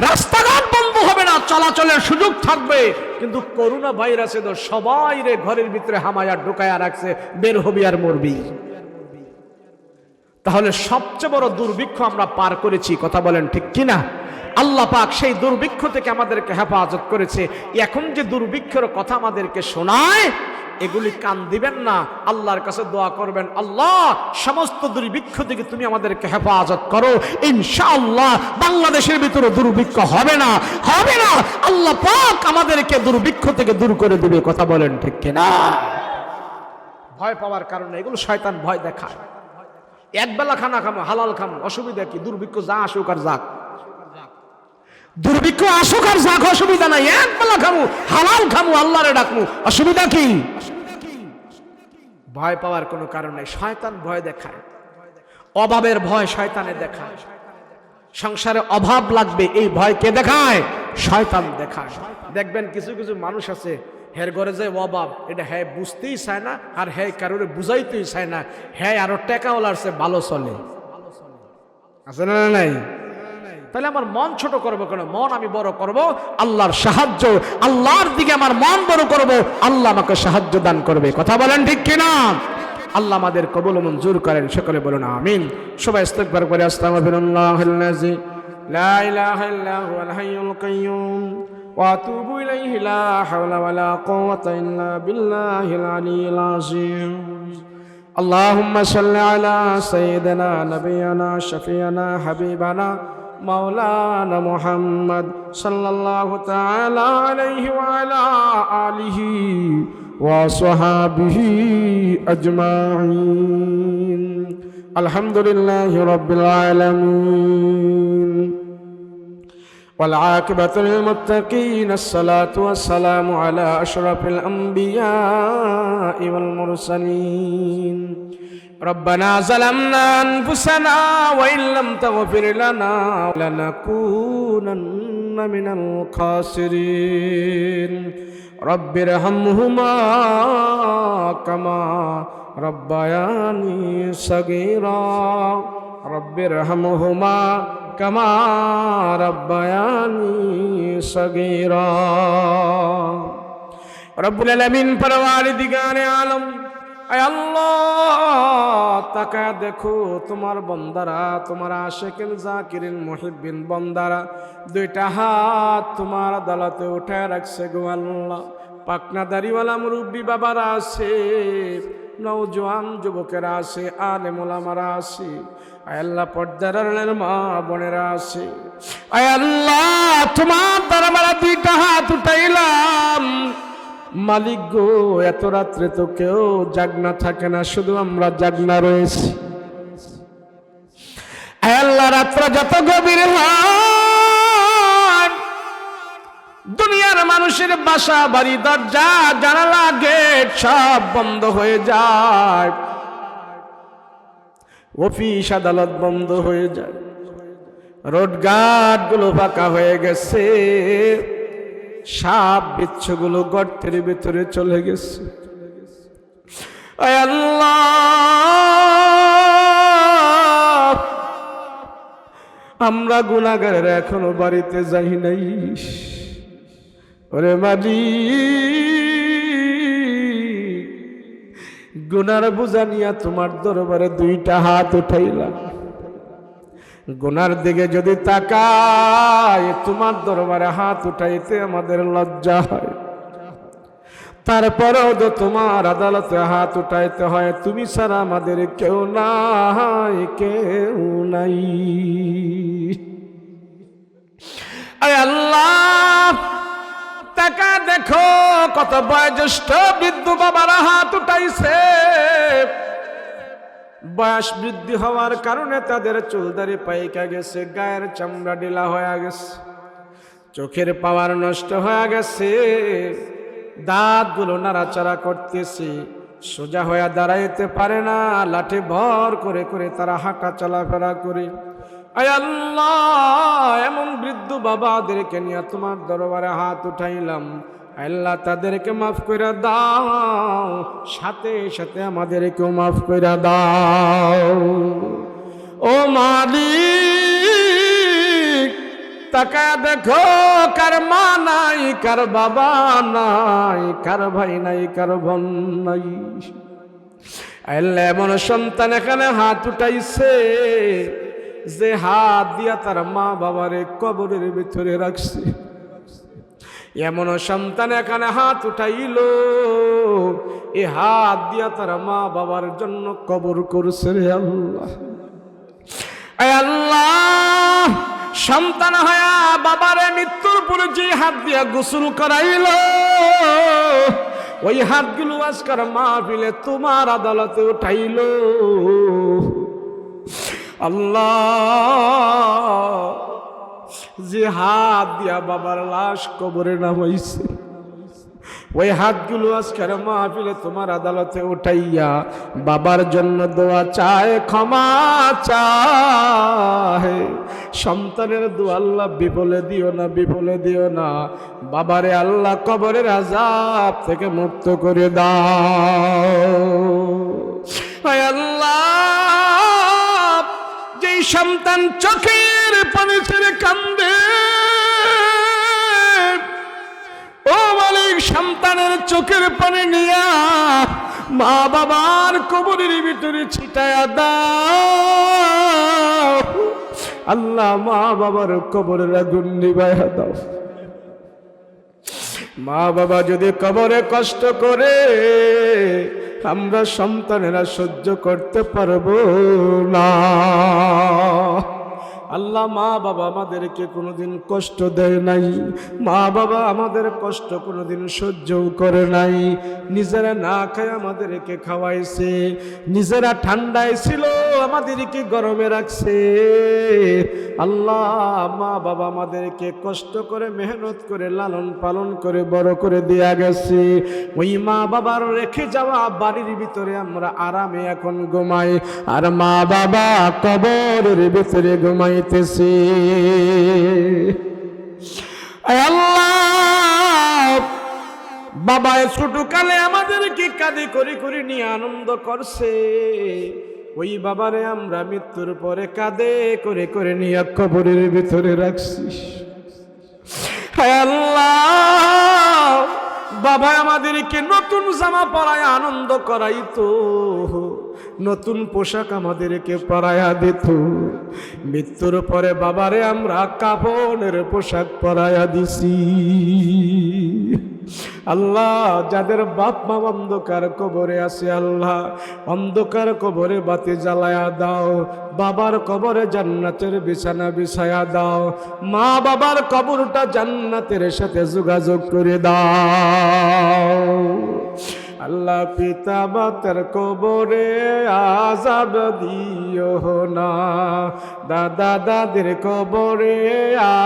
রাস্তাঘাট বন্ধ হবে না, চলাচলের সুযোগ থাকবে। কিন্তু করোনা ভাইরাসে তো সবাই রে ঘরের ভিতরে হামায়া ঢুকায়া রাখছে, বের হবি আর মরবি। তাহলে সবচেয়ে বড় দুর্ভিক্ষ আমরা পার করেছি। কথা বলেন ঠিক কিনা? আল্লাহ পাক সেই দুর্ভিক্ষ থেকে আমাদেরকে হেফাজত করেছে। এখন যে দুর্ভিক্ষের কথা আমাদেরকে শোনায়, এগুলি কান দিবেন না, আল্লাহর কাছে দোয়া করবেন, আল্লাহ সমস্ত দুর্ভিক্ষ থেকে তুমি আমাদেরকে হেফাজত করো। ইনশাআল্লাহ বাংলাদেশের ভিতরে দুর্ভিক্ষ হবে না, হবে না। আল্লাহ পাক আমাদেরকে দুর্ভিক্ষ থেকে দূর করে দিবে। কথা বলেন ঠিক কিনা? ভয় পাওয়ার কারণে এগুলো শয়তান ভয় দেখায়। একবেলা খানা খামো, হালাল খামো, অসুবিধা কি? দুর্ভিক্ষ যা আসুক আর যাক, দুর্ভিক্ষ আসুক আর যাক, অসুবিধা নাই। একবেলা খামু, হালাল খামু, আল্লাহরে ডাকমু, অসুবিধা কি? ভয় পাওয়ার কোনো কারণ নাই। শয়তান ভয় দেখায়, অভাবের ভয় শয়তানে দেখায়। সংসারে অভাব লাগবে, এই ভয় কে দেখায়? শয়তান দেখায়। দেখবেন কিছু কিছু মানুষ আছে, হের ঘরে যে অভাব, এটা হ্যাঁ বুঝতেই চায় না, আর হ্যাঁ কারোরে বুঝাইতেই চায় না। হ্যাঁ আরো টেকাওয়ালার চেয়ে ভালো চলে, আছে না নাই? তাহলে আমার মন ছোট করবো কেন? মন আমি বড় করব আল্লাহর সাহায্য, আল্লাহর দিকে আমার মন বড় করব, আল্লাহ আমাকে সাহায্য দান করবে। কথা বলেন ঠিক কিনা? আল্লাহ আমাদের কবুল মঞ্জুর করেন। সকলে বলুন আমিন। সবাই ইস্তিগফার করে আস্তাগফিরুল্লাহাল্লাযী লা ইলাহা ইল্লা হুয়াল হাইয়ুল কাইয়্যুম ওয়া আতুবু ইলাইহি লা হাওলা ওয়ালা কুওয়াতা ইল্লা বিল্লাহিল আলিয়্যিল আযীম। আল্লাহুম্মা সাল্লি আলা সাইয়্যিদিনা নাবিয়িনা শাফিয়ানা হাবিবানা মাওলানা মুহাম্মদ সাল্লাল্লাহু তাআলা আলাইহি ওয়া আলা আলিহি ওয়া সাহাবিহি আজমাইন। আলহামদুলিল্লাহি রাব্বিল আলামিন ওয়াল আকিবাতু লিল মুত্তাকিন। আসসালাতু ওয়াসসালামু আলা আশরাফিল আমবিয়াই ওয়াল মুরসালিন। ربنا ظلمنا أنفسنا وإن لم تغفر لنا لنكونن من الخاسرين رب ارحمهما كما ربياني صغيرا رب ارحمهما كما ربياني صغيرا رب العالمين परवारदिगार आलम আল্লাহ তাকা দেখো তোমার বান্দারা, তোমার আশিকিন জাকিরিন মুহিব্বিন বান্দারা দুইটা হাত তোমার আদালতে উঠায় রাখছে গো আল্লাহ। পাকনা দাড়িওয়ালা মুরব্বী বাবারা আছে, নওজোয়ান যুবকেরা আছে, আলেম ওলামারা আছে, আয় আল্লাহ পর্দার আড়ালের মা বোনেরা আছে। আয় আল্লাহ তোমার দরবারে দুইটা হাত উঠাইলাম। মালিক গো, এত রাত্রে তো কেউ জাগনা থাকে না, শুধু আমরা জাগনা রয়েছি। আল্লাহ রাত্র যত গভীর হয়, দুনিয়ার মানুষের বাসা বাড়ি দরজা জানালা গেট সব বন্ধ হয়ে যায়, অফিস আদালত বন্ধ হয়ে যায়, রোডঘাট গুলো ফাঁকা হয়ে গেছে, সাপ বিচ্ছুগুলো গর্তের ভিতরে চলে গেছে। আয় আল্লাহ আমরা গুনাহগারেরা এখনো বাড়িতে যাই নাই। ওরে মালিক, গুনার বোঝা নিয়া তোমার দরবারে দুইটা হাত উঠাইলাম। গুনার দিকে যদি তাকায় তোমার দরবারে হাত উঠাইতে আমাদের লজ্জা হয়, তারপরেও তো তোমার আদালতে হাত উঠাইতে হয়। তুমি ছাড়া আমাদের কেউ নাই, কেউ নাই। আরে আল্লাহ, টাকা দেখো কত বয়োজ্যেষ্ঠ বৃদ্ধ বাবারা হাত উঠাইছে। বয়স বৃদ্ধি হওয়ার কারণে তাদের চুলদারি পাইকা গেছে, গায়ের চামড়া ঢিলা হয়ে গেছে, চোখের পাওয়ার নষ্ট হয়ে গেছে, দাঁতগুলো নাড়াচাড়া করতেছে, সোজা হয়ে দাঁড়াইতে পারে না, লাঠি ভর করে করে তারা হাঁটা চলাফেরা করে। আয় আল্লাহ, এমন বৃদ্ধ বাবাদেরকে নিয়ে তোমার দরবারে হাত উঠাইলাম। আল্লাহ, তাদেরকে মাফ করে দাও, সাথে সাথে আমাদেরকেও মাফ করে দাও। ও মালিক, তাকায় দেখো কার মা নাই, কার বাবা নাই, কার ভাই নাই, কার বোন নাই। আল্লাহ, এমন সন্তান এখানে হাত উঠাইছে যে হাত দিয়া তার মা বাবারে কবরের ভিতরে রাখছে। এমন সন্তান এখানে হাত উঠাইল, এ হাত দিয়া তার মা বাবার জন্য কবর করছে। রে আল্লাহ, আল্লাহ, সন্তান হয়া বাবারে মৃত্যুর পরে যে হাত দিয়া গোসল করাইল, ওই হাতগুলো আজকার মাহফিলে তোমার আদালতে উঠাইল। আল্লাহ, যে হাত দিয়া বাবার লাশ কবরে নামাইছে, ওই হাতগুলো আজকের মাহফিলে তোমার আদালতে উঠাইয়া বাবার জন্য দোয়া চায়, ক্ষমা চায়। সন্তানের দোয়া আল্লাহ বিফলে দিও না, বিফলে দিও না। বাবারে আল্লাহ কবরের আযাব থেকে মুক্ত করে দাও। আল্লাহ, যেই সন্তান চোখের পানি ছেড়ে কান্দে, ও মালিক, সন্তানের চোখের পানি নিয়া মা বাবার কবরের ভিতরে ছিটায়া দাও। আল্লাহ, মা বাবার কবরের আগুন নিভাইয়া দাও। মা বাবা যদি কবরে কষ্ট করে, আমরা সন্তানেরা সহ্য করতে পারবো না। আল্লাহ, মা বাবা আমাদেরকে কোনোদিন কষ্ট দেয় নাই, মা বাবা আমাদের কষ্ট কোনোদিন সহ্যও করে নাই। নিজেরা না খায় আমাদেরকে খাওয়াইছে, নিজেরা ঠান্ডায় ছিল আমাদেরকে গরমে রাখছে। আল্লাহ, মা বাবা আমাদেরকে কষ্ট করে মেহনত করে লালন পালন করে বড় করে দেয়া গেছে। ওই মা বাবার রেখে যাওয়া বাড়ির ভিতরে আমরা আরামে এখন ঘুমাই, আর মা বাবা কবরের ভিতরে ঘুমাই। আল্লাহ, বাবা ছোট কালে আমাদেরকে কাঁধে করে করে নিয়ে আনন্দ করছে, ওই বাবারে আমরা মৃত্যুর পরে কাঁধে করে করে নিয়ে কবরের ভিতরে রাখছি। আল্লাহ, বাবা আমাদেরকে নতুন জামা পরায় আনন্দ করাইতো, নতুন পোশাক আমাদেরকে পরায়া দিত। মৃত্যুর পরে বাবারে আমরা কাফনের পোশাক পরায়া দিছি। আল্লাহ, যাদের বাপ মা অন্ধকার কবরে আছে, আল্লাহ অন্ধকার কবরে বাতি জ্বালায়া দাও। বাবার কবরে জান্নাতের বিছানা বিছায়া দাও। মা বাবার কবরটা জান্নাতের সাথে যোগাযোগ করে দাও। আল্লাহ, পিতা মাতার কবরে আযাব দিও না, দাদা দাদির কবরে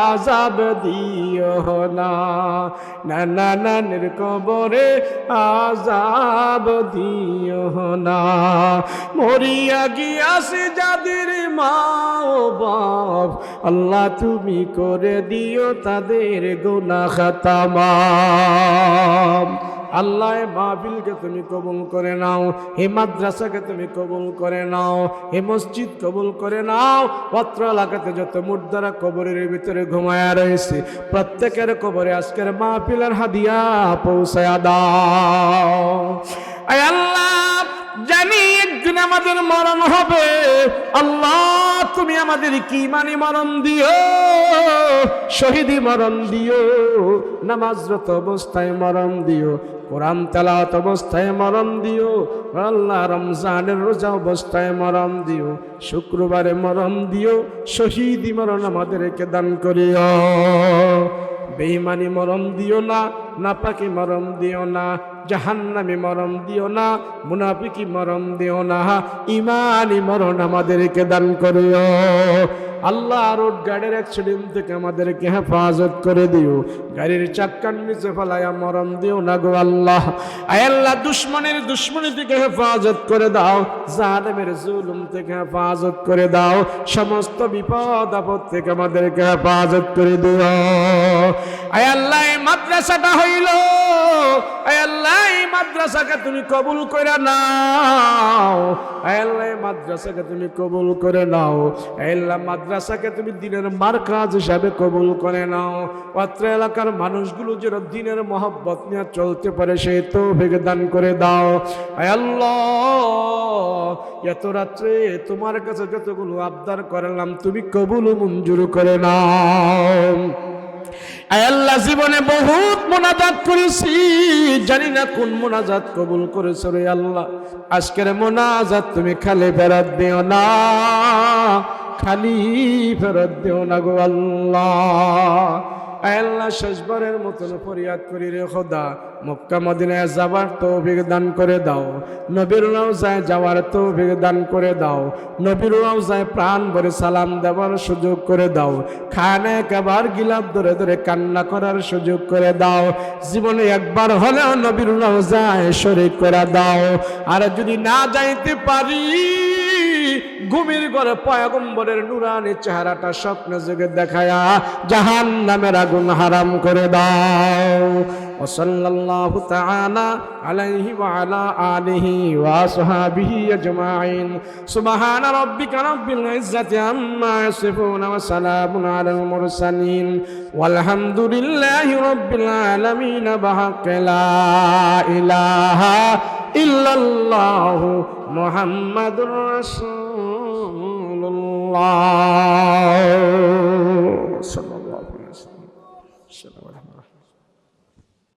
আযাব দিও না, নানা নানির কবরে আযাব দিও না। মরিয়া গিয়াছে যাদের মা ও বাপ, আল্লাহ তুমি করে দিও তাদের গুনাহ খাতা মাফ। আল্লাহ এই মাহফিলকে তুমি কবুল করে নাও, এই মাদ্রাসাকে তুমি কবুল করে নাও, এই মসজিদ কবুল করে নাও। পত্র এলাকাতে যত মুর্দারা কবরের ভিতরে ঘুমায়া রয়েছে প্রত্যেকের কবরে আজকের মাহফিলের হাদিয়া পৌঁছায়া দাও। আয় আল্লাহ, জানি একদিন আমাদের মরণ হবে, আল্লাহ তুমি আমাদের কি ইমানি মরণ দিও, শহীদি মরণ দিও, নামাজরত অবস্থায় মরণ দিও, কোরআন তেলাওয়াত অবস্থায় মরণ দিও, আল্লাহ রমজানের রোজা অবস্থায় মরণ দিও, শুক্রবারে মরণ দিও, শহীদি মরণ আমাদেরকে দান করিও। বেঈমানি মরণ দিও না, নাপাকি মরণ দিও না, জাহান্নামী মরণ দিও না, মুনাফিকি মরণ দিও না, ইমানি মরণ আমাদেরকে দান করিও। আল্লাহ রোড গাড়ির অ্যাক্সিডেন্ট থেকে আমাদেরকে হেফাজত করে দিও, গাড়ির চাক্কার নিচে ফেলাইয়া মরণ দিও না গো আল্লাহ। আয় আল্লাহ, দুশ্মনী থেকে হেফাজত করে দাও, জালেমের জুলুম থেকে হেফাজত করে দাও, সমস্ত বিপদ আপদ থেকে আমাদেরকে হেফাজত করে দিও। আয় আল্লাহ, এই মাদ্রাসাটা হইল, আয় আল্লাহ এই মাদ্রাসাকে তুমি কবুল করে নাও, আয় আল্লাহ এই মাদ্রাসাকে তুমি কবুল করে নাও, আয় আল্লাহ মাদ্রাসাকে তুমি দিনের মার্কাজ হিসাবে কবুল করে নাও। অত্র এলাকার মানুষগুলো যেন দিনের মহব্বত নিয়ে চলতে পারে সেই তৌফিক দান করে দাও। আয় আল্লাহ, এত রাত্রে তোমার কাছে যতগুলো আবদার করলাম তুমি কবুল মঞ্জুর করে নাও। আয় আল্লাহ, জীবনে বহুত মোনাজাত করেছি, জানি না কোন মোনাজাত কবুল করেছো রে আল্লাহ। আজকের মোনাজাত তুমি খালি ফেরত দিও না, খালি ফেরত দিও না গো আল্লাহ। আয় আল্লাহ, শেষবারের মতন ফরিয়াদ করি রে খোদা, মক্কা মদিনায় যাওয়ার তৌফিক দান করে দাও, নবীর রওজায় যাওয়ার তৌফিক দান করে দাও, নবীর রওজায় প্রাণ ভরে সালাম দেওয়ার সুযোগ করে দাও, খানে কাবার গিলাপ ধরে ধরে কান্না করার সুযোগ করে দাও, জীবনে একবার হলেও নবীর রওজায় শরীক করে দাও। আর যদি না যাইতে পারি, ঘুমের ঘরে পয়গম্বরের নুরানি চেহারাটা স্বপ্নে যুগে দেখায়া জাহান্নামের আগুন হারাম করে দাও। ওয়াসাল্লাল্লাহু তাআলা আলাইহি ওয়া আলা আলিহি ওয়া আসহাবিহি আজমাইন। সুবহানা রাব্বিকা রাব্বিল ইজ্জাতি আম্মা ইয়াসিফুন ওয়া সালামুন আলাল মুরসালিন ওয়ালহামদুলিল্লাহি রাব্বিল আলামিন। বিহাক্কি লা ইলাহা ইল্লাল্লাহু মুহাম্মাদুর রাসূলুল্লাহ সাল্লাল্লাহু আলাইহি ওয়াসাল্লাম।